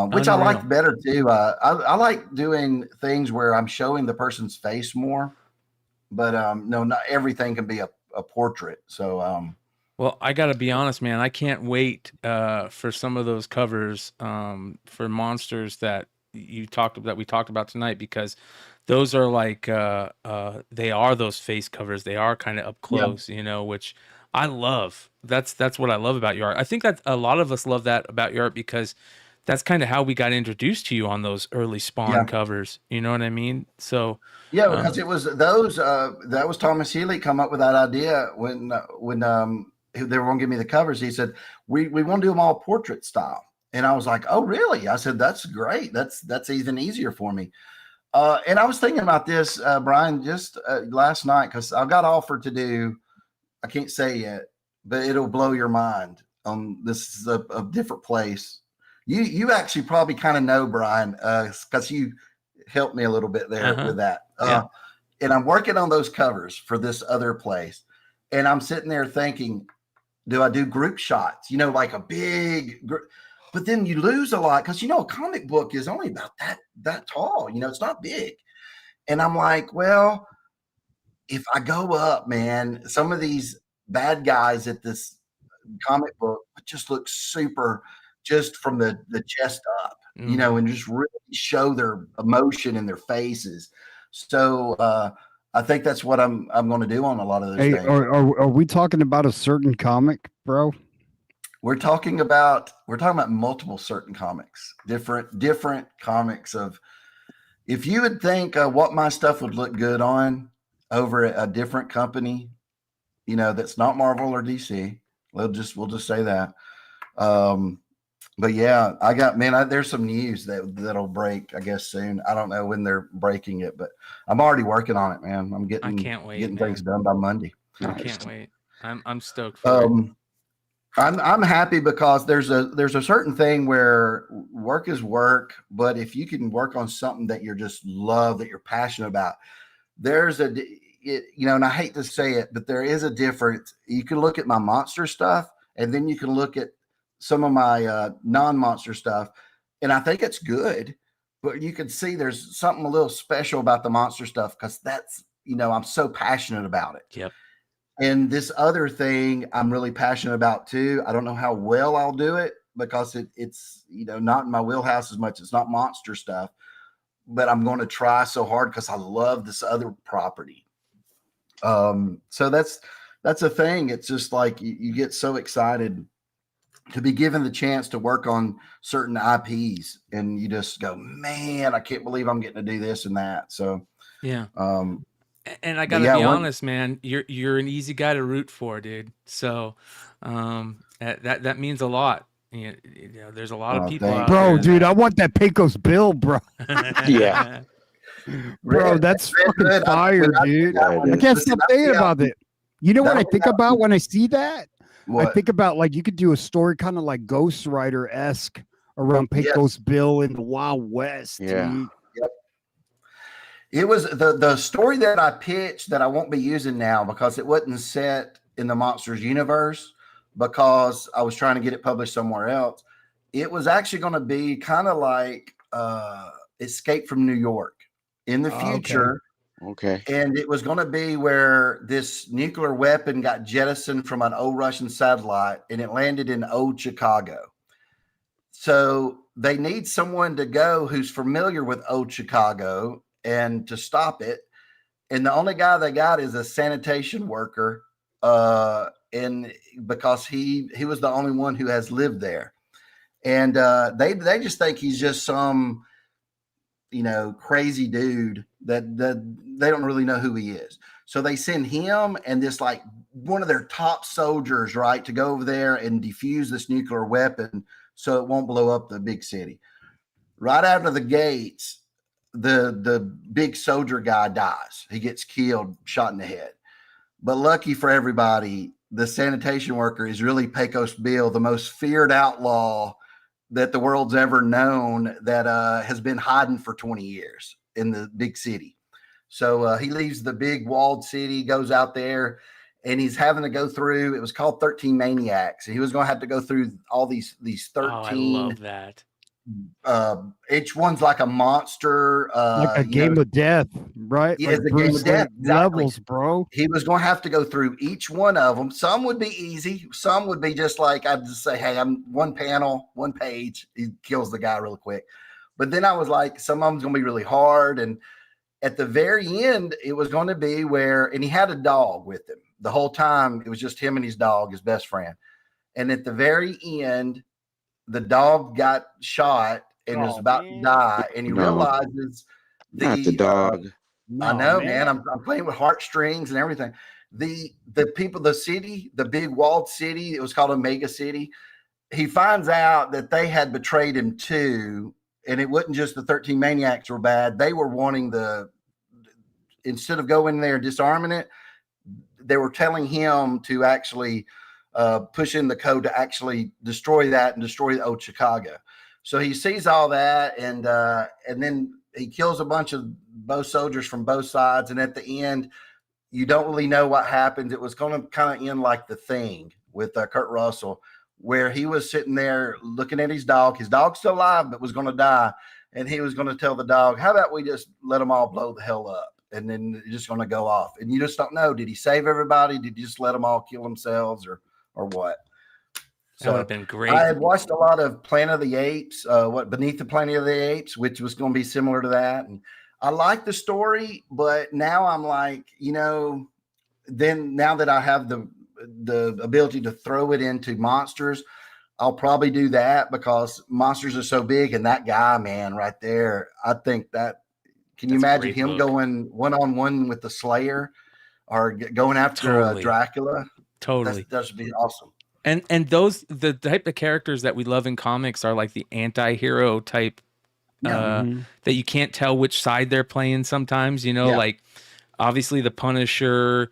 Which I like better too. I like doing things where I'm showing the person's face more, but no, not everything can be a portrait. So well, I got to be honest, man. I can't wait for some of those covers for monsters that we talked about tonight, because those are like they are those face covers. They are kind of up close, which I love. That's what I love about your art. I think that a lot of us love that about your art, because that's kind of how we got introduced to you on those early Spawn covers. You know what I mean? So yeah, because it was those that was Thomas Healy come up with that idea when they were going to give me the covers. He said, we want to do them all portrait style. And I was like, oh, really? I said, that's great. That's even easier for me. And I was thinking about this, Brian, just last night, because I got offered to do, I can't say yet, but it'll blow your mind. This is a different place. You actually probably kind of know, Brian, because you helped me a little bit there with that. And I'm working on those covers for this other place. And I'm sitting there thinking, do I do group shots? Like a big group. But then you lose a lot, because, a comic book is only about that tall. It's not big. And I'm like, well, if I go up, man, some of these bad guys at this comic book just look super, just from the chest up, and just really show their emotion in their faces. So I think that's what I'm going to do on a lot of those things. Are we talking about a certain comic, bro? We're talking about multiple certain comics, different comics of. If you would think what my stuff would look good on over at a different company, that's not Marvel or DC, we'll just say that. But yeah, there's some news that'll break, I guess, soon. I don't know when they're breaking it, but I'm already working on it, man. I can't wait, getting things done by Monday. I can't wait. I'm stoked for it. I'm happy, because there's a certain thing where work is work, but if you can work on something that you're just love, that you're passionate about, and I hate to say it, but there is a difference. You can look at my monster stuff, and then you can look at some of my non-monster stuff, and I think it's good, but you can see there's something a little special about the monster stuff, because that's, I'm so passionate about it. Yep. And this other thing I'm really passionate about too. I don't know how well I'll do it, because it's not in my wheelhouse as much. It's not monster stuff, but I'm going to try so hard, because I love this other property. So that's a thing. It's just like you get so excited to be given the chance to work on certain IPs, and you just go, man, I can't believe I'm getting to do this and that. So yeah. And I gotta be honest, man, you're an easy guy to root for, dude. So that means a lot. There's a lot of people out bro, there dude, I want that Pecos Bill, bro. Yeah. Bro, that's fucking fire, dude. I can't stop thinking about it. You know what I think about when I see that? What? I think about, like, you could do a story kind of like Ghost Rider-esque around Pecos Bill in the Wild West. Yeah. Dude. Yep. It was the story that I pitched that I won't be using now, because it wasn't set in the Monsters universe, because I was trying to get it published somewhere else. it was actually going to be kind of like Escape from New York in the future. Okay. And it was going to be where this nuclear weapon got jettisoned from an old Russian satellite and it landed in old Chicago. So they need someone to go who's familiar with old Chicago and to stop it. And the only guy they got is a sanitation worker. And because he was the only one who has lived there. And they just think he's just some, crazy dude that they don't really know who he is. So they send him and this like one of their top soldiers, right, to go over there and defuse this nuclear weapon so it won't blow up the big city. Right out of the gates, the big soldier guy dies. He gets killed, shot in the head. But lucky for everybody, the sanitation worker is really Pecos Bill, the most feared outlaw that the world's ever known, that has been hiding for 20 years in the big city. So he leaves the big walled city, goes out there, and he's having to go through, it was called 13 Maniacs. And he was going to have to go through all these 13. Oh, I love that. Each one's like a monster. Like a game of death, right? Yeah, Like it's a game of death. Exactly. Levels, bro. He was going to have to go through each one of them. Some would be easy. Some would be just like, I'd just say, hey, I'm one panel, one page. He kills the guy real quick. But then I was like, some of them's going to be really hard. And at the very end, it was going to be where, and he had a dog with him the whole time. It was just him and his dog, his best friend. And at the very end, the dog got shot and was about to die. And he realizes not the dog. I know, man. I'm playing with heartstrings and everything. The people, the city, the big walled city, it was called a mega city. He finds out that they had betrayed him too. And it wasn't just the 13 Maniacs were bad. They were wanting instead of going there and disarming it, they were telling him to actually push in the code to actually destroy that and destroy the old Chicago. So he sees all that, and then he kills a bunch of both soldiers from both sides. And at the end, you don't really know what happens. It was going to kind of end like The Thing with Kurt Russell, where he was sitting there looking at his dog. His dog's still alive, but was going to die. And he was going to tell the dog, how about we just let them all blow the hell up? And then they're just going to go off. And you just don't know. Did he save everybody? Did he just let them all kill themselves or what? That would have been great. I had watched a lot of Planet of the Apes, Beneath the Planet of the Apes, which was going to be similar to that. And I like the story, but now I'm like, then now that I have the ability to throw it into monsters, I'll probably do that because monsters are so big. And that guy, man, right there, I think that, can you imagine him going one-on-one with the Slayer or going after Dracula? Totally. That would be awesome. And those, the type of characters that we love in comics are like the anti-hero type that you can't tell which side they're playing sometimes, like obviously the Punisher,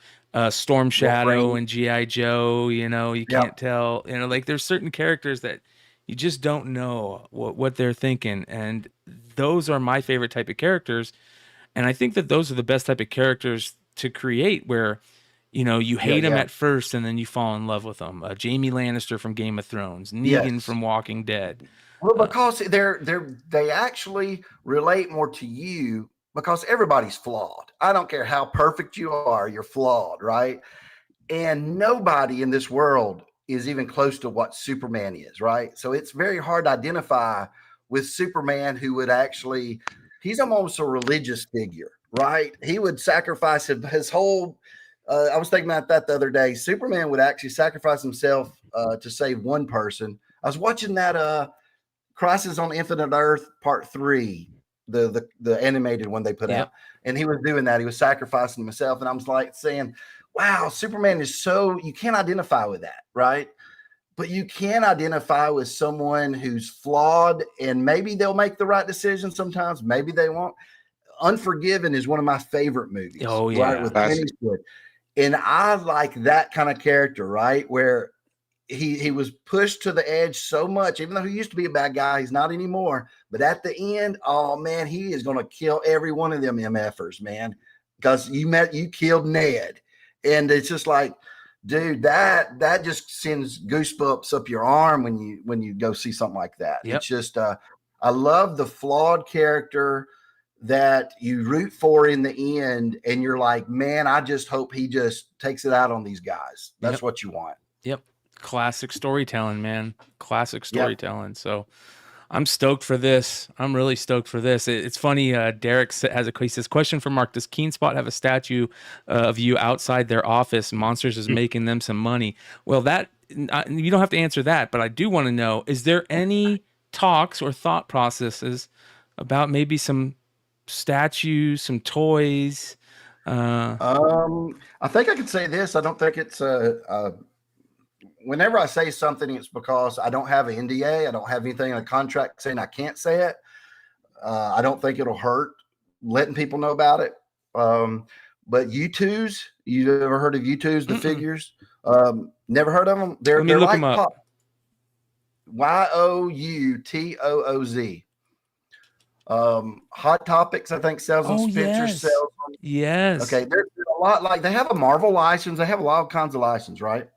Storm Shadow and G.I. Joe, you can't tell, like there's certain characters that you just don't know what they're thinking. And those are my favorite type of characters. And I think that those are the best type of characters to create where, you hate them at first and then you fall in love with them. Jaime Lannister from Game of Thrones, Negan from Walking Dead. Well, because they actually relate more to you because everybody's flawed. I don't care how perfect you are, you're flawed, right? And nobody in this world is even close to what Superman is, right? So it's very hard to identify with Superman, who would actually, he's almost a religious figure, right? He would sacrifice his whole, I was thinking about that the other day. Superman would actually sacrifice himself to save one person. I was watching that Crisis on Infinite Earth Part 3, the animated one they put out, and he was doing that. He was sacrificing himself, and I was like saying, wow, Superman is so, you can't identify with that, right? But you can identify with someone who's flawed, and maybe they'll make the right decision sometimes, maybe they won't. Unforgiven is one of my favorite movies. Oh, yeah. Right, with Clint Eastwood. And I like that kind of character, right? Where he was pushed to the edge so much, even though he used to be a bad guy, he's not anymore. But at the end, oh man, he is going to kill every one of them MFers, man, because you killed Ned. And it's just like, dude, that just sends goosebumps up your arm when you go see something like that. Yep. It's just I love the flawed character that you root for in the end, and you're like, man, I just hope he just takes it out on these guys. That's what you want. Yep. Classic storytelling, man. Classic storytelling. Yep. So I'm stoked for this. I'm really stoked for this. It's funny. Derek has he says, question for Mark. Does Keenspot have a statue of you outside their office? Monsters is making them some money. Well, that you don't have to answer that, but I do want to know, is there any talks or thought processes about maybe some statues, some toys? I think I could say this. I don't think it's whenever I say something, it's because I don't have an NDA. I don't have anything in a contract saying I can't say it. I don't think it'll hurt letting people know about it. But U2s, you ever heard of U2s, the figures? Never heard of them? They're look like them up. YOUTOOZ. Hot Topics, I think, sells them. Spencer sells them. Yes. Okay, they're a lot like, they have a Marvel license. They have a lot of kinds of license, right?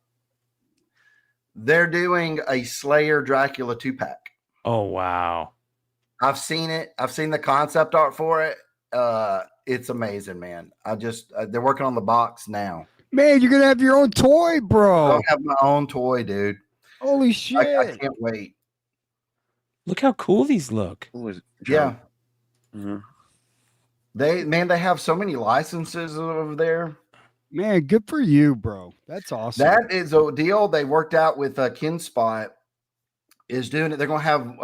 They're doing a Slayer Dracula 2-pack. Oh, wow. I've seen it. I've seen the concept art for it. It's amazing, man. They're working on the box now. Man, you're going to have your own toy, bro. I'll have my own toy, dude. Holy shit. I can't wait. Look how cool these look. Yeah. Mm-hmm. They have so many licenses over there. Man, good for you, bro. That's awesome. That is a deal they worked out with Kinspot is doing it. They're going to have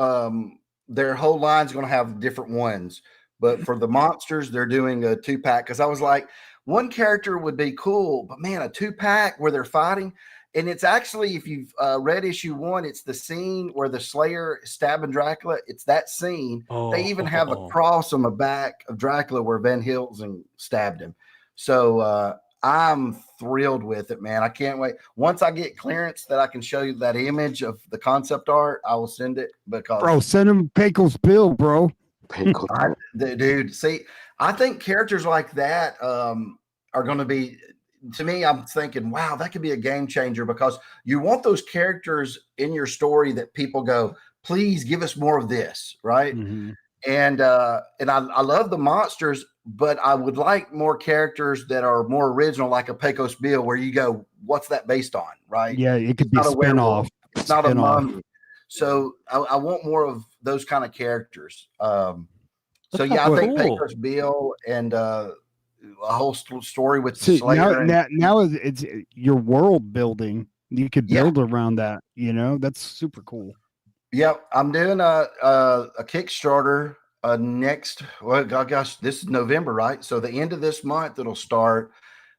their whole line's going to have different ones. But for the monsters, they're doing a 2-pack. Because I was like, one character would be cool, but man, a 2-pack where they're fighting. And it's actually, if you've read issue 1, it's the scene where the Slayer is stabbing Dracula. It's that scene. They even have a cross on the back of Dracula where Van Helsing stabbed him. So I'm thrilled with it, man. I can't wait. Once I get clearance that I can show you that image of the concept art, I will send it because bro, send him Pecos Bill, bro. Dude, see, I think characters like that are going to be, to me, I'm thinking, wow, that could be a game changer because you want those characters in your story that people go, please give us more of this, right? Mm-hmm. And I love the monsters, but I would like more characters that are more original, like a Pecos Bill, where you go, what's that based on, right? Yeah, it could be a spin-off. It's not a mummy. So I want more of those kind of characters. So yeah, I think Pecos Bill and a whole story with Slayer. Now it's your world building. You could build around that. You know, that's super cool. Yep, I'm doing a Kickstarter next. Well, gosh, this is November, right? So the end of this month it'll start,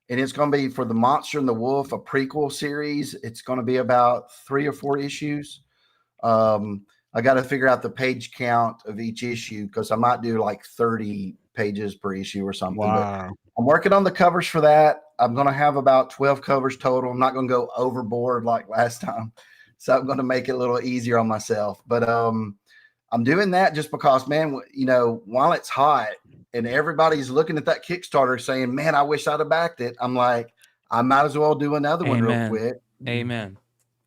and it's going to be for the Monster and the Wolf, a prequel series. It's going to be about 3 or 4 issues. I got to figure out the page count of each issue because I might do like 30 pages per issue or something. Wow. But I'm working on the covers for that. I'm going to have about 12 covers total. I'm not going to go overboard like last time. So I'm going to make it a little easier on myself. But I'm doing that just because, man, you know, while it's hot and everybody's looking at that Kickstarter saying, man, I wish I'd have backed it. I'm like, I might as well do another one real quick. Amen.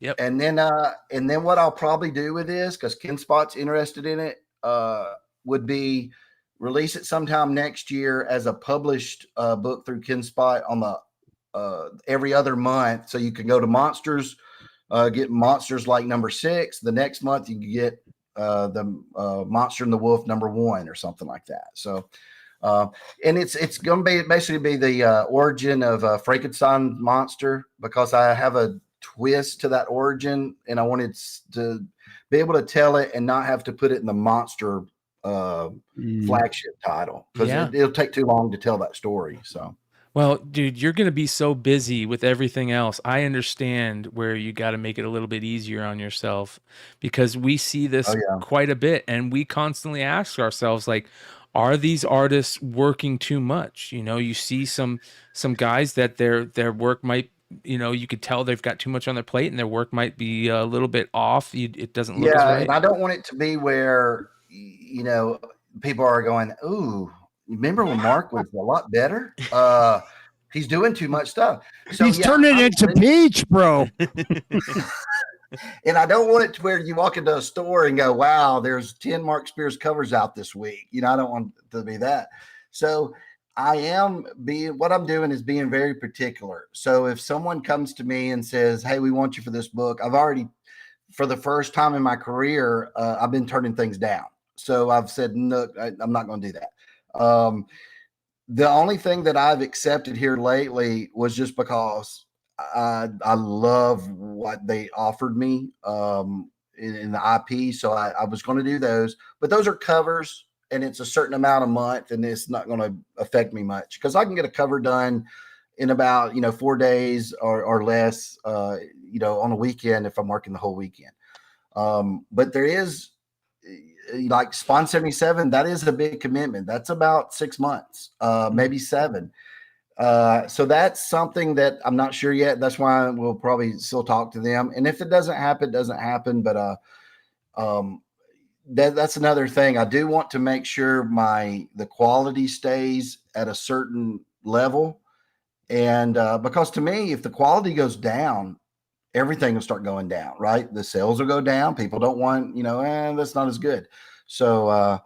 Yep. And then what I'll probably do with this, because Kinspot's interested in it, would be release it sometime next year as a published book through Kinspot on the every other month. So you can go to Monsters, get Monsters like number 6. The next month you can get the Monster and the Wolf number 1 or something like that. So and it's going to be basically the origin of Frankenstein monster, because I have a twist to that origin and I wanted to be able to tell it and not have to put it in the monster flagship title, because it'll take too long to tell that story. So well, dude, you're going to be so busy with everything else. I understand where you got to make it a little bit easier on yourself, because we see this quite a bit and we constantly ask ourselves, like, are these artists working too much? You know, you see some guys that their work might, you know, you could tell they've got too much on their plate and their work might be a little bit off. It doesn't look as right. And I don't want it to be where, you know, people are going, ooh, remember when Mark was a lot better? He's doing too much stuff. So He's turning it into Peach, bro. And I don't want it to where you walk into a store and go, wow, there's 10 Mark Spears covers out this week. I don't want it to be that. So what I'm doing is being very particular. So if someone comes to me and says, hey, we want you for this book, I've already, for the first time in my career, I've been turning things down. So I've said, no, I'm not going to do that. The only thing that I've accepted here lately was just because I love what they offered me in the IP. So I was going to do those, but those are covers and it's a certain amount a month and it's not going to affect me much because I can get a cover done in about, 4 days or less, on a weekend if I'm working the whole weekend. But there is like Spawn 77, that is a big commitment. That's about 6 months, maybe 7. So that's something that I'm not sure yet. That's why we'll probably still talk to them. And if it doesn't happen, it doesn't happen. But that's another thing. I do want to make sure the quality stays at a certain level. And because to me, if the quality goes down, everything will start going down, right? The sales will go down. People don't want, that's not as good. So,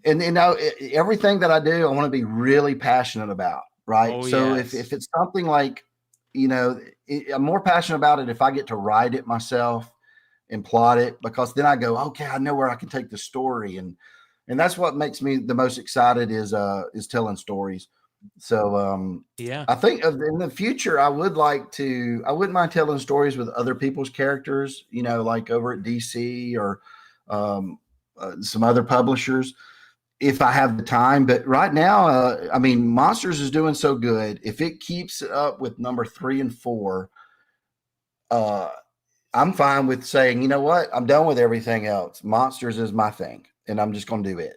everything that I do, I want to be really passionate about. Right. Oh, so yes. if it's something like, I'm more passionate about it if I get to write it myself and plot it, because then I go, okay, I know where I can take the story. And that's what makes me the most excited is telling stories. So, yeah, I think in the future, I wouldn't mind telling stories with other people's characters, like over at DC or some other publishers, if I have the time. But right now, Monsters is doing so good. If it keeps up with number 3 and 4, I'm fine with saying, you know what, I'm done with everything else. Monsters is my thing, and I'm just going to do it.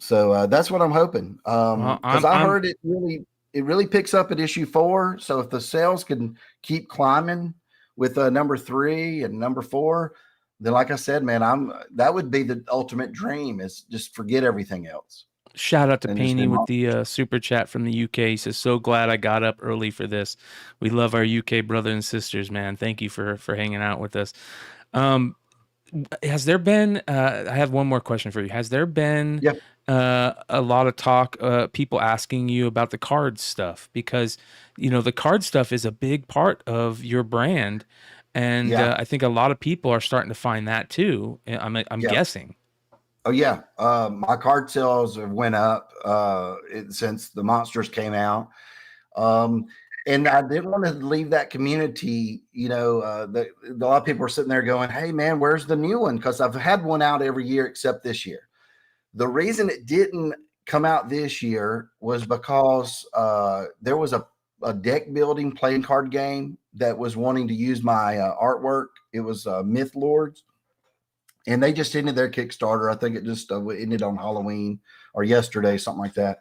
So that's what I'm hoping. Because I heard it really picks up at issue 4. So if the sales can keep climbing with number 3 and number 4, then like I said, man, that would be the ultimate dream, is just forget everything else. Shout out to And just Painey move with the super chat from the UK. He says, so glad I got up early for this. We love our UK brothers and sisters, man. Thank you for hanging out with us. Has there been, I have one more question for you. Has there been a lot of talk, people asking you about the card stuff? Because, the card stuff is a big part of your brand. And I think a lot of people are starting to find that too. I'm guessing. Oh yeah. My card sales have went up since the Monsters came out. And I didn't want to leave that community, a lot of people are sitting there going, hey man, where's the new one? Because I've had one out every year except this year. The reason it didn't come out this year was because there was a deck building playing card game that was wanting to use my artwork. It was Myth Lords, and they just ended their Kickstarter. I think it just ended on Halloween or yesterday, something like that.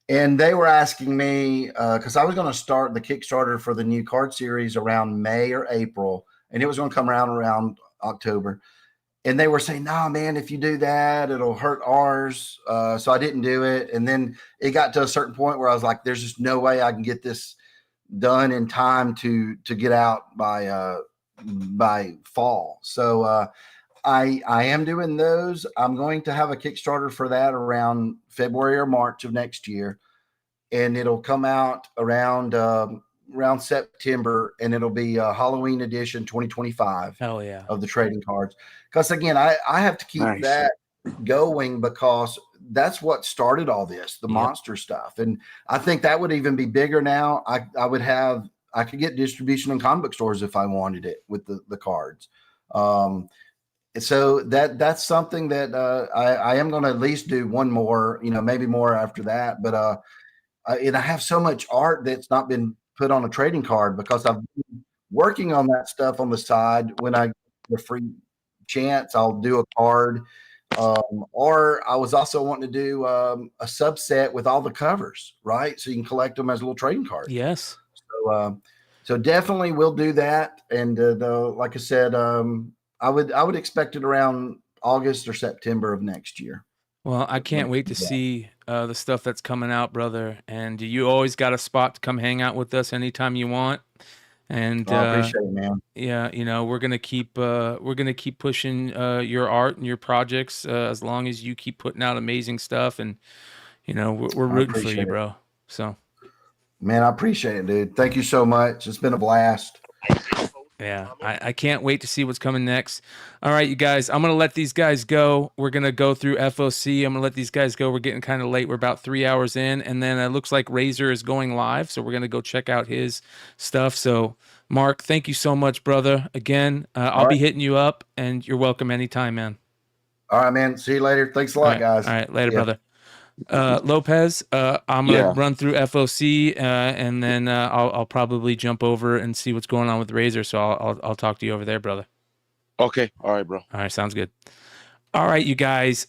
And they were asking me, because I was going to start the Kickstarter for the new card series around May or April, and it was going to come around October. And they were saying, no, man, if you do that, it'll hurt ours. So I didn't do it. And then it got to a certain point where I was like, there's just no way I can get this done in time to get out by fall. So I am doing those. I'm going to have a Kickstarter for that around February or March of next year. And it'll come out around September, and it'll be a Halloween edition 2025. Hell yeah. Of the trading cards. Because again, I have to keep that going, because that's what started all this, the monster stuff. And I think that would even be bigger now. I could get distribution in comic book stores if I wanted it with the cards. So that's something that I am going to at least do one more, maybe more after that. But and I have so much art that's not been put on a trading card, because I've been working on that stuff on the side. When I get a free chance, I'll do a card. Or I was also wanting to do a subset with all the covers, right? So you can collect them as little trading cards. Yes. So definitely we'll do that. And like I said, I would expect it around August or September of next year. Well, I can't wait to see the stuff that's coming out, brother. And you always got a spot to come hang out with us anytime you want. And I appreciate it, man. yeah, we're gonna keep pushing your art and your projects as long as you keep putting out amazing stuff. And we're rooting for you, bro. So, man, I appreciate it, dude. Thank you so much. It's been a blast. Yeah, I can't wait to see what's coming next. All right, you guys, I'm going to let these guys go. We're going to go through FOC. I'm going to let these guys go. We're getting kind of late. We're about 3 hours in, and then it looks like Razor is going live, so we're going to go check out his stuff. So, Mark, thank you so much, brother. Again, I'll be hitting you up, and you're welcome anytime, man. All right, man. See you later. Thanks a lot, guys. All right, later, brother. Lopez, I'm gonna run through FOC, and then I'll probably jump over and see what's going on with Razor. So I'll talk to you over there, brother. Okay, all right, bro. All right, sounds good. All right, you guys.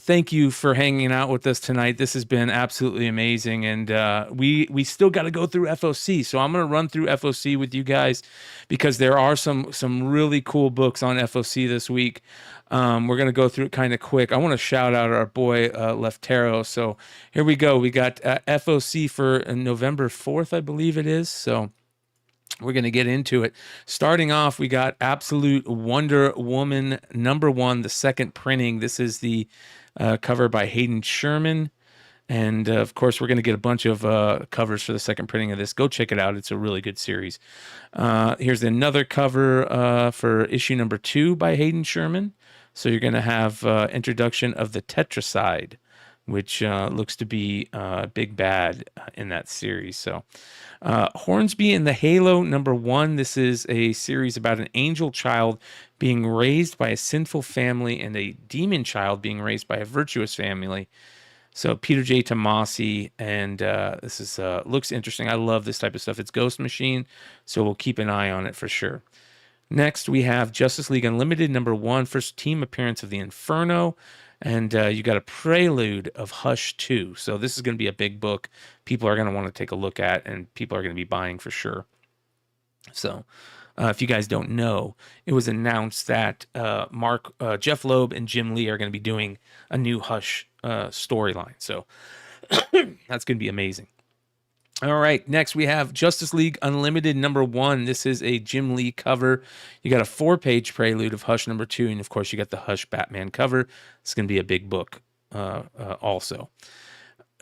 Thank you for hanging out with us tonight. This has been absolutely amazing, and we still got to go through FOC. So I'm gonna run through FOC with you guys because there are some really cool books on FOC this week. We're going to go through it kind of quick. I want to shout out our boy Leftero. So here we go. We got FOC for November 4th, I believe it is. So we're going to get into it. Starting off, we got Absolute Wonder Woman #1, the second printing. This is the cover by Hayden Sherman. And of course, we're going to get a bunch of covers for the second printing of this. Go check it out. It's a really good series. Here's another cover for issue #2 by Hayden Sherman. So you're going to have introduction of the Tetracide, which looks to be big bad in that series. So Hornsby and the Halo #1. This is a series about an angel child being raised by a sinful family and a demon child being raised by a virtuous family. So Peter J. Tomasi, and this is looks interesting. I love this type of stuff. It's Ghost Machine, so we'll keep an eye on it for sure. Next, we have Justice League Unlimited #1, first team appearance of the Inferno, and you got a prelude of Hush 2. So this is going to be a big book. People are going to want to take a look at, and people are going to be buying for sure. So if you guys don't know, it was announced that Jeff Loeb and Jim Lee are going to be doing a new Hush storyline. So that's going to be amazing. All right, next we have Justice League Unlimited #1. This is a Jim Lee cover. You got a 4-page prelude of Hush #2, and of course you got the Hush Batman cover. It's going to be a big book also.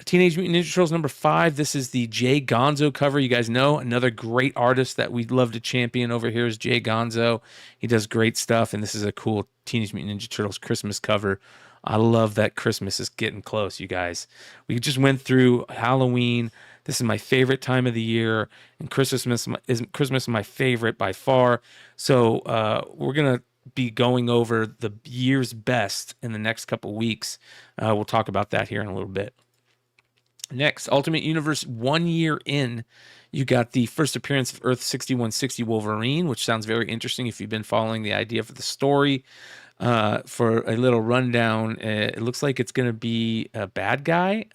Teenage Mutant Ninja Turtles #5. This is the Jay Gonzo cover. You guys know another great artist that we'd love to champion over here is Jay Gonzo. He does great stuff, and this is a cool Teenage Mutant Ninja Turtles Christmas cover. I love that Christmas is getting close, you guys. We just went through Halloween. This is my favorite time of the year, and Christmas is my favorite by far. So we're going to be going over the year's best in the next couple weeks. We'll talk about that here in a little bit. Next, Ultimate Universe 1 year in. You got the first appearance of Earth 6160 Wolverine, which sounds very interesting if you've been following the idea for the story. For a little rundown, it looks like it's going to be a bad guy,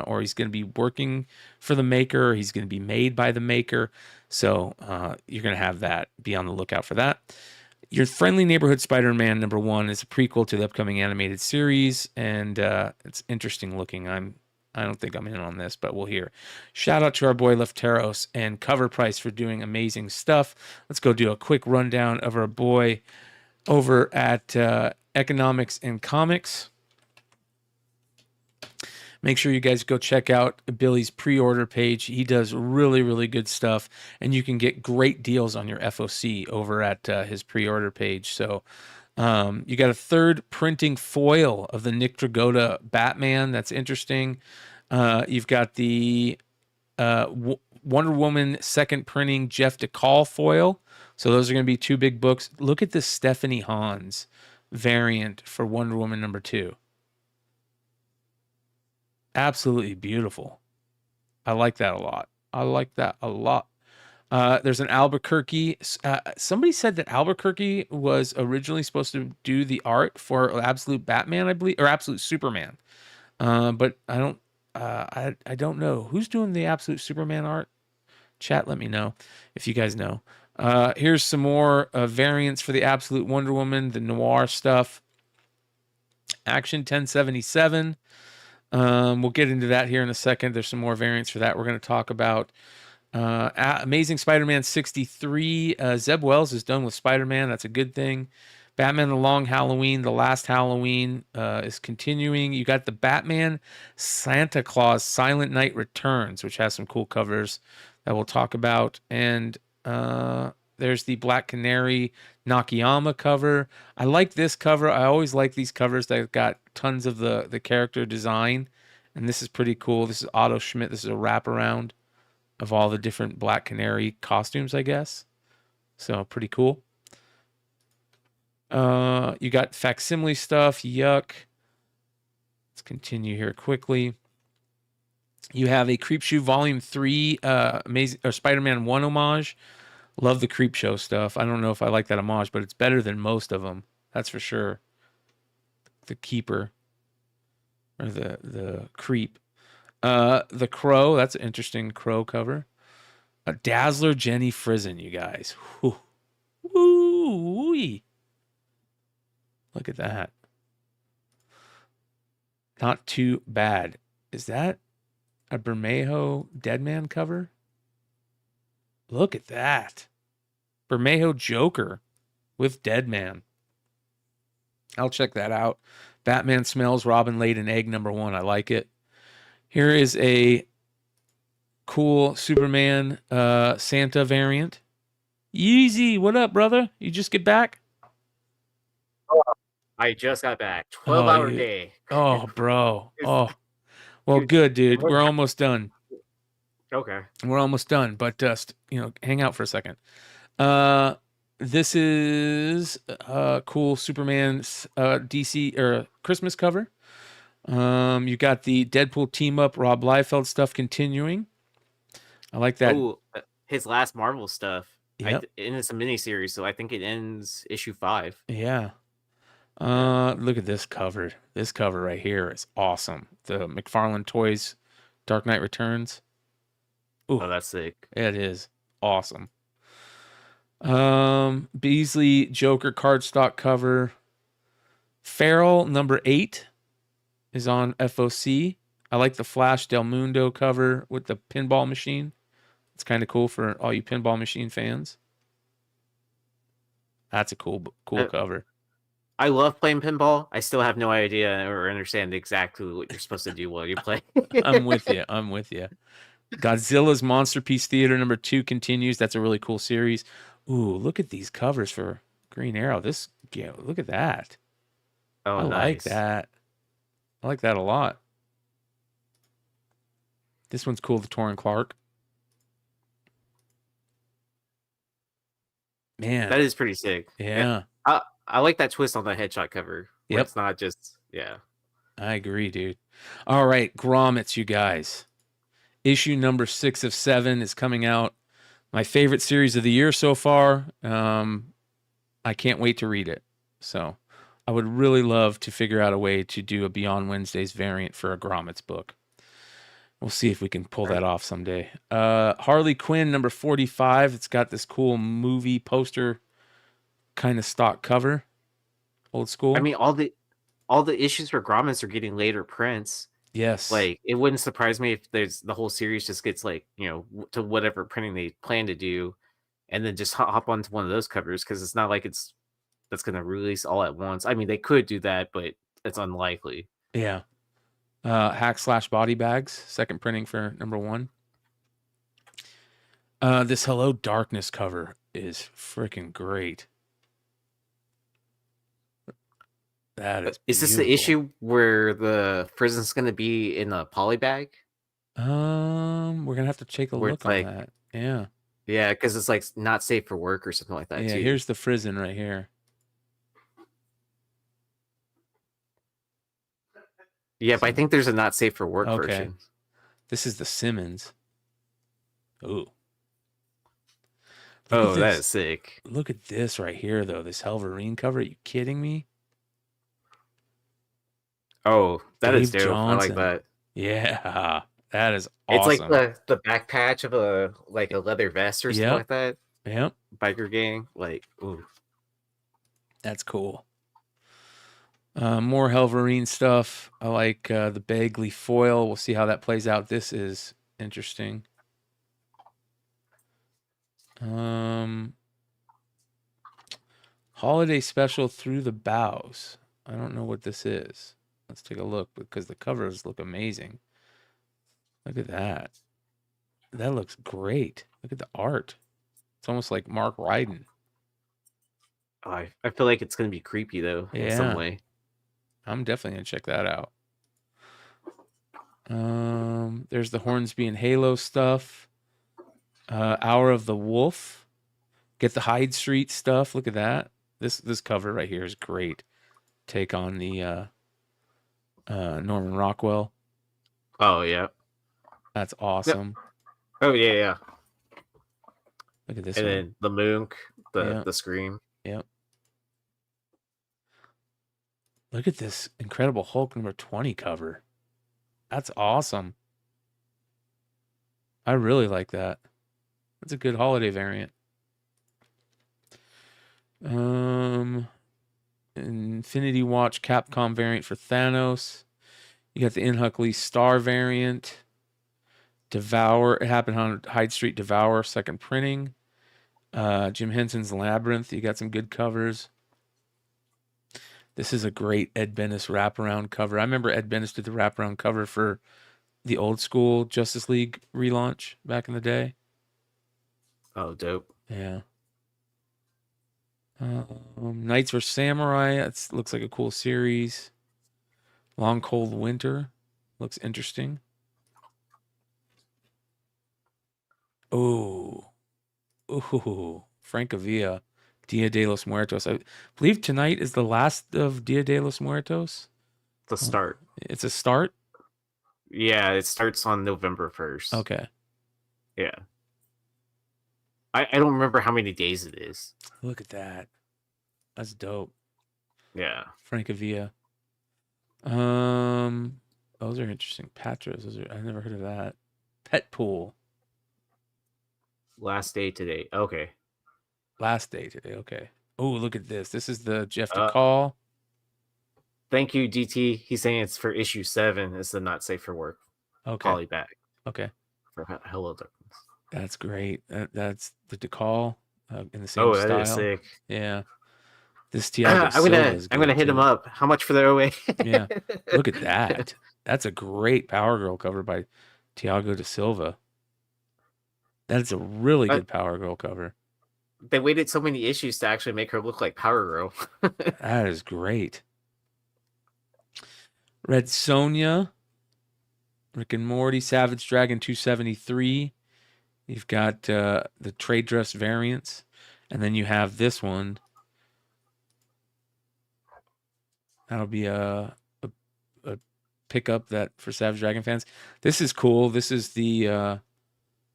or he's going to be working for the maker, or he's going to be made by the maker. So you're going to have that. Be on the lookout for that. Your Friendly Neighborhood Spider-Man #1 is a prequel to the upcoming animated series, and it's interesting looking. I don't think I'm in on this, but we'll hear. Shout out to our boy Lefteros and Cover Price for doing amazing stuff. Let's go do a quick rundown of our boy over at Economics and Comics. Make sure you guys go check out Billy's pre-order page. He does really, really good stuff, and you can get great deals on your FOC over at his pre-order page. So you got a third printing foil of the Nick Dragotta Batman. That's interesting. You've got the Wonder Woman second printing Jeff DeCall foil. So those are going to be 2 big books. Look at this Stephanie Hans variant for Wonder Woman #2. Absolutely beautiful. I like that a lot. There's an Albuquerque. Somebody said that Albuquerque was originally supposed to do the art for Absolute Batman, I believe, or Absolute Superman. But I don't know who's doing the Absolute Superman art. Chat, let me know if you guys know. Here's some more variants for the Absolute Wonder Woman, the noir stuff. Action 1077. We'll get into that here in a second. There's some more variants for that we're going to talk about. Amazing Spider-Man 63. Zeb Wells is done with Spider-Man. That's a good thing. Batman The Long Halloween, The Last Halloween is continuing. You got the Batman Santa Claus Silent Night Returns, which has some cool covers that we'll talk about. And there's the Black Canary Nakayama cover. I like this cover. I always like these covers that have got tons of the character design. And this is pretty cool. This is Otto Schmidt. This is a wraparound of all the different Black Canary costumes, I guess. So pretty cool. You got facsimile stuff. Yuck. Let's continue here quickly. You have a Creepshow Volume 3 Amazing or Spider-Man 1 homage. Love the Creepshow stuff. I don't know if I like that homage, but it's better than most of them. That's for sure. The Keeper or the Creep. The Crow, that's an interesting Crow cover. A Dazzler Jenny Frizen, you guys. Woo-wee. Look at that. Not too bad. Is that a Bermejo Deadman cover? Look at that. Bermejo Joker with Deadman. I'll check that out. Batman Smells, Robin laid an egg #1. I like it. Here is a cool Superman Santa variant. Yeezy, what up, brother? You just get back? I just got back. 12-hour day. Oh, bro. Oh, well, good, dude. We're almost done. Okay. We're almost done, but just, hang out for a second. This is a cool Superman DC or Christmas cover. You got the Deadpool team up Rob Liefeld stuff continuing. I like that. Ooh, his last Marvel stuff. Yep. And it's a miniseries, so I think it ends issue 5. Yeah. Look at this cover. This cover right here is awesome. The McFarlane Toys Dark Knight Returns. Ooh, oh, that's sick. It is awesome. Beasley Joker cardstock cover. Feral #8 is on FOC. I like the Flash Del Mundo cover with the pinball machine. It's kind of cool for all you pinball machine fans. That's a cool cover. I love playing pinball. I still have no idea or understand exactly what you're supposed to do while you play. I'm with you. Godzilla's Monster Piece Theater #2 continues. That's a really cool series. Ooh, look at these covers for Green Arrow. Look at that. Oh, I nice. like that. I like that a lot. This one's cool, the Torrin Clark. Man. That is pretty sick. Yeah. I like that twist on the headshot cover. Yep. It's not just, yeah. I agree, dude. All right, Grommets, you guys. Issue #6 of 7 is coming out. My favorite series of the year so far. I can't wait to read it. So I would really love to figure out a way to do a Beyond Wednesdays variant for a Grommets book. We'll see if we can pull that off someday. Harley Quinn #45. It's got this cool movie poster kind of stock cover. Old school. I mean, all the issues for Grommets are getting later prints. Yes. Like, it wouldn't surprise me if the whole series just gets to whatever printing they plan to do, and then just hop onto one of those covers, because it's not like that's going to release all at once. I mean, they could do that, but it's unlikely. Yeah. Hack/Body Bags, second printing for #1. This Hello Darkness cover is freaking great. That is this the issue where the prison's going to be in a poly bag? We're gonna have to take a look on that. Yeah. Yeah, because it's like not safe for work or something like that. Yeah, too. here's the prison right here. Yeah, but I think there's a not safe for work Okay. version. This is the Simmons. Ooh. Oh, that is sick. Look at this right here, though. This Helverine cover. Are you kidding me? Oh, that is Dave dope. I like Johnson. that. Yeah, that is awesome. It's like the back patch of a leather vest or something Yep. like that. Yep. Biker gang. Like, ooh. That's cool. More Helverine stuff. I like the Bagley foil. We'll see how that plays out. This is interesting. Holiday special Through the Bows. I don't know what this is. Let's take a look because the covers look amazing. Look at that. That looks great. Look at the art. It's almost like Mark Ryden. Oh, I feel like it's going to be creepy, though, in some way. I'm definitely going to check that out. There's the Hornsby and Halo stuff. Hour of the Wolf. Get the Hyde Street stuff. Look at that. This cover right here is great. Take on the Norman Rockwell. Oh, yeah. That's awesome. Oh, yeah. Look at this and one. Then the Moonk, the Scream. Yep. Look at this Incredible Hulk number 20 cover. That's awesome. I really like that. That's a good holiday variant. Infinity Watch Capcom variant for Thanos. You got the Inhuck Star variant. Devour. It happened on Hyde Street. Devour second printing. Jim Henson's Labyrinth. You got some good covers. This is a great Ed Bennis wraparound cover. I remember Ed Bennis did the wraparound cover for the old school Justice League relaunch back in the day. Oh, dope. Yeah. Knights vs. Samurai. That looks like a cool series. Long Cold Winter. Looks interesting. Ooh. Francavilla. Dia de los Muertos. I believe tonight is the last of Dia de los Muertos. The start. It's a start? Yeah, it starts on November 1st. Okay. Yeah. I don't remember how many days it is. Look at that. That's dope. Yeah. Francavilla. Those are interesting. Patras. I've never heard of that. Pet Pool. Last day today. Okay. Last day today. Okay. Oh, look at this. This is the Jeff DeCall. Thank you, DT. He's saying it's for issue 7. It's the Not Safe for Work. Okay. Poly bag. Okay. For Hello Darkness. That's great. That's the DeCall in the same style. That is sick. Yeah. This Tiago Silva is good I'm gonna hit him up. How much for the OA? Yeah. Look at that. That's a great Power Girl cover by Tiago da Silva. That's a really good Power Girl cover. They waited so many issues to actually make her look like Power Girl. That is great. Red Sonja, Rick and Morty, Savage Dragon 273. You've got the trade dress variants, and then you have this one. That'll be a pickup that for Savage Dragon fans. This is cool. This is the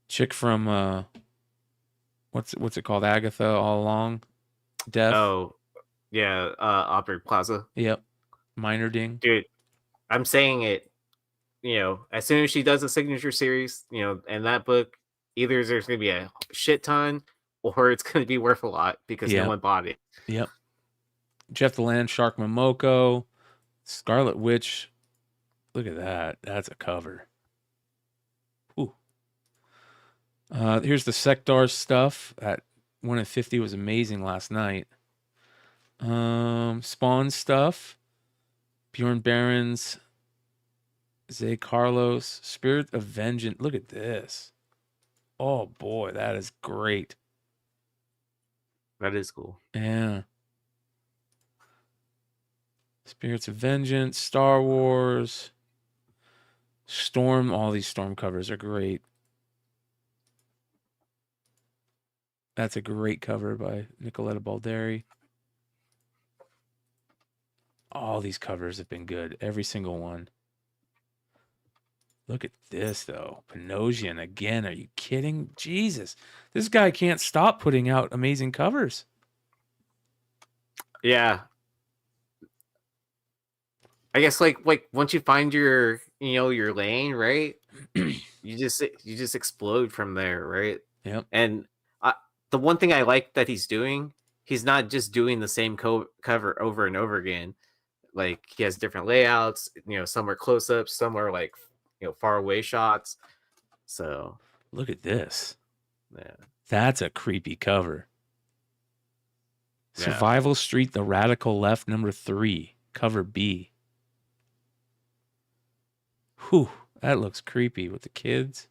chick from what's it called? Agatha All Along. Death. Oh, yeah. Aubrey Plaza. Yep. Minor Ding. Dude, I'm saying it. As soon as she does a signature series, and that book, either there's going to be a shit ton, or it's going to be worth a lot because no one bought it. Yep. Jeff the Land Shark Momoko, Scarlet Witch. Look at that. That's a cover. Ooh. Here's the Sectar stuff. That 1 in 50 was amazing last night. Spawn stuff. Bjorn Barons. Zay Carlos. Spirit of Vengeance. Look at this. Oh boy, that is great. That is cool. Yeah. Spirits of Vengeance, Star Wars, Storm. All these Storm covers are great. That's a great cover by Nicoletta Balderi. All these covers have been good. Every single one. Look at this, though. Panosian again. Are you kidding? Jesus. This guy can't stop putting out amazing covers. Yeah. I guess like once you find your your lane, right? you just explode from there, right? Yep. And the one thing I like that he's doing, he's not just doing the same cover over and over again. like he has different layouts. Some are close ups, some are like far away shots. So look at this. Yeah, that's a creepy cover. Yeah. Survival Street: The Radical Left, #3, cover B. Whew, that looks creepy with the kids.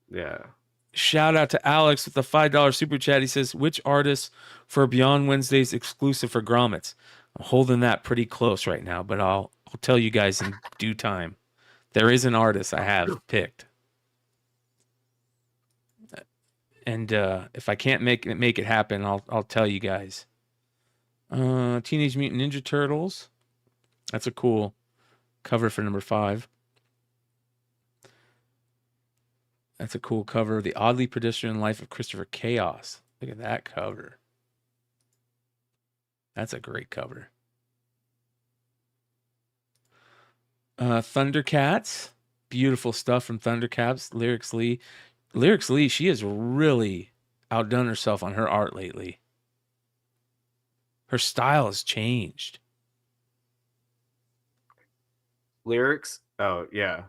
Yeah. Shout out to Alex with the $5 super chat. He says, which artist for Beyond Wednesday's exclusive for grommets? I'm holding that pretty close right now, but I'll tell you guys in due time. There is an artist I have picked. And if I can't make it happen, I'll tell you guys. Teenage Mutant Ninja Turtles. That's a cool cover for #5. That's a cool cover. The Oddly Pedestrian Life of Christopher Chaos. Look at that cover. That's a great cover. Thundercats. Beautiful stuff from Thundercats. Lyrics Lee, she has really outdone herself on her art lately. Her style has changed. Lyrics? Oh, yeah.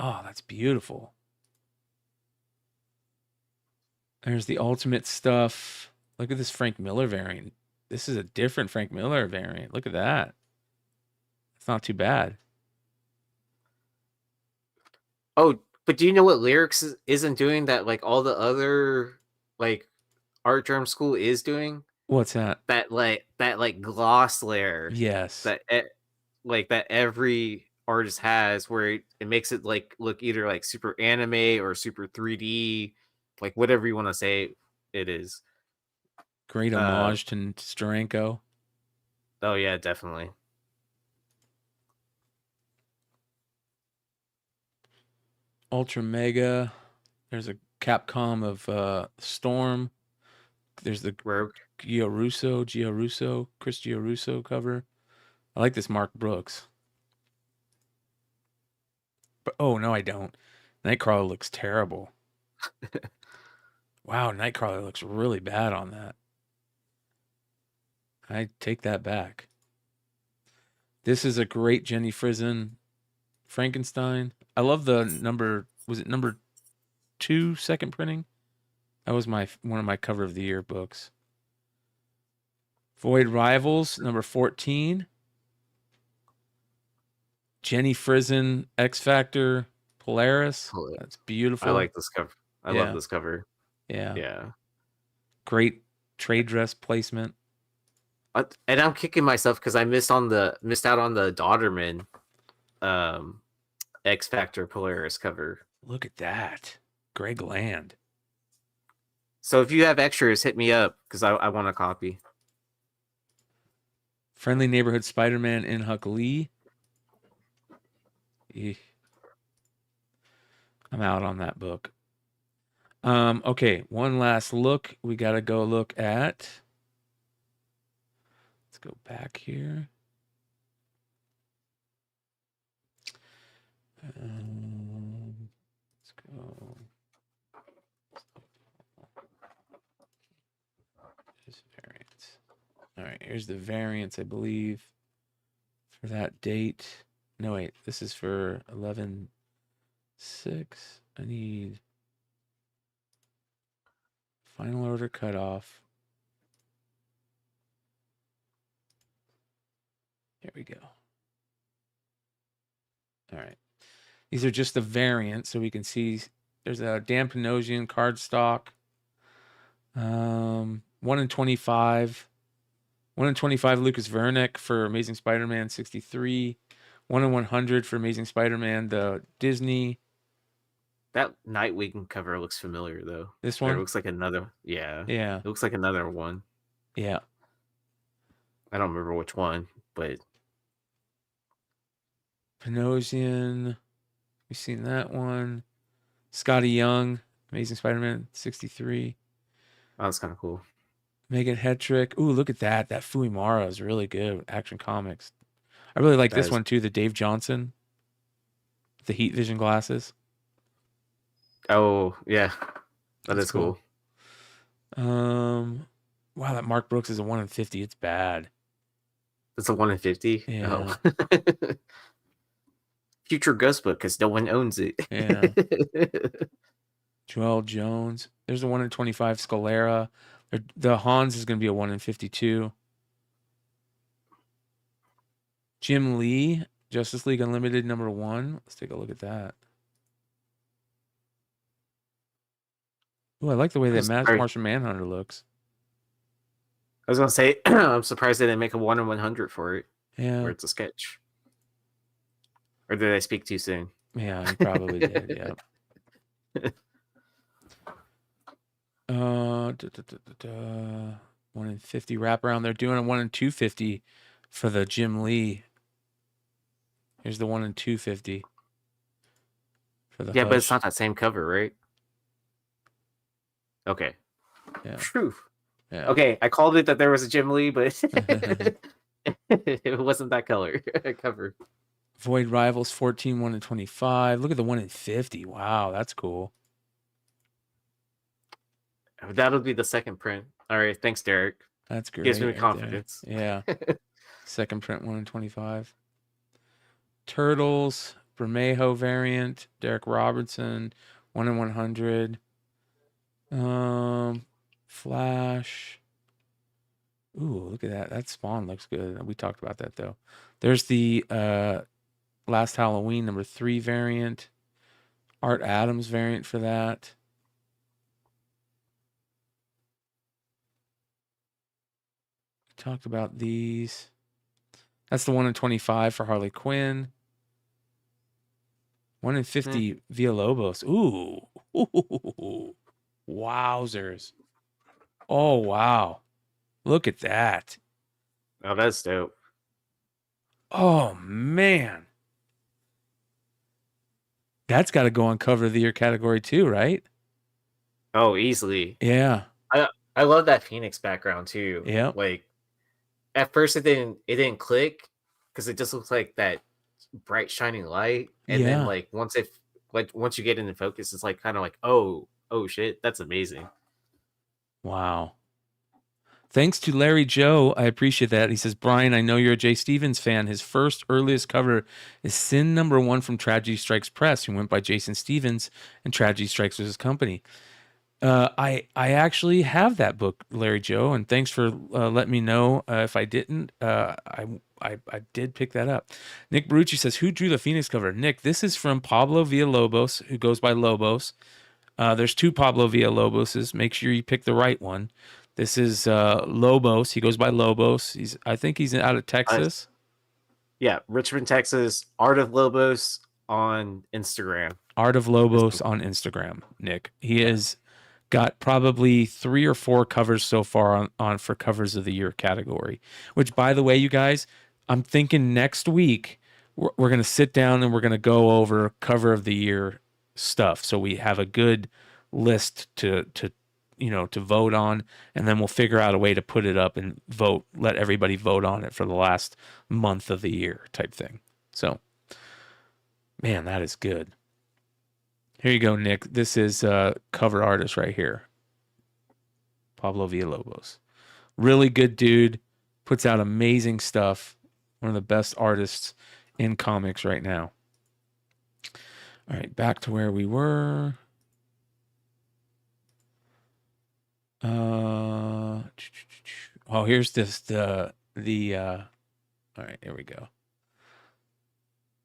Oh, that's beautiful. There's the Ultimate stuff. Look at this Frank Miller variant. This is a different Frank Miller variant. Look at that. It's not too bad. Oh, but do you know what Lyrics isn't doing that like all the other like Art Germ School is doing? What's that? That gloss layer. Yes. That every artist has, where it makes it like look either like super anime or super 3D, like whatever you want to say it is. Great homage to Steranko. Oh yeah, definitely. Ultra Mega. There's a Capcom of Storm. There's the Chris Giarusso cover. I like this Mark Brooks. But oh no, I don't. Nightcrawler looks terrible. Wow, Nightcrawler looks really bad on that. I take that back. This is a great Jenny Frison Frankenstein. I love the number 2 second printing? That was one of my cover of the year books. Void Rivals, #14. Jenny Frison, X Factor, Polaris. That's beautiful. I like this cover. I love this cover. Yeah. Yeah. Great trade dress placement. And I'm kicking myself because I missed out on the Daughterman X Factor Polaris cover. Look at that. Greg Land. So if you have extras, hit me up because I want a copy. Friendly Neighborhood Spider-Man in Huck Lee. I'm out on that book. Okay, one last look. We got to go look at. Let's go back here. Let's go. Here's variants. All right, here's the variants, I believe, for that date. No, wait, this is for 11/6. I need Final Order Cutoff. Here we go. All right. These are just the variants, so we can see there's a Dan Panosian cardstock. 1 in 25. 1 in 25 Lucas Vernick for Amazing Spider-Man 63. 1 in 100 for Amazing Spider-Man, the Disney. That Nightwing cover looks familiar though. This one? It looks like another. Yeah. Yeah. It looks like another one. Yeah. I don't remember which one, but Panosian. We've seen that one. Scotty Young, Amazing Spider-Man 63. Oh, that's kind of cool. Megan Hetrick. Ooh, look at that. That Fuimara is really good. Action Comics. I really like this one too. The Dave Johnson. The heat vision glasses. Oh, yeah. That's cool. Wow, that Mark Brooks is a 1 in 50. It's bad. It's a 1 in 50. Yeah. Oh. Future Ghost book because no one owns it. Yeah. Joel Jones. There's a 1 in 25 Scalera. The Hans is going to be a 1 in 52. Jim Lee, Justice League Unlimited #1. Let's take a look at that. Oh, I like the way that Martian Manhunter looks. I was gonna say, I'm surprised they didn't make a 1 in 100 for it. Yeah. Where it's a sketch. Or did I speak too soon? Yeah, you probably did. Yeah. 1 in 50 wraparound. They're doing a 1 in 250 for the Jim Lee. Here's the 1 in 250 for the. Yeah, Hush. but it's not that same cover, right? Okay. Yeah. Phew. Yeah. Okay, I called it that there was a Jim Lee, but it wasn't that color cover. Void Rivals 14, 1 in 25. Look at the 1 in 50. Wow, that's cool. That'll be the second print. All right, thanks, Derek. That's great. Gives me right confidence. there. Yeah. Second print 1 in 25. Turtles, Bermejo variant, Derek Robertson, 1 in 100. Flash. Ooh, look at that. That Spawn looks good. We talked about that though. There's the Last Halloween #3 variant. Art Adams variant for that. We talked about these. That's the 1 in 25 for Harley Quinn. 1 in 50 Villalobos. Ooh. Ooh. Wowzers. Oh, wow. Look at that. Oh, that's dope. Oh, man. That's got to go on cover of the year category too, right? Oh, easily. Yeah. I love that Phoenix background too. Yeah. Like at first it didn't click because it just looks like that bright shining light. And then like once you get into focus, it's like kind of like, oh shit, that's amazing. Wow. Thanks to Larry Joe. I appreciate that. He says, Brian, I know you're a Jay Stevens fan. His first earliest cover is Sin #1 from Tragedy Strikes Press, who went by Jason Stevens, and Tragedy Strikes was his company. I actually have that book, Larry Joe, and thanks for letting me know. If I didn't, I did pick that up. Nick Barucci says, who drew the Phoenix cover? Nick, this is from Pablo Villalobos, who goes by Lobos. There's 2 Pablo Villaloboses. Make sure you pick the right one. This is Lobos. He goes by Lobos. I think he's out of Texas. Yeah, Richmond, Texas. Art of Lobos on Instagram. Art of Lobos on Instagram, Nick. He has got probably 3 or 4 covers so far on for covers of the year category. Which, by the way, you guys, I'm thinking next week we're going to sit down and we're going to go over cover of the year stuff, so we have a good list to vote on, and then we'll figure out a way to put it up and vote, let everybody vote on it for the last month of the year type thing. So, man, that is good. Here you go, Nick. This is cover artist right here. Pablo Villalobos. Really good dude. Puts out amazing stuff. One of the best artists in comics right now. All right, back to where we were. Oh, here's all right, here we go.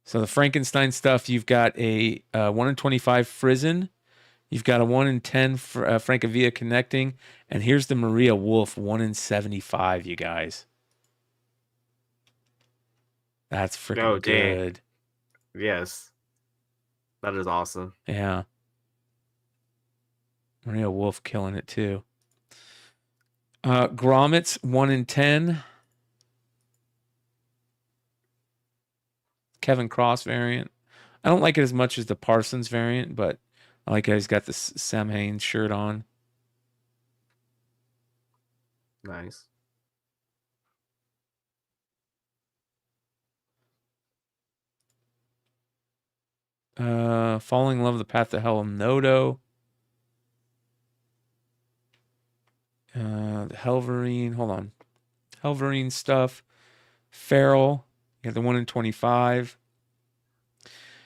So the Frankenstein stuff, you've got a 1 in 25 Frizen. You've got a 1 in 10 for Francavilla Connecting. And here's the Maria Wolf 1 in 75, you guys. That's freaking good. Yes. That is awesome. Yeah. Maria Wolf killing it too. Gromit's 1 in 10. Kevin Cross variant. I don't like it as much as the Parsons variant, but I like how he's got the Sam Haines shirt on. Nice. Falling in Love with the Path to Hell, Noto. The Helverine, hold on. Helverine stuff. Feral. You got the 1 in 25.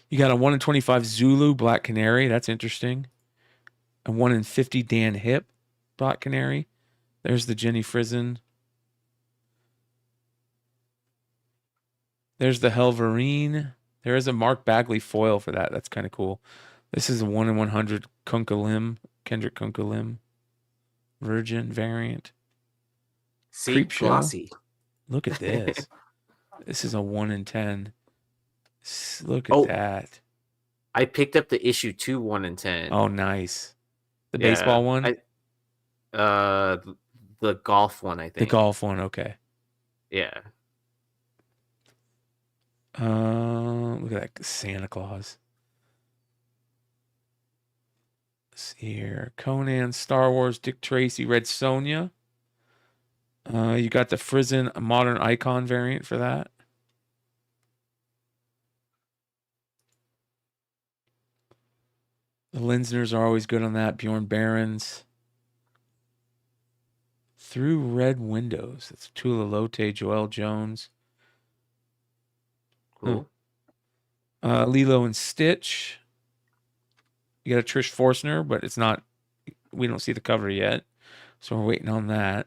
You got a 1 in 25 Zulu Black Canary. That's interesting. A 1 in 50 Dan Hip Black Canary. There's the Jenny Frizen. There's the Helverine. There is a Mark Bagley foil for that. That's kind of cool. This is a 1 in 100 Kunkalim, Kendrick Kunkalim Virgin variant. See, Creep glossy. Show. Look at this. This is a 1 in 10. Look at that. I picked up the issue 2 1 in 10. Oh, nice. The baseball one? The golf one, I think. The golf one, okay. Yeah. Look at that Santa Claus. Let's see here. Conan, Star Wars, Dick Tracy, Red Sonja. You got the Frizen Modern Icon variant for that. The Linsners are always good on that. Bjorn Barons. Through Red Windows. That's Tula Lotte, Joel Jones. Cool. Lilo and Stitch. You got a Trish Forstner, but it's not. We don't see the cover yet, so we're waiting on that.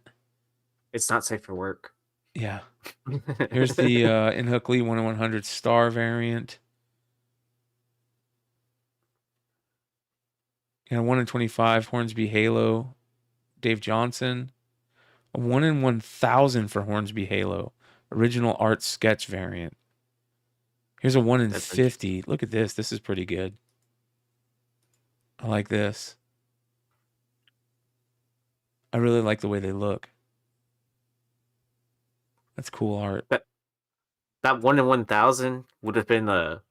It's not safe for work. Yeah. Here's the In Hook Lee 1 in 100 star variant. And a 1 in 25 Hornsby Halo, Dave Johnson. A 1 in 1,000 for Hornsby Halo, original art sketch variant. Here's a 1 in 50. Look at this. This is pretty good. I like this. I really like the way they look. That's cool art. That 1 in 1,000 would have been a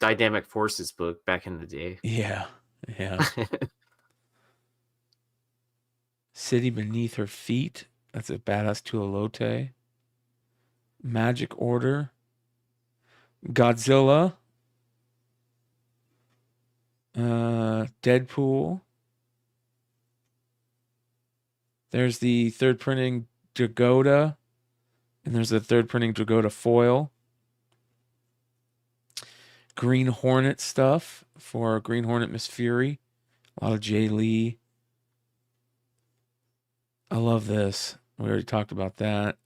Dynamic Forces book back in the day. Yeah. Yeah. City Beneath Her Feet. That's a badass Tula Lotte. Magic Order. Godzilla. Deadpool. There's the third printing Dragoda. And there's the third printing Dragoda foil. Green Hornet stuff for Green Hornet Miss Fury. A lot of Jay Lee. I love this. We already talked about that.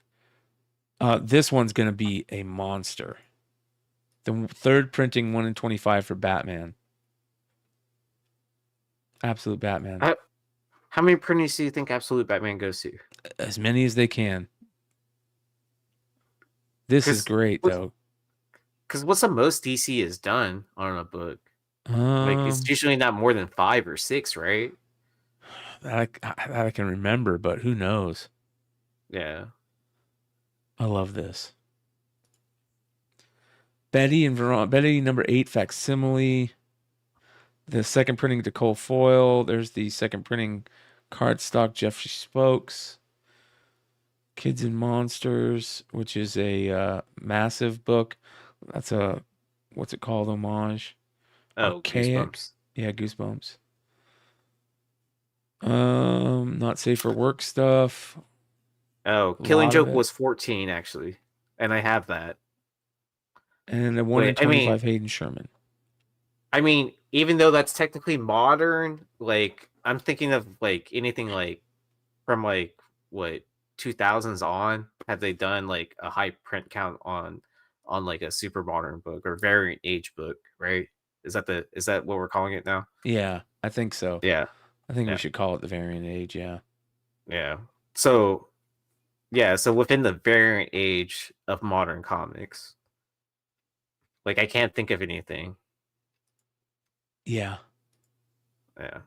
This one's going to be a monster. The third printing 1 in 25 for Batman. Absolute Batman. How many printings do you think Absolute Batman goes to? As many as they can. This is great, though. Because what's the most DC has done on a book? Like it's usually not more than 5 or 6, right? That I can remember, but who knows? Yeah. I love this. Betty and Betty number 8 facsimile. The second printing Decole foil. There's the second printing cardstock Jeffrey Spokes. Kids and Monsters, which is a massive book. That's a, what's it called? Homage. Oh, Archaic. Goosebumps. Yeah, Goosebumps. Not safe for work stuff. Oh, Killing Joke was 14 actually, and I have that. And a 1 in 25 Hayden Sherman. I mean, even though that's technically modern, like I'm thinking of like anything like from like what 2000s on. Have they done like a high print count on like a super modern book or variant age book? Right? Is that what we're calling it now? Yeah, I think so. Yeah, I think we should call it the variant age. Yeah. Yeah. So, yeah. So within the variant age of modern comics, like I can't think of anything. Yeah. Yeah.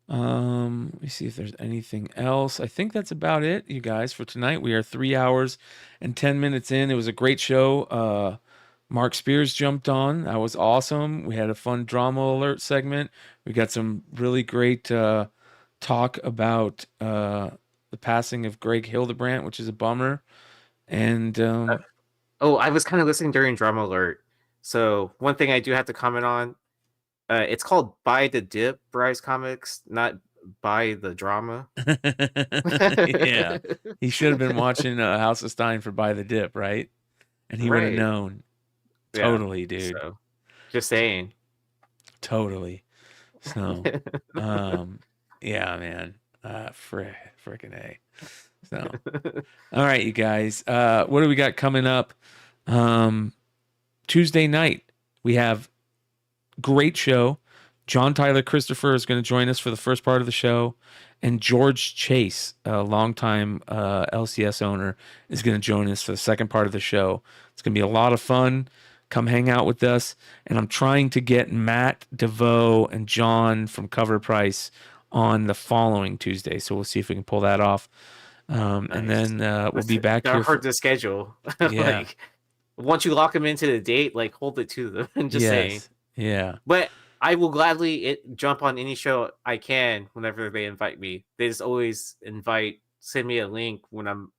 Let me see if there's anything else. I think that's about it, you guys, for tonight. We are 3 hours and 10 minutes in. It was a great show. Mark Spears jumped on. That was awesome. We had a fun drama alert segment. We got some really great talk about the passing of Greg Hildebrandt, which is a bummer. And I was kind of listening during drama alert. So one thing I do have to comment on, it's called Buy the Dip, Bryce Comics, not buy the drama. Yeah, he should have been watching House of Stein for Buy the Dip, right? And he would have Right. known. Yeah, Totally, dude. So, just saying. Totally. So, yeah, man. Frickin' A. So, all right, you guys. What do we got coming up? Tuesday night, we have great show. John Tyler Christopher is going to join us for the first part of the show. And George Chase, a longtime LCS owner, is going to join us for the second part of the show. It's going to be a lot of fun. Come hang out with us. And I'm trying to get Matt DeVoe and John from Cover Price on the following Tuesday. So we'll see if we can pull that off. And then we'll be back They're here. hard to schedule. Yeah. Like, once you lock them into the date, like hold it to them. Just saying. Yeah. But I will gladly jump on any show I can whenever they invite me. They just always send me a link when I'm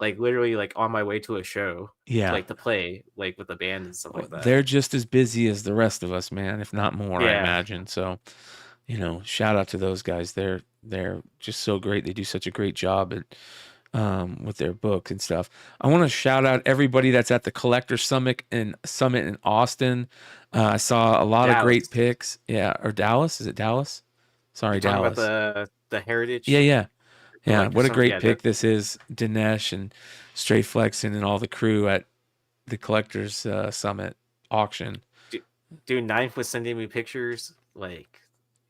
like literally like on my way to a show. Yeah. Like to play like with the band and stuff like that. They're just as busy as the rest of us, man, if not more, I Yeah. imagine. So, shout out to those guys. They're just so great. They do such a great job at with their book and stuff. I want to shout out everybody that's at the Collector Summit in Austin. I saw a lot of great picks. Yeah, or Dallas. Is it Dallas? Sorry, Talking Dallas. about the Heritage. Yeah. Collector What a Summit, great yeah, pick this is. Dinesh and Stray Flexen and all the crew at the Collectors Summit auction. Dude, Ninth was sending me pictures. Like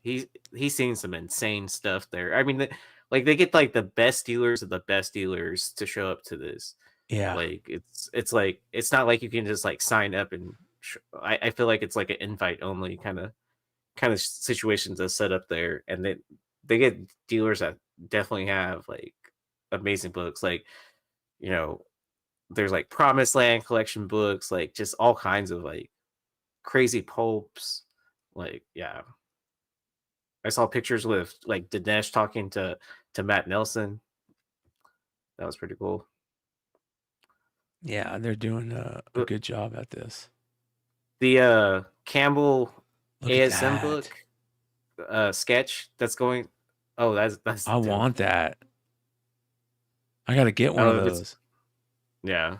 he's seen some insane stuff there. I mean, they get like the best dealers of the best dealers to show up to this. Yeah. Like it's like it's not like you can just like sign up and I feel like it's like an invite only kind of situations that's set up there, and they get dealers that definitely have like amazing books. Like there's like Promised Land collection books, like just all kinds of like crazy pulps. Like I saw pictures with like Dinesh talking to Matt Nelson. That was pretty cool. Yeah, they're doing a good job at this. The Campbell Look at ASM that. book sketch that's going. Oh, that's I want that. I got to get one of those. Yeah.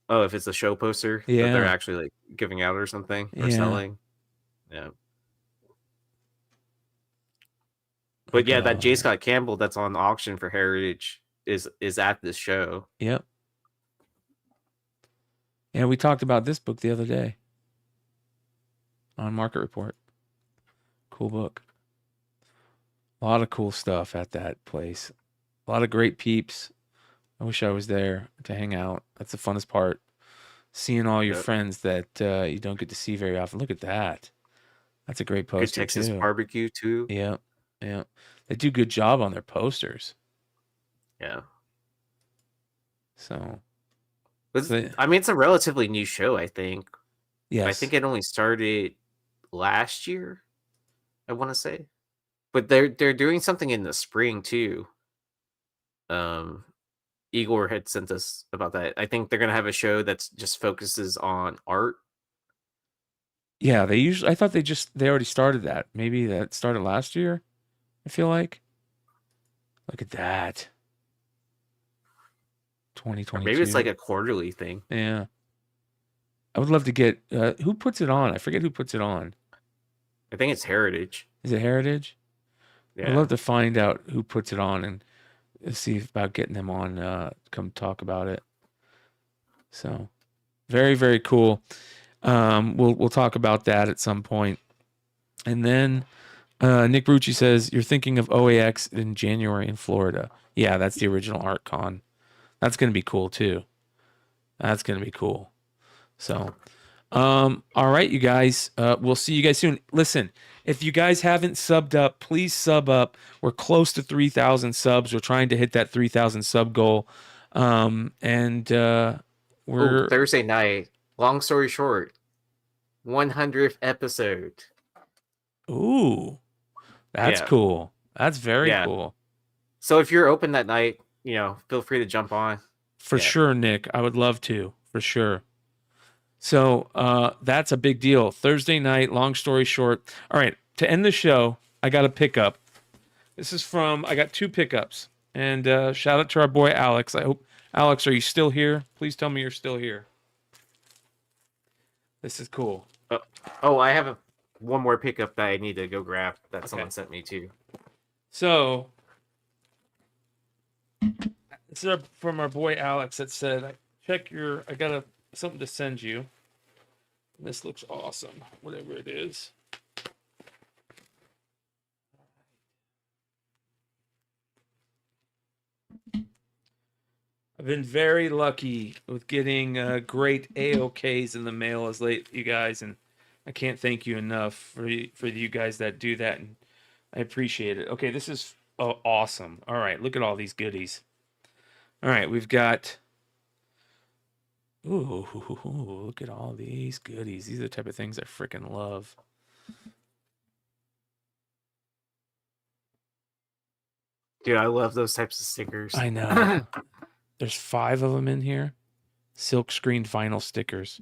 Oh, if it's a show poster that Yeah. they're actually like giving out or something or Yeah. selling. Yeah. But yeah, that J. Scott Campbell that's on auction for Heritage is at this show. Yep. Yeah, we talked about this book the other day on Market Report. Cool book. A lot of cool stuff at that place. A lot of great peeps. I wish I was there to hang out. That's the funnest part. Seeing all your friends that you don't get to see very often. Look at that. That's a great Good poster Texas too. barbecue too. Yeah. They do a good job on their posters. Yeah. So, I mean, it's a relatively new show, I think. yes. I think it only started last year, I want to say. But they're doing something in the spring too. Igor had sent us about that. I think they're gonna have a show that's just focuses on art. Yeah, I thought they already started that. Maybe that started last year, I feel like. Look at that. 2022. Maybe it's like a quarterly thing. Yeah. I would love to get who puts it on? I forget who puts it on. I think it's Heritage. Is it Heritage? Yeah. I'd love to find out who puts it on and see about getting them on come talk about it. So, very, very cool. We'll talk about that at some point. And then Nick Brucci says, you're thinking of OAX in January in Florida. Yeah, that's the original Art Con. That's going to be cool too. That's going to be cool. So, all right, you guys, we'll see you guys soon. Listen, if you guys haven't subbed up, please sub up. We're close to 3,000 subs. We're trying to hit that 3,000 sub goal. We're Thursday night. Long story short, 100th episode. Ooh, that's cool. That's very cool. So if you're open that night, feel free to jump on. For sure, Nick. I would love to, for sure. So that's a big deal. Thursday night, long story short. All right, to end the show, I got a pickup. This is I got 2 pickups. And shout out to our boy Alex. Alex, are you still here? Please tell me you're still here. This is cool. Oh, I have one more pickup that I need to go grab that someone sent me too. So, this is from our boy Alex that said, I got something to send you. This looks awesome, whatever it is. I've been very lucky with getting great AOKs in the mail as late, you guys, and I can't thank you enough for you guys that do that, and I appreciate it. Okay, this is awesome. All right, look at all these goodies. All right, we've got... Ooh, look at all these goodies. These are the type of things I freaking love. Dude, I love those types of stickers. I know. There's 5 of them in here. Silk screened vinyl stickers.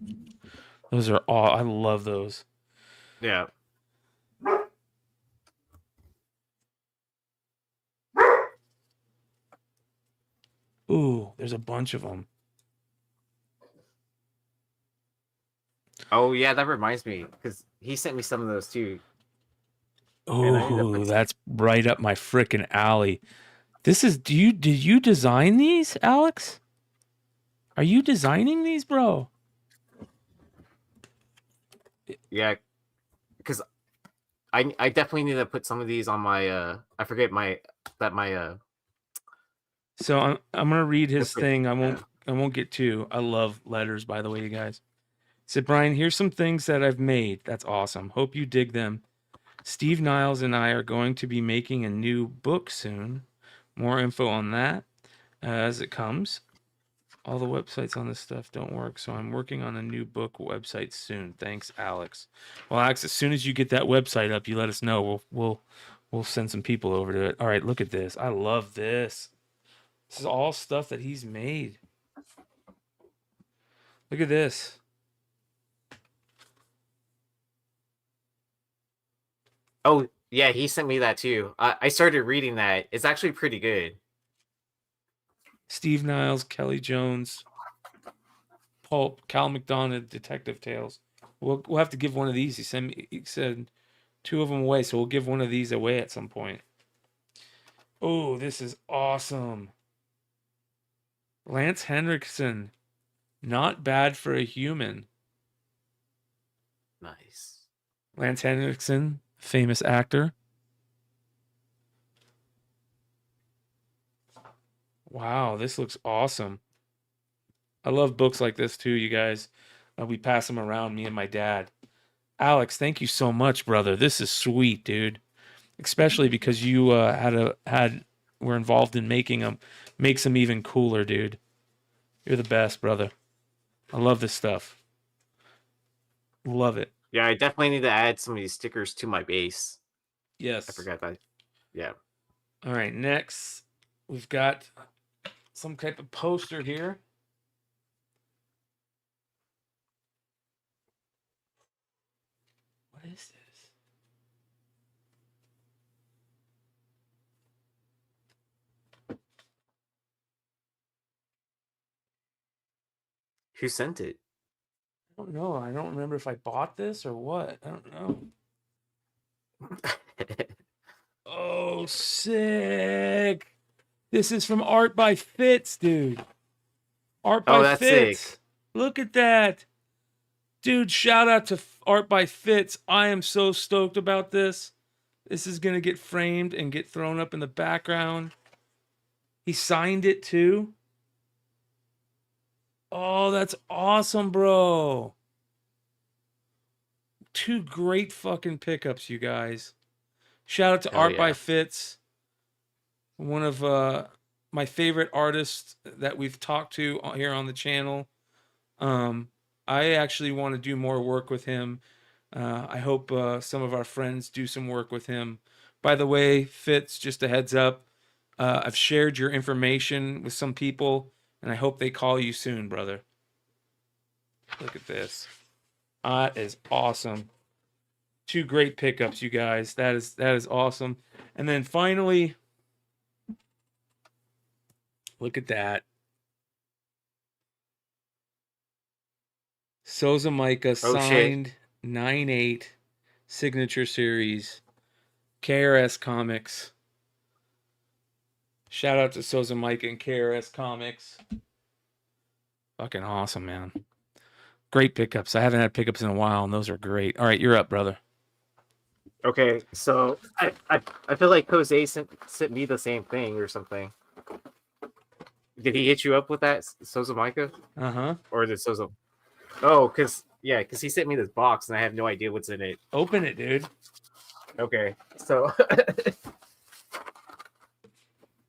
Those are all... I love those. Yeah. Ooh, there's a bunch of them. Oh, yeah, that reminds me. Because he sent me some of those too. Oh, that's right up my freaking alley. This is... Did you design these, Alex? Are you designing these, bro? Yeah, because I definitely need to put some of these on my I forget my So I'm gonna read his thing. I won't get too. I love letters, by the way, you guys. He said, Brian, here's some things that I've made. That's awesome. Hope you dig them. Steve Niles and I are going to be making a new book soon. More info on that as it comes. All the websites on this stuff don't work, so I'm working on a new book website soon. Thanks, Alex. Well, Alex, as soon as you get that website up, you let us know. We'll send some people over to it. All right, look at this. I love this. This is all stuff that he's made. Look at this. Oh, yeah, he sent me that too. I started reading that. It's actually pretty good. Steve Niles, Kelly Jones, Pulp, Cal McDonough, Detective Tales. We'll have to give one of these. He said 2 of them away, so we'll give one of these away at some point. Oh, this is awesome. Lance Henriksen, Not Bad for a Human. Nice. Lance Henriksen, famous actor. Wow, this looks awesome. I love books like this too, you guys. We pass them around, me and my dad. Alex, thank you so much, brother. This is sweet, dude. Especially because you were involved in making them. Makes them even cooler, dude. You're the best, brother. I love this stuff. Love it. Yeah, I definitely need to add some of these stickers to my base. Yes. I forgot that. Yeah. All right, next we've got some type of poster here. What is this? Who sent it? I don't know. I don't remember if I bought this or what. I don't know. Oh, sick. This is from Art by Fitz, dude. Art by that's Fitz. sick. Look at that. Dude, shout out to Art by Fitz. I am so stoked about this. This is going to get framed and get thrown up in the background. He signed it too. Oh, that's awesome, bro. 2 great fucking pickups, you guys. Shout out to Art by Fitz. One of my favorite artists that we've talked to here on the channel. I actually want to do more work with him. I hope some of our friends do some work with him. By the way, Fitz, just a heads up, I've shared your information with some people, and I hope they call you soon, brother. Look at this. That is awesome. Two great pickups, you guys. That is awesome. And then finally, look at that. Souza Micah signed 9/8 signature series. KRS Comics. Shout out to Souza Micah and KRS Comics. Fucking awesome, man. Great pickups. I haven't had pickups in a while, and those are great. All right, you're up, brother. Okay, so I feel like Jose sent me the same thing or something. Did he hit you up with that, Souza Micah? Uh-huh. Or did Souza... Oh, because he sent me this box, and I have no idea what's in it. Open it, dude. Okay, so...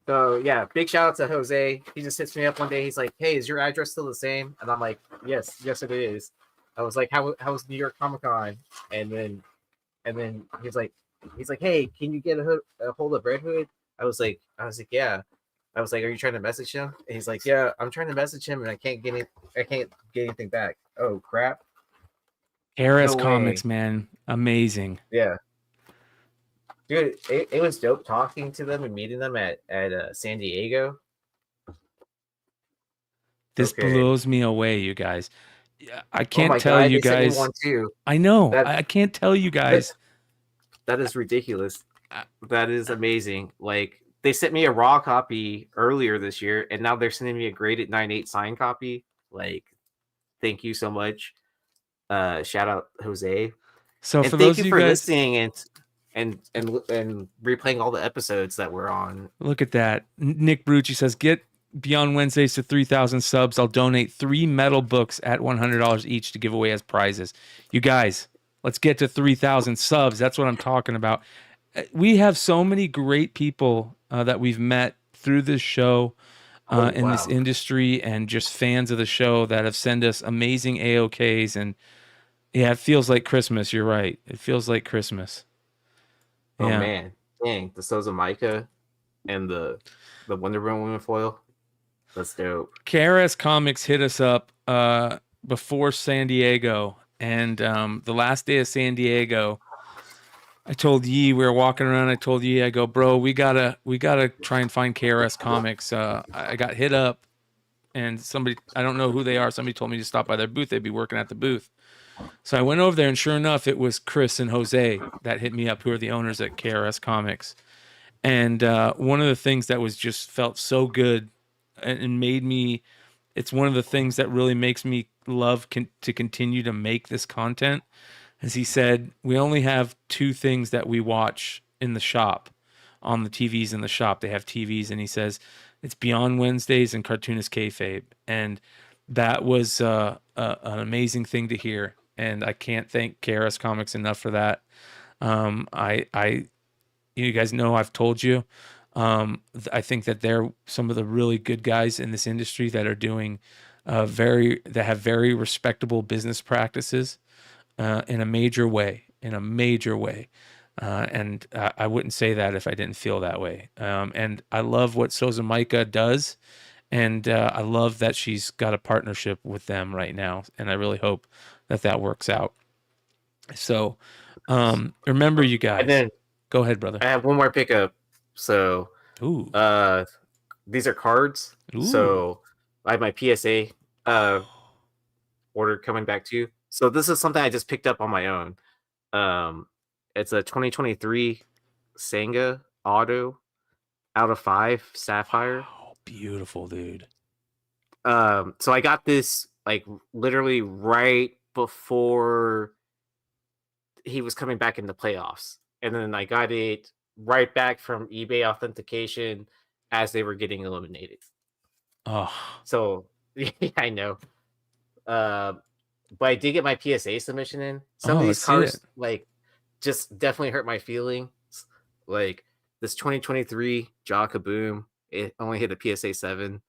So, yeah, big shout out to Jose. He just hits me up one day. He's like, hey, is your address still the same? And I'm like, yes, it is. I was like, how's New York Comic Con? And then he's like, hey, can you get a hold of Red Hood? I was like, yeah. I was like, are you trying to message him? And he's like, yeah, I'm trying to message him and I can't get anything back. Oh crap. KRS Comics, man. Amazing. Yeah. Dude, it was dope talking to them and meeting them at San Diego. This blows me away, you guys. I can't my tell God, you they sent me guys. one too. I know. I can't tell you guys. That is ridiculous. That is amazing. Like, they sent me a raw copy earlier this year, and now they're sending me a graded 9/8 signed copy. Like, thank you so much. Shout out Jose. So and for thank those you of you for guys listening and replaying all the episodes that we're on. Look at that. Nick Brucci says, get Beyond Wednesdays to 3,000 subs. I'll donate 3 metal books at $100 each to give away as prizes. You guys, let's get to 3,000 subs. That's what I'm talking about. We have so many great people that we've met through this show in this industry, and just fans of the show that have sent us amazing AOKs. And yeah, it feels like Christmas. You're right. It feels like Christmas. Oh Yeah. man, dang, the Souza Micah and the Wonder Woman foil. That's dope. KRS Comics hit us up before San Diego, and the last day of San Diego, I told Yi, we were walking around, I told Yi, I go, bro, we gotta try and find KRS Comics. I got hit up, and somebody, I don't know who they are, somebody told me to stop by their booth. They'd be working at the booth. So I went over there, and sure enough, it was Chris and Jose that hit me up, who are the owners at KRS Comics. And one of the things that was just felt so good and made me, it's one of the things that really makes me love to continue to make this content, as he said, we only have 2 things that we watch in the shop, on the TVs in the shop. They have TVs, and he says it's Beyond Wednesdays and Cartoonist Kayfabe. And that was an amazing thing to hear. And I can't thank KRS Comics enough for that. You guys know I've told you, I think that they're some of the really good guys in this industry that are doing that have very respectable business practices in a major way. And I wouldn't say that if I didn't feel that way. And I love what Souza Micah does. And I love that she's got a partnership with them right now. And I really hope that works out. So remember, you guys. And then, go ahead, brother. I have one more pickup. So, these are cards. Ooh. So I have my PSA order coming back to you. So this is something I just picked up on my own. It's a 2023 Senga Auto out of 5 Sapphire. Oh, beautiful, dude. So I got this like literally right before he was coming back in the playoffs. And then I got it right back from eBay authentication as they were getting eliminated. Oh. So, yeah, I know. But I did get my PSA submission in. Some of these cards, like, just definitely hurt my feelings. Like, this 2023 Jaw Kaboom, it only hit a PSA 7.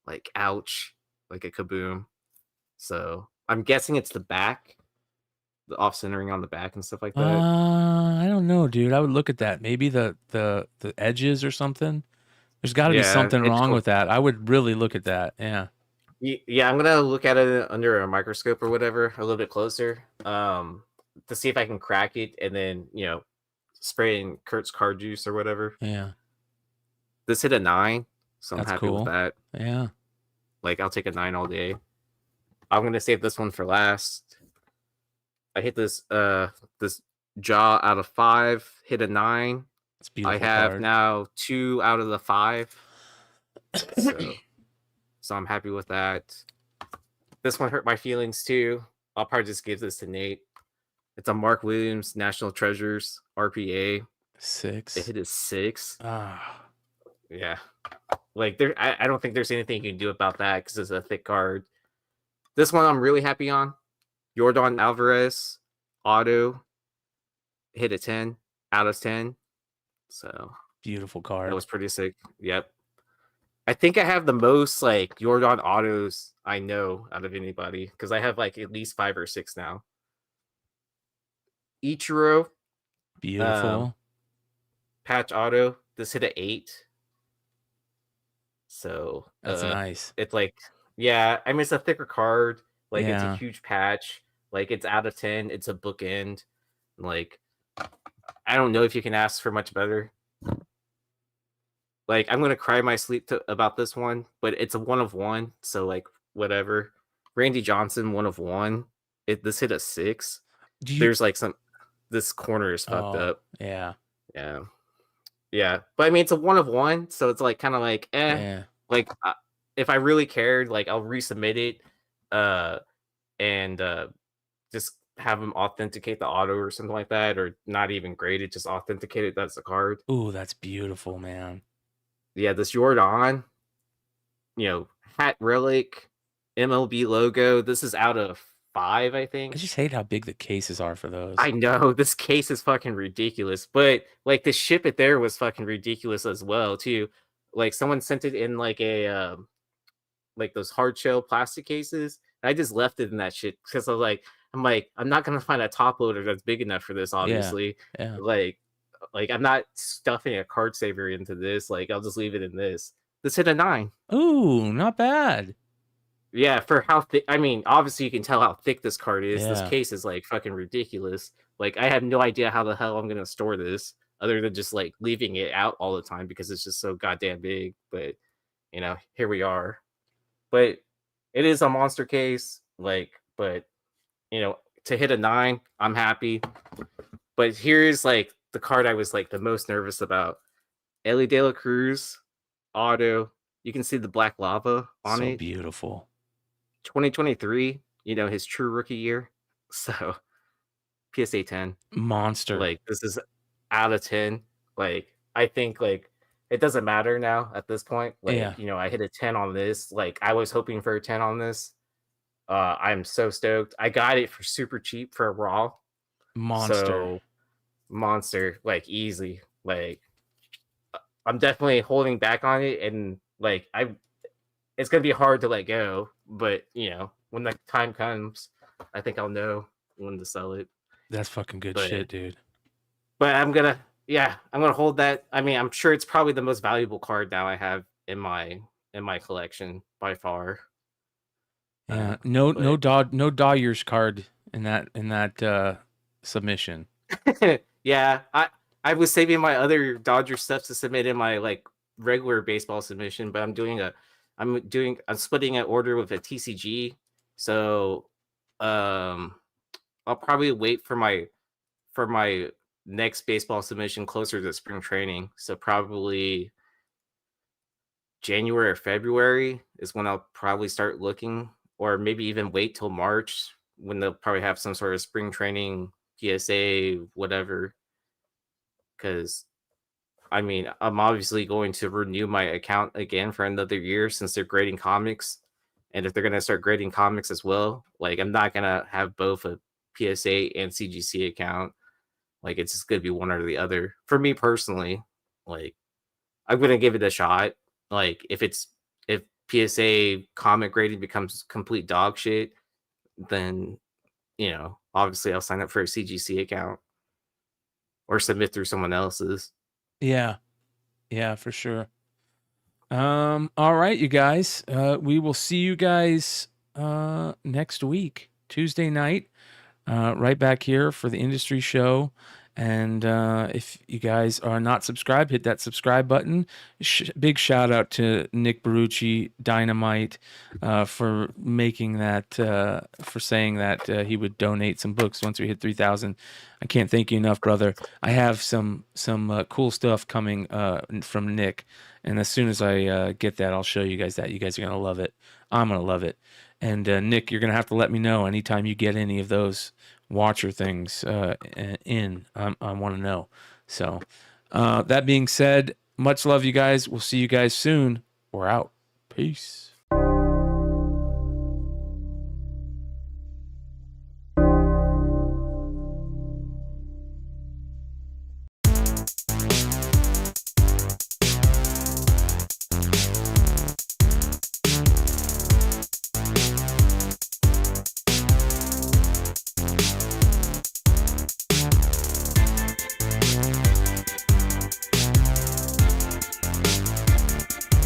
Like, ouch. Like a kaboom. So, I'm guessing it's the back. The off-centering on the back and stuff like that. I don't know, dude. I would look at that. Maybe the edges or something. There's got to be something wrong with that. I would really look at that. Yeah. Yeah, I'm gonna look at it under a microscope or whatever, a little bit closer. to see if I can crack it and then, spray in Kurt's card juice or whatever. Yeah. This hit a 9, so I'm That's happy cool. with that. Yeah. Like, I'll take a 9 all day. I'm gonna save this one for last. I hit this this jaw out of 5, hit a 9. It's beautiful. I have card. now 2 out of the 5. So I'm happy with that. This one hurt my feelings too. I'll probably just give this to Nate. It's a Mark Williams National Treasures RPA. 6. It hit a 6. Ah. Yeah. Like I don't think there's anything you can do about that because it's a thick card. This one I'm really happy on. Yordan Alvarez auto hit a 10 out of 10. So beautiful card. That was pretty sick. Yep. I think I have the most like Yordan autos I know out of anybody because I have like at least 5 or 6 now. Ichiro. Beautiful. Patch auto. This hit an 8. So that's nice. It's like, yeah, I mean, it's a thicker card. Like, it's Yeah. a huge patch. Like, it's out of 10. It's a bookend. Like, I don't know if you can ask for much better. Like, I'm going to cry my sleep about this one, but it's a 1 of 1. So, like, whatever. Randy Johnson, 1 of 1. This hit a 6. There's like this corner is fucked up. Yeah. Yeah. Yeah. But I mean, it's a 1 of 1. So it's like kind of like, Yeah. Like, if I really cared, like, I'll resubmit it and just have them authenticate the auto or something like that, or not even grade it, just authenticate it. That's the card. Ooh, that's beautiful, man. Yeah, this Jordan, hat relic, MLB logo. This is out of 5, I think. I just hate how big the cases are for those. I know this case is fucking ridiculous, but like to ship it there was fucking ridiculous as well too. Like someone sent it in like a like those hard shell plastic cases. And I just left it in that shit because I'm like, I'm not gonna find a top loader that's big enough for this. Obviously, Yeah. Like I'm not stuffing a card saver into this. Like I'll just leave it in this. This hit a 9. Ooh, not bad. Yeah, for how thick. I mean, obviously you can tell how thick this card is. This Yeah. case is like fucking ridiculous. Like I have no idea how the hell I'm gonna store this other than just like leaving it out all the time because it's just so goddamn big. But here we are. But it is a monster case. Like, but to hit a 9, I'm happy. But here's like the card I was like the most nervous about. Ellie De La Cruz auto. You can see the black lava on it. So beautiful. 2023, his true rookie year. So PSA 10. Monster. Like this is out of 10. Like I think like it doesn't matter now at this point. Like, Yeah. I hit a 10 on this. Like I was hoping for a 10 on this. I'm so stoked. I got it for super cheap for a raw. Monster. So, monster, like easy. Like I'm definitely holding back on it and like it's gonna be hard to let go, but when the time comes, I think I'll know when to sell it. That's fucking good But- shit, dude. But I'm gonna hold that. I mean, I'm sure it's probably the most valuable card now I have in my collection by far. Yeah. No Dodgers card in that submission. Yeah, I was saving my other Dodger stuff to submit in my like regular baseball submission, but I'm splitting an order with a TCG, so I'll probably wait for my next baseball submission closer to spring training. So probably January or February is when I'll probably start looking, or maybe even wait till March when they'll probably have some sort of spring training PSA, whatever. Because I mean, I'm obviously going to renew my account again for another year since they're grading comics. And if they're going to start grading comics as well, like I'm not going to have both a PSA and CGC account. Like it's just going to be one or the other. For me personally, like I'm going to give it a shot. Like if PSA comic grading becomes complete dog shit, then, obviously I'll sign up for a CGC account or submit through someone else's. Yeah. Yeah, for sure. All right, you guys. We will see you guys next week, Tuesday night. right back here for the industry show. And if you guys are not subscribed, hit that subscribe button. Big shout out to Nick Barucci, Dynamite, for making that, for saying that he would donate some books once we hit 3,000. I can't thank you enough, brother. I have some cool stuff coming from Nick, and as soon as I get that, I'll show you guys that. You guys are gonna love it. I'm gonna love it. And Nick, you're gonna have to let me know anytime you get any of those Watcher things in. I want to know. So that being said, much love, you guys. We'll see you guys soon. We're out. Peace.